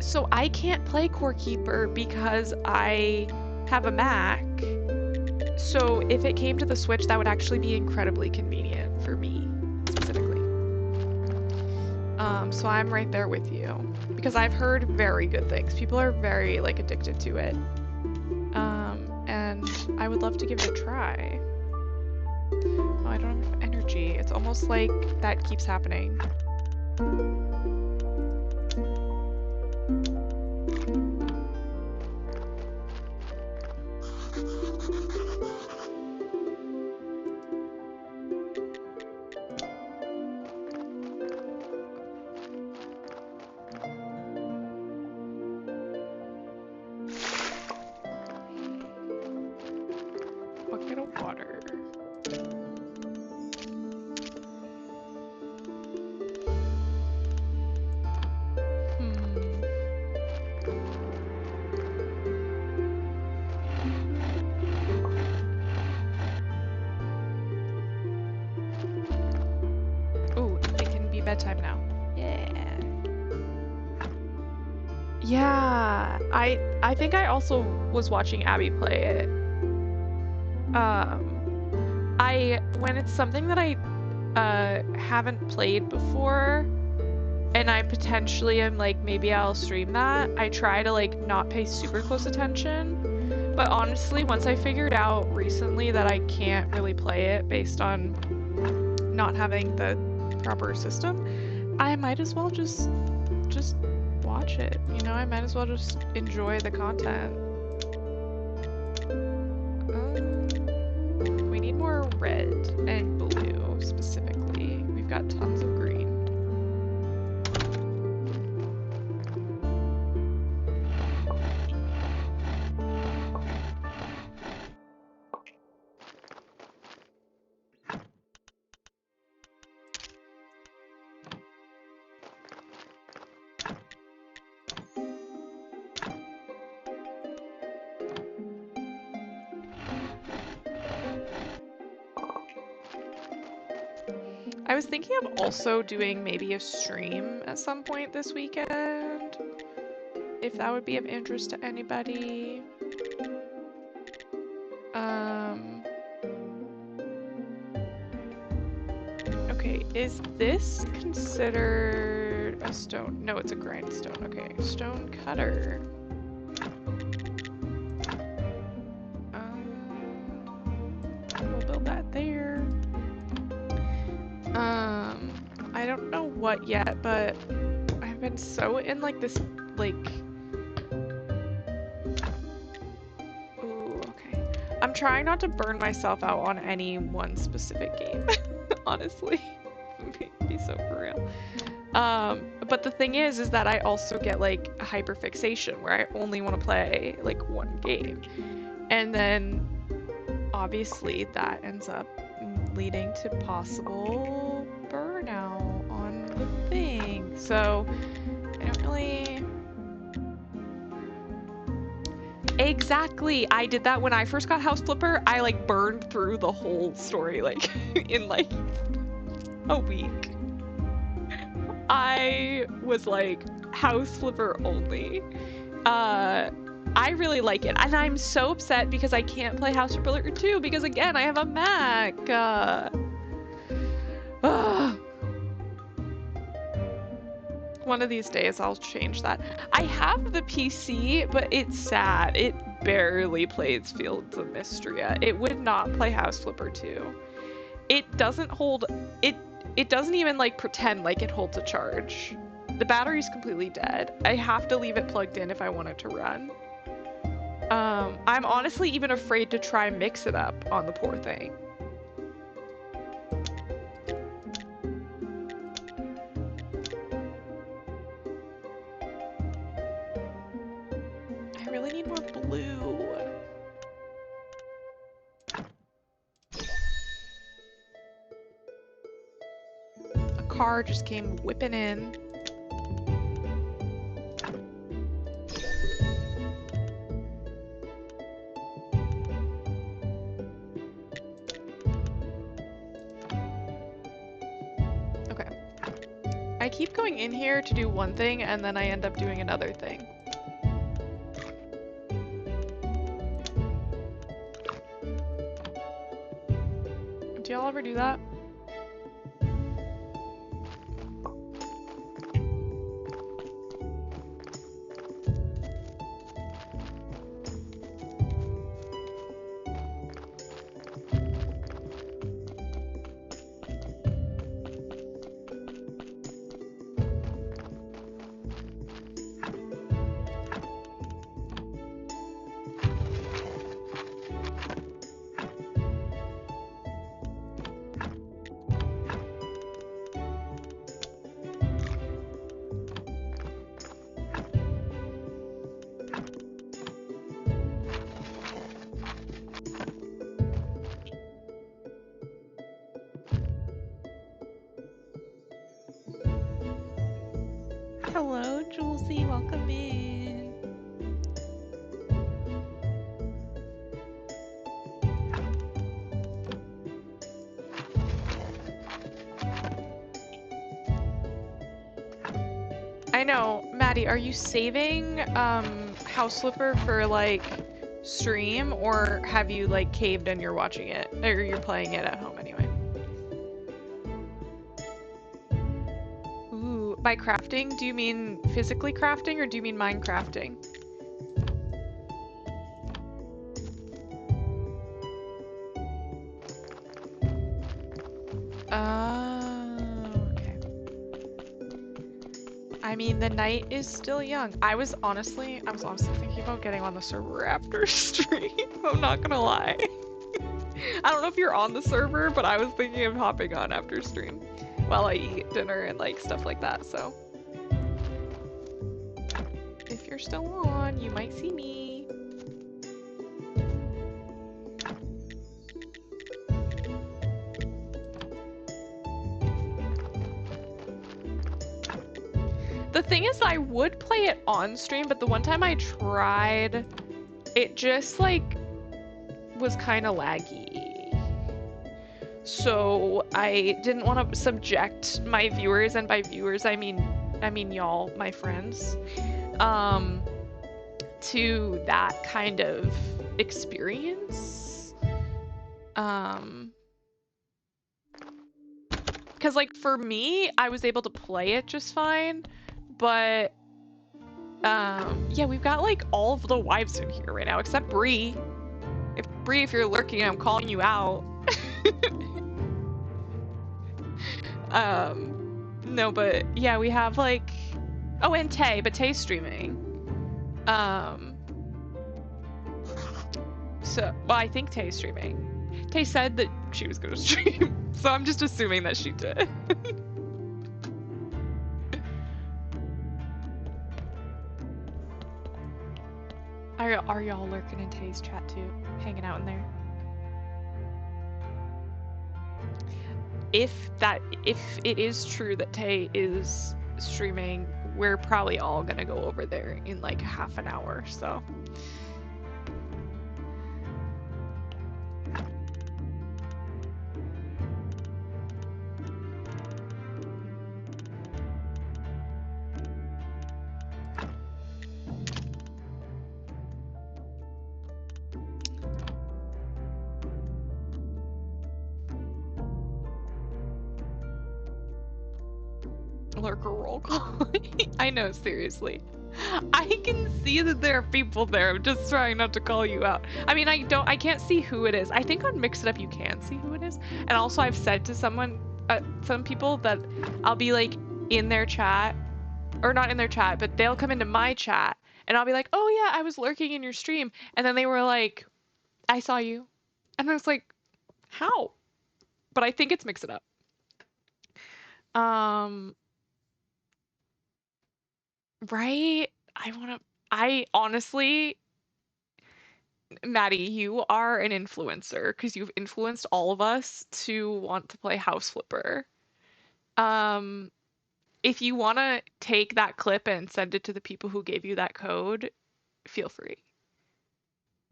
So I can't play Core Keeper because I have a Mac. So if it came to the Switch, that would actually be incredibly convenient for me, specifically. So I'm right there with you because I've heard very good things. People are very like addicted to it. And I would love to give it a try. Oh, I don't have energy. It's almost like that keeps happening. Bucket of water. Ooh, it can be bedtime now. Yeah. Yeah, I think I also was watching Abby play it. When it's something that I haven't played before, and I potentially am like, maybe I'll stream that, I try to like not pay super close attention. But honestly, once I figured out recently that I can't really play it based on not having the proper system, I might as well just watch it. You know, I might as well just enjoy the content. We need more red and blue specifically. We've got tons of green. I was thinking of also doing maybe a stream at some point this weekend, if that would be of interest to anybody. Okay, is this considered a stone? No, it's a grindstone. Okay, stone cutter. We'll build that there. I don't know what yet, but I've been so in like this, like, ooh, okay. I'm trying not to burn myself out on any one specific game, honestly. Be so for real. But the thing is that I also get like a hyperfixation where I only want to play like one game. And then obviously that ends up leading to possible burnout on the thing. So I don't really... Exactly! I did that when I first got House Flipper. I like burned through the whole story like in like a week. I was like House Flipper only. I really like it, and I'm so upset because I can't play House Flipper 2 because again I have a Mac. One of these days I'll change that. I have the PC, but it's sad. It barely plays Fields of Mystria. It would not play House Flipper 2. It doesn't hold... It doesn't even like pretend like it holds a charge. The battery's completely dead. I have to leave it plugged in if I want it to run. I'm honestly even afraid to try and mix it up on the poor thing. I really need more blue. car just came whipping in. Okay. I keep going in here to do one thing and then I end up doing another thing. Do y'all ever do that? Hello, Julesy, welcome in. I know, Maddie, are you saving House Flipper for like stream, or have you like caved and you're watching it, or you're playing it at home anyway? Ooh, by crafting, do you mean physically crafting or do you mean Minecrafting? Okay. I mean, the night is still young. I was honestly thinking about getting on the server after stream. I'm not gonna lie. I don't know if you're on the server, but I was thinking of hopping on after stream while I eat dinner and like stuff like that, so. If you're still on, you might see me. The thing is, I would play it on stream, but the one time I tried, it just like was kind of laggy. So I didn't want to subject my viewers, and by viewers I mean y'all, my friends, to that kind of experience. Because like for me, I was able to play it just fine, but yeah, we've got like all of the wives in here right now, except Bree. If you're lurking, I'm calling you out. No, but yeah, we have like, oh, and Tay, but Tay's streaming. So, well, I think Tay's streaming. Tay said that she was gonna stream, so I'm just assuming that she did. Are y'all lurking in Tay's chat too? Hanging out in there? If it is true that Tay is streaming, we're probably all gonna go over there in like half an hour, so. Lurker roll call. I know, seriously. I can see that there are people there. I'm just trying not to call you out. I mean, I can't see who it is. I think on Mix It Up you can see who it is. And also I've said to some people that I'll be like in their chat, or not in their chat, but they'll come into my chat and I'll be like, oh yeah, I was lurking in your stream. And then they were like, I saw you. And I was like, how? But I think it's Mix It Up. Right? I honestly, Maddie, you are an influencer because you've influenced all of us to want to play House Flipper. Um, if you want to take that clip and send it to the people who gave you that code, feel free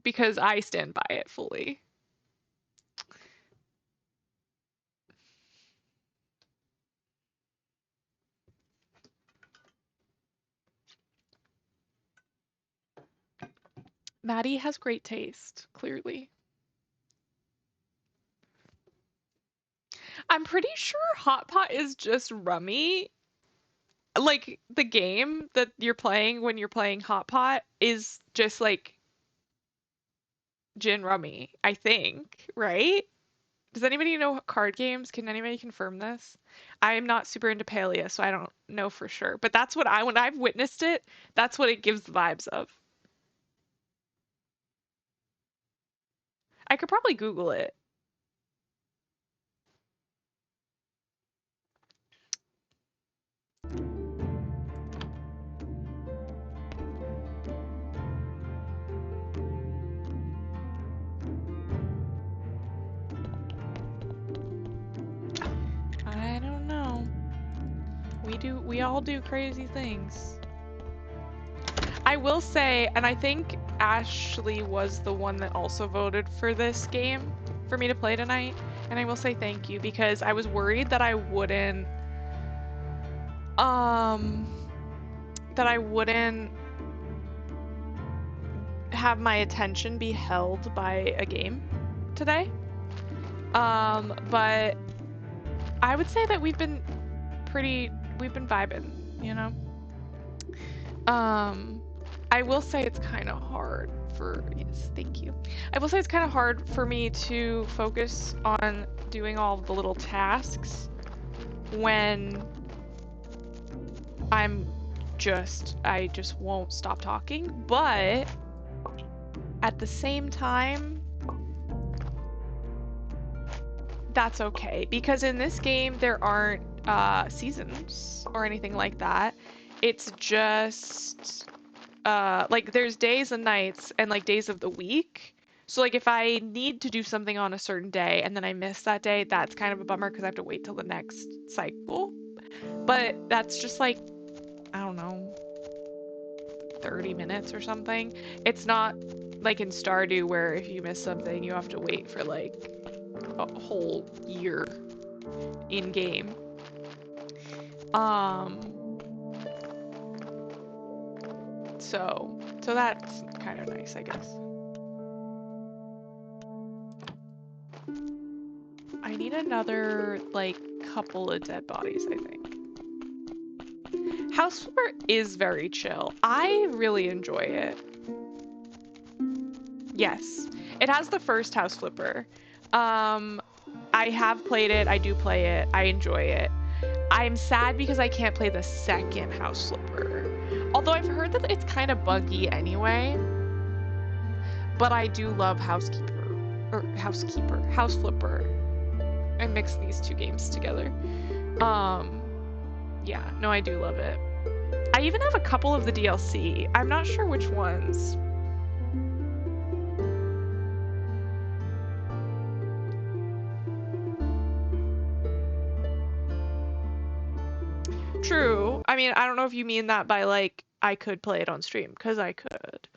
because I stand by it fully. Maddie has great taste, clearly. I'm pretty sure Hot Pot is just rummy. Like the game that you're playing when you're playing Hot Pot is just like gin rummy, I think, right? Does anybody know card games? Can anybody confirm this? I am not super into Palia, so I don't know for sure. But that's what when I've witnessed it, that's what it gives the vibes of. I could probably Google it. I don't know. We all do crazy things. I will say, and I think Ashley was the one that also voted for this game for me to play tonight. And I will say thank you because I was worried that um, I wouldn't have my attention be held by a game today. But I would say that we've been vibing, you know? Um, I will say it's kind of hard yes, thank you. I will say it's kind of hard for me to focus on doing all of the little tasks when I'm I just won't stop talking. But at the same time, that's okay because in this game there aren't seasons or anything like that. It's just like there's days and nights and like days of the week. So like if I need to do something on a certain day and then I miss that day, that's kind of a bummer because I have to wait till the next cycle. But that's just like, I don't know, 30 minutes or something. It's not like in Stardew where if you miss something, you have to wait for like a whole year in game. Um, so that's kind of nice, I guess. I need another like couple of dead bodies, I think. House Flipper is very chill. I really enjoy it. Yes, it has the first House Flipper. Um, I have played it. I do play it. I enjoy it. I'm sad because I can't play the second House Flipper. Although I've heard that it's kind of buggy anyway. But I do love House Flipper. I mixed these two games together. Um, yeah, no, I do love it. I even have a couple of the DLC. I'm not sure which ones. True. I mean, I don't know if you mean that by like I could play it on stream, because I could.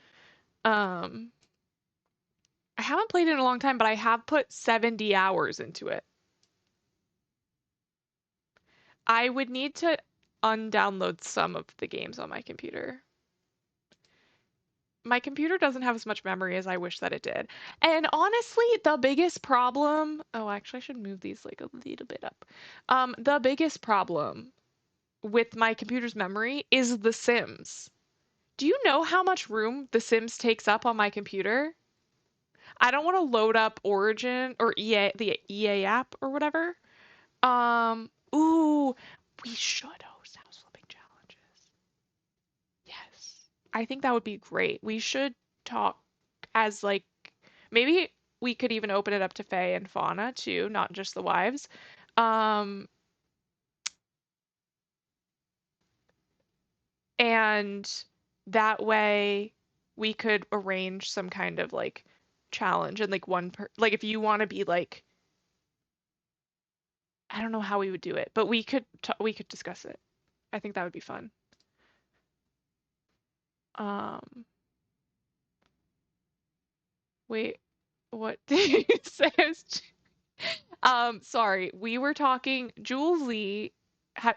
Um, I haven't played it in a long time, but I have put 70 hours into it. I would need to undownload some of the games on my computer. My computer doesn't have as much memory as I wish that it did. And honestly, the biggest problem, oh, actually I should move these like a little bit up. The biggest problem with my computer's memory is The Sims. Do you know how much room The Sims takes up on my computer? I don't want to load up Origin or the EA app or whatever. Ooh, we should host house flipping challenges. Yes. I think that would be great. We should talk as like maybe we could even open it up to Faye and Fauna too, not just the wives. Um, and that way we could arrange some kind of like challenge and like like if you want to be like I don't know how we would do it, but we could discuss it. I think that would be fun. Um, wait, what did you say? Sorry, we were talking. Jules Lee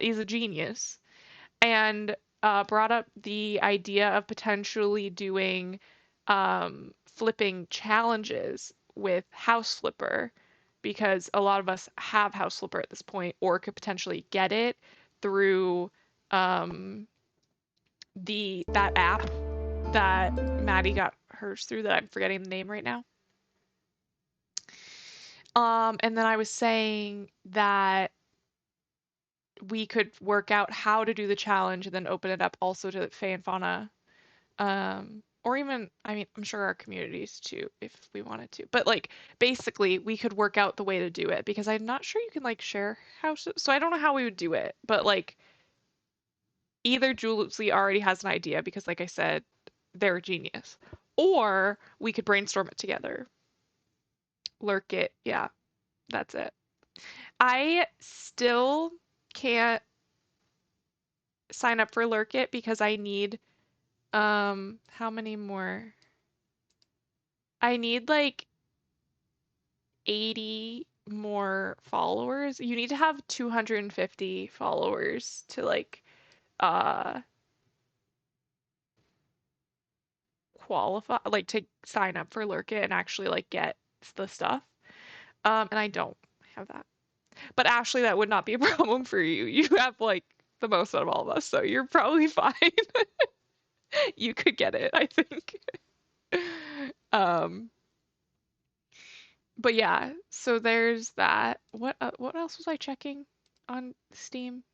is a genius and brought up the idea of potentially doing flipping challenges with House Flipper because a lot of us have House Flipper at this point or could potentially get it through um, the that app that Maddie got hers through that I'm forgetting the name right now. And then I was saying that we could work out how to do the challenge and then open it up also to Fae and Fauna. Or even, I mean, I'm sure our communities too, if we wanted to. But like, basically, we could work out the way to do it because I'm not sure you can like share houses. So I don't know how we would do it. But like, either Jules Lee already has an idea because, like I said, they're a genius, or we could brainstorm it together. Lurk it. Yeah, that's it. I still can't sign up for Lurk It because I need how many more? I need like 80 more followers. You need to have 250 followers to like uh qualify like to sign up for Lurk It and actually like get the stuff. And I don't have that. But Ashley, that would not be a problem for you. You have like the most out of all of us, so you're probably fine. You could get it, I think. Um, but yeah, so there's that. What else was I checking on Steam?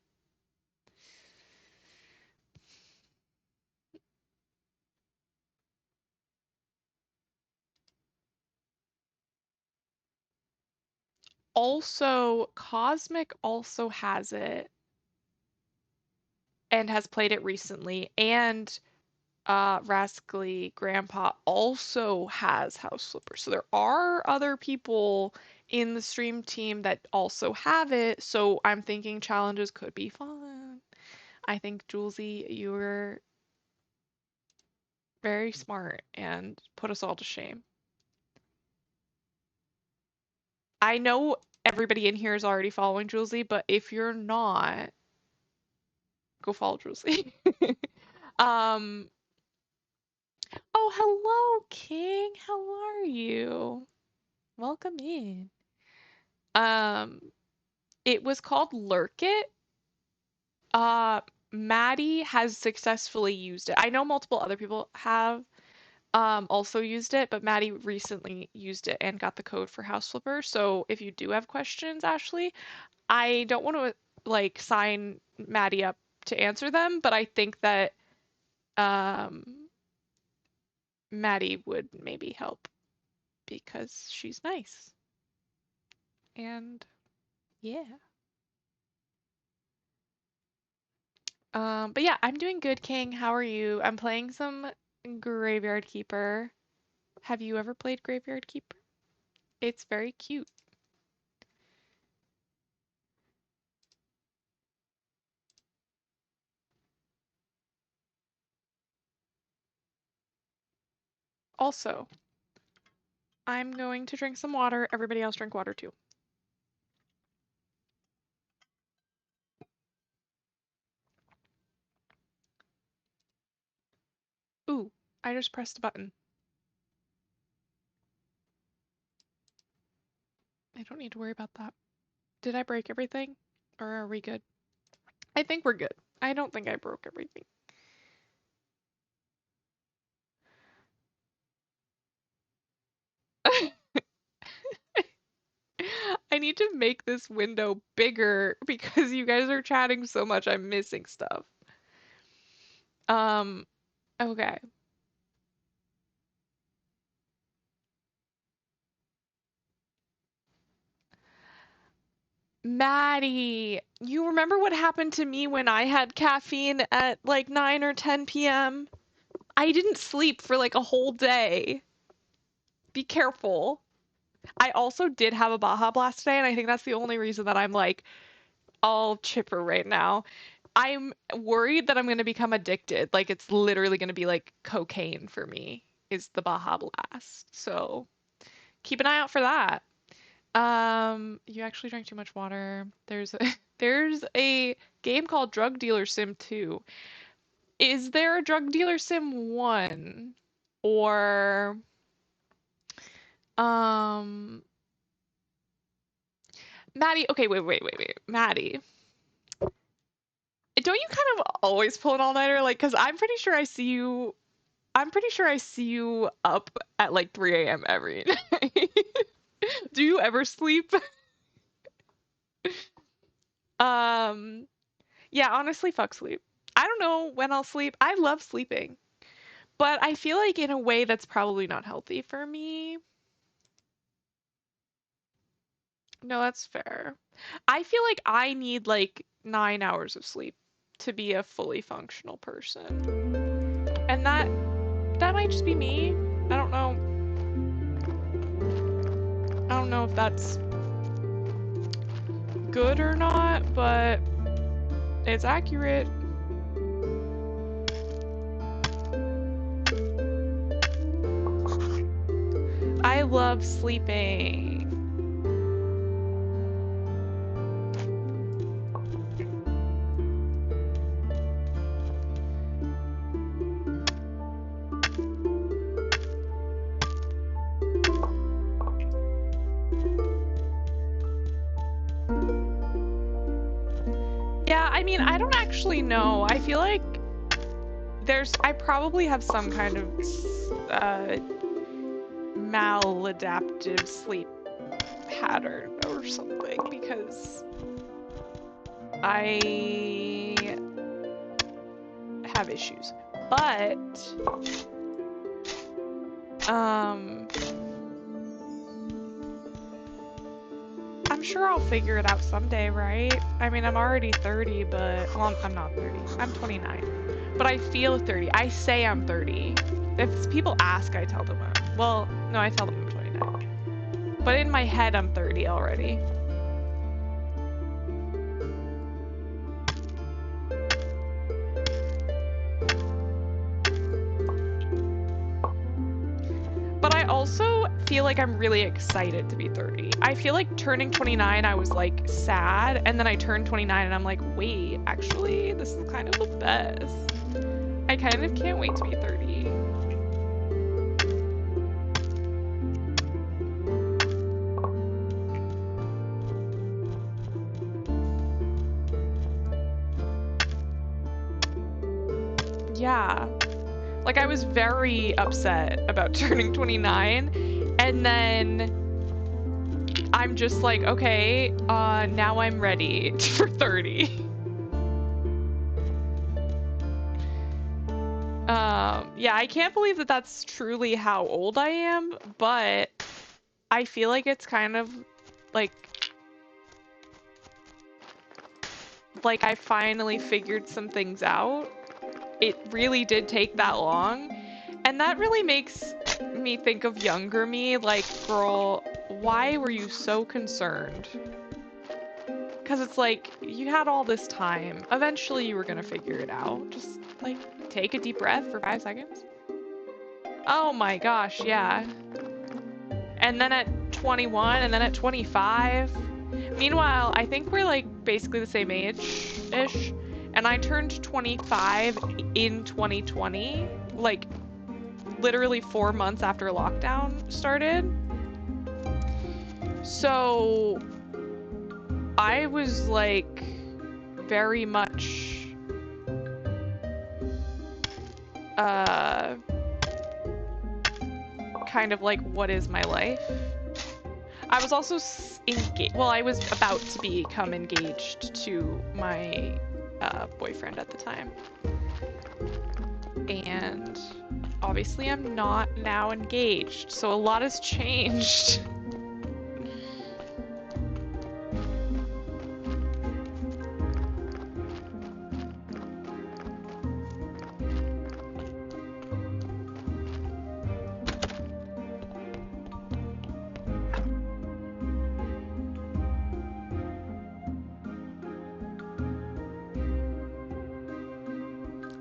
Also, Cosmic also has it and has played it recently, and Rascally Grandpa also has House Flipper. So there are other people in the stream team that also have it. So I'm thinking challenges could be fun. I think Julesy, you were very smart and put us all to shame. I know everybody in here is already following Julesy, but if you're not, go follow Julesy. um, oh, hello, King. How are you? Welcome in. Um, it was called Lurk It. Uh, Maddie has successfully used it. I know multiple other people have also used it, but Maddie recently used it and got the code for House Flipper. So if you do have questions, Ashley, I don't want to like sign Maddie up to answer them, but I think that um, Maddie would maybe help because she's nice. And yeah. But yeah, I'm doing good, King. How are you? I'm playing some Graveyard Keeper. Have you ever played Graveyard Keeper? It's very cute. Also, I'm going to drink some water. Everybody else drink water too. Ooh, I just pressed a button. I don't need to worry about that. Did I break everything? Or are we good? I think we're good. I don't think I broke everything. I need to make this window bigger because you guys are chatting so much, I'm missing stuff. Um, okay. Maddie, you remember what happened to me when I had caffeine at like 9 or 10 p.m.? I didn't sleep for like a whole day. Be careful. I also did have a Baja Blast today, and I think that's the only reason that I'm like all chipper right now. I'm worried that I'm going to become addicted. Like it's literally going to be like cocaine for me is the Baja Blast. So keep an eye out for that. You actually drank too much water. There's a game called Drug Dealer Sim 2. Is there a Drug Dealer Sim 1? Or um Maddie, okay, wait. Maddie, don't you kind of always pull an all-nighter? Like, 'cause I'm pretty sure I see you up at like 3 a.m. every night. Do you ever sleep? Um, yeah, honestly, fuck sleep. I don't know when I'll sleep. I love sleeping, but I feel like in a way that's probably not healthy for me. No, that's fair. I feel like I need like 9 hours of sleep to be a fully functional person. And that might just be me. I don't know. I don't know if that's good or not, but it's accurate. I love sleeping. Yeah, I mean, I don't actually know. I feel like I probably have some kind of maladaptive sleep pattern or something because I have issues. But I'm sure I'll figure it out someday, right? I mean, I'm already 30, but well, I'm not 30. I'm 29. But I feel 30. I say I'm 30. If people ask, I tell them well, no, I tell them I'm 29. But in my head, I'm 30 already. But I also feel like I'm really excited to be 30. I feel like turning 29, I was like sad, and then I turned 29 and I'm like, wait, actually, this is kind of the best. I kind of can't wait to be 30. Yeah. Like I was very upset about turning 29 and then I'm just like, okay, now I'm ready for 30. Yeah, I can't believe that that's truly how old I am, but I feel like it's kind of like I finally figured some things out. It really did take that long, and that really makes me think of younger me, like, girl, why were you so concerned? Because it's like, you had all this time. Eventually you were gonna figure it out. Just, like, take a deep breath for 5 seconds. Oh my gosh, yeah. And then at 21, and then at 25. Meanwhile, I think we're, like, basically the same age-ish. And I turned 25 in 2020, like, literally 4 months after lockdown started. So I was like very much kind of like, what is my life? I was also engaged. Well, I was about to become engaged to my boyfriend at the time. And obviously I'm not now engaged, so a lot has changed.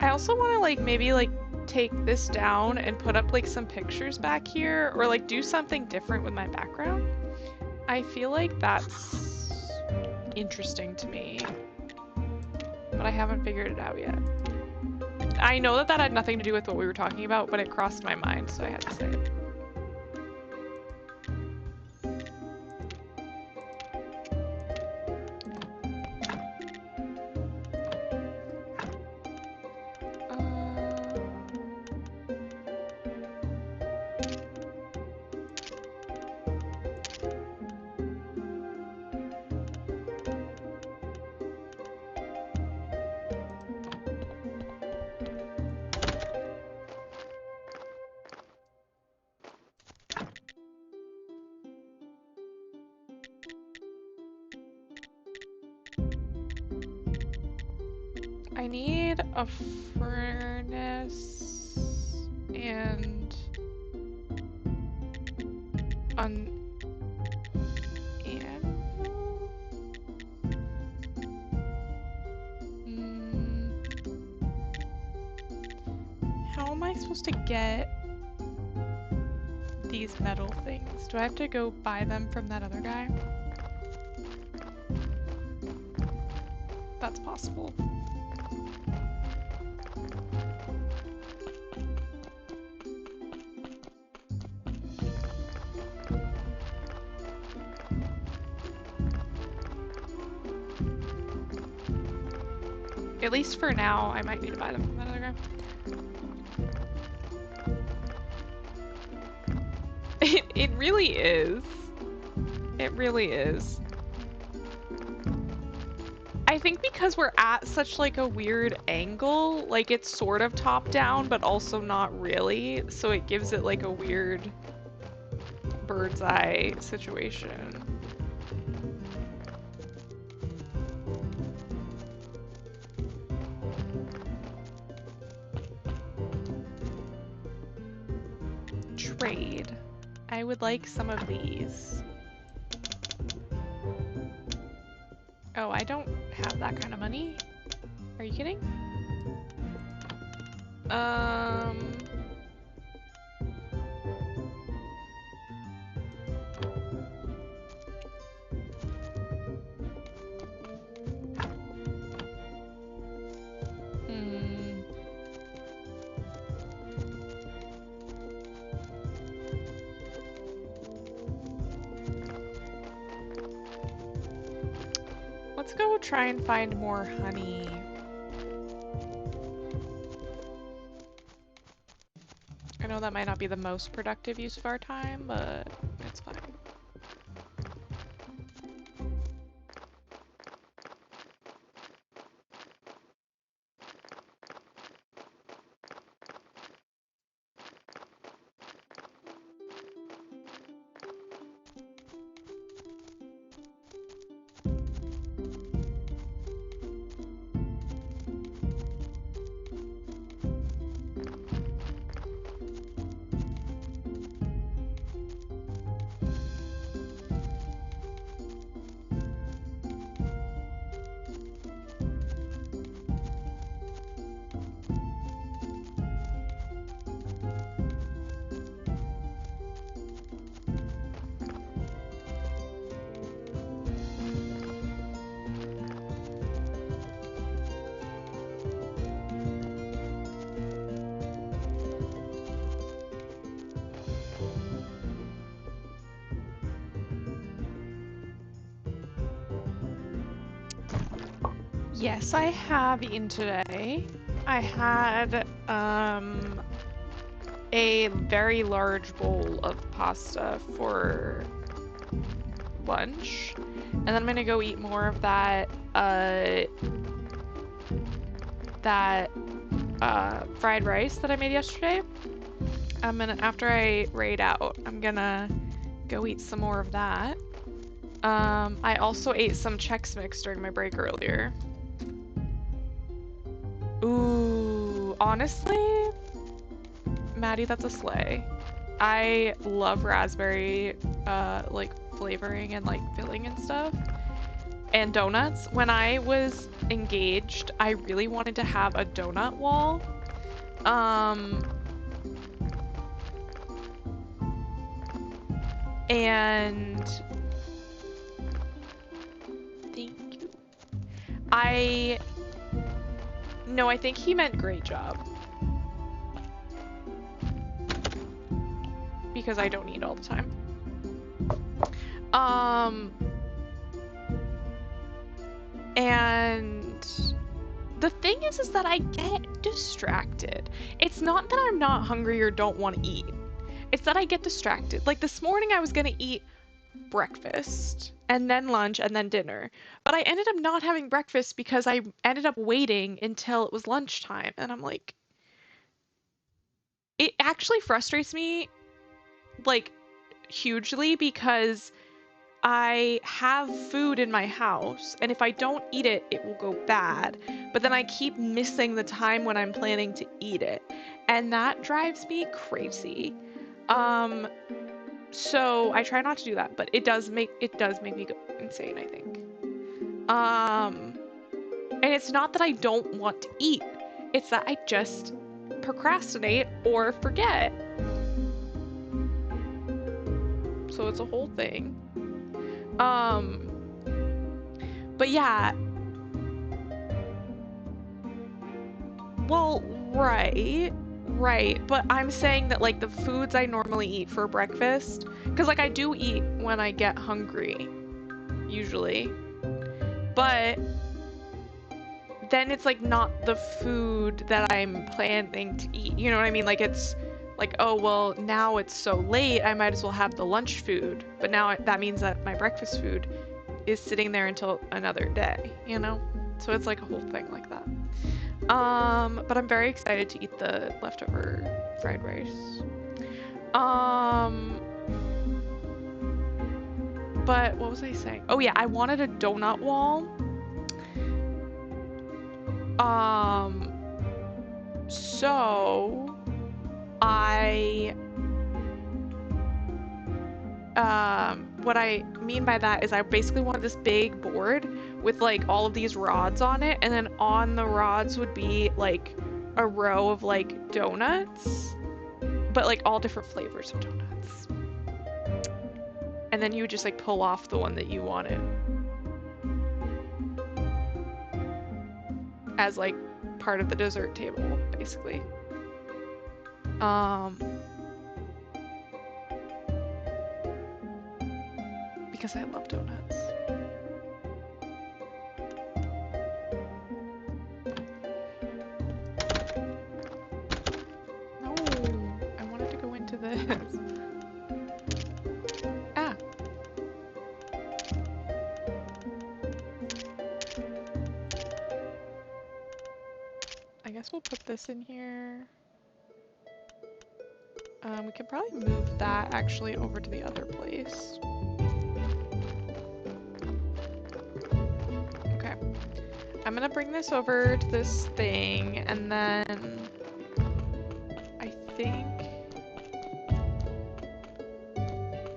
I also want to like maybe like take this down and put up like some pictures back here or like do something different with my background. I feel like that's interesting to me, but I haven't figured it out yet. I know that that had nothing to do with what we were talking about, but it crossed my mind, so I had to say it. I need a furnace and an anvil. How am I supposed to get these metal things? Do I have to go buy them from that other guy? That's possible. At least for now, I might need to buy them from that other guy. It really is. It really is. I think because we're at such like a weird angle, like it's sort of top down, but also not really. So it gives it like a weird bird's eye situation. Trade. I would like some of these. Oh, I don't have that kind of money. Are you kidding? Let's go try and find more honey. I know that might not be the most productive use of our time, but it's fine. Yes, I have eaten today. I had a very large bowl of pasta for lunch, and then I'm gonna go eat more of that fried rice that I made yesterday. After I raid out, I'm gonna go eat some more of that. I also ate some Chex Mix during my break earlier. Ooh, honestly, Maddie, that's a slay. I love raspberry, like flavoring and like filling and stuff. and donuts. When I was engaged, I really wanted to have a donut wall. And thank you. No, I think he meant great job. Because I don't eat all the time. And the thing is that I get distracted. It's not that I'm not hungry or don't want to eat. It's that I get distracted. Like this morning I was gonna eat breakfast and then lunch and then dinner. But I ended up not having breakfast because I ended up waiting until it was lunchtime. And I'm like, it actually frustrates me like hugely because I have food in my house, and if I don't eat it, it will go bad. But then I keep missing the time when I'm planning to eat it, and that drives me crazy. So I try not to do that, but it does make me go insane, I think. And it's not that I don't want to eat, it's that I just procrastinate or forget. So it's a whole thing. But yeah. Well, right. But I'm saying that like the foods I normally eat for breakfast, because like I do eat when I get hungry, usually. But then it's like not the food that I'm planning to eat. You know what I mean? Like it's like, oh, well, now it's so late, I might as well have the lunch food. But now that means that my breakfast food is sitting there until another day, you know? So it's like a whole thing like that. But I'm very excited to eat the leftover fried rice. But what was I saying? Oh yeah, I wanted a donut wall. So what I mean by that is I basically wanted this big board with like all of these rods on it, and then on the rods would be like a row of like donuts, but like all different flavors of donuts. And then you would just like pull off the one that you wanted as like part of the dessert table, basically. Because I love donuts. No, I wanted to go into this. Ah. I guess we'll put this in here. We could probably move that actually over to the other place. Okay. I'm gonna bring this over to this thing, and then I think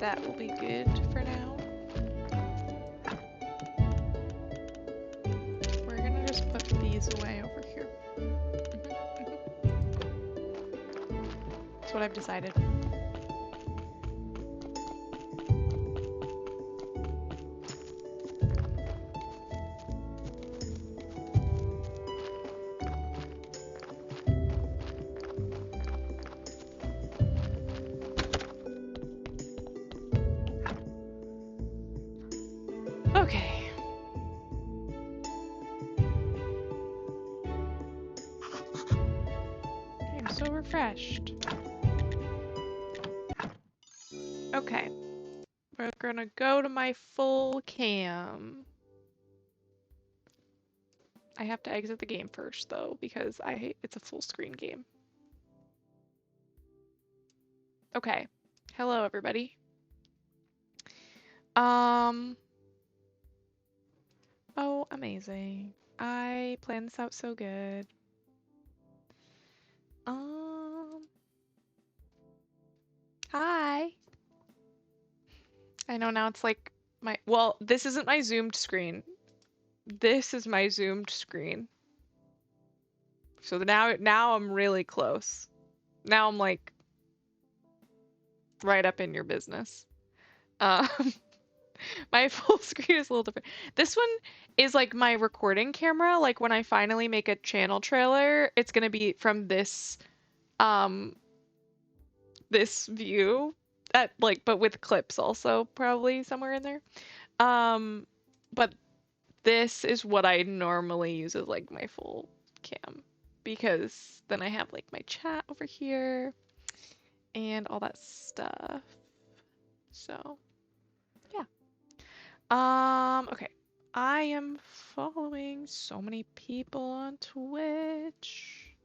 that will be good for now. We're gonna just put these away over here. That's what I've decided. Okay. I'm so refreshed. Okay. We're gonna go to my full cam. I have to exit the game first though, because it's a full screen game. Okay. Hello everybody. Oh, amazing. I planned this out so good. Hi. I know now it's like well, this isn't my zoomed screen. this is my zoomed screen. So now I'm really close. Now I'm like right up in your business. Um, my full screen is a little different. This one is like my recording camera. Like when I finally make a channel trailer, it's gonna be from um this view at like but with clips also probably somewhere in there. Um but this is what I normally use as like my full cam because then I have like my chat over here and all that stuff. So, yeah. Okay. I am following so many people on Twitch.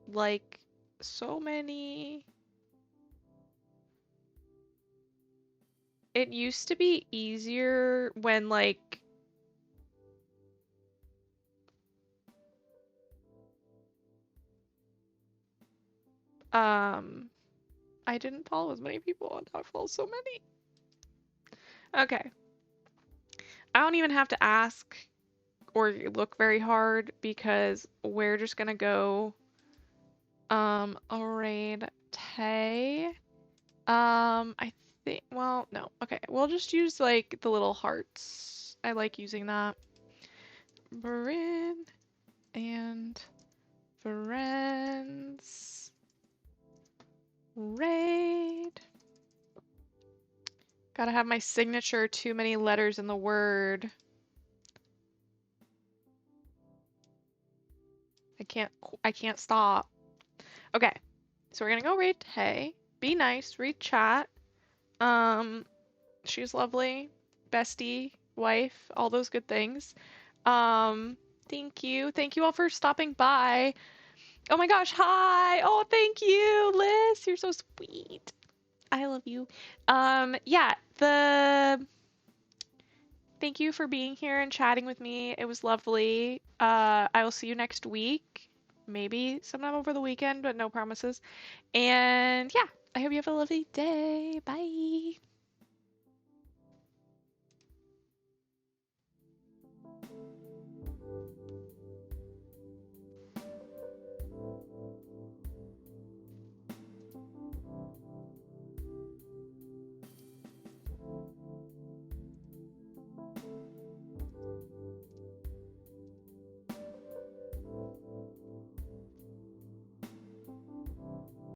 Like so many. It used to be easier when like um I didn't follow as many people and now I follow so many. Okay. I don't even have to ask or look very hard because we're just gonna go raid Tay. I think well no. Okay, we'll just use like the little hearts. I like using that. Bryn and friends raid. Gotta have my signature, too many letters in the word. I can't stop. Okay. So we're gonna go raid Tay. Be nice, read chat. Um, she's lovely. Bestie, wife, all those good things. Thank you. Thank you all for stopping by. Oh my gosh, hi. Oh, thank you, Liz. You're so sweet. I love you. Yeah, thank you for being here and chatting with me. It was lovely. I will see you next week. Maybe sometime over the weekend, but no promises. And yeah, I hope you have a lovely day. Bye.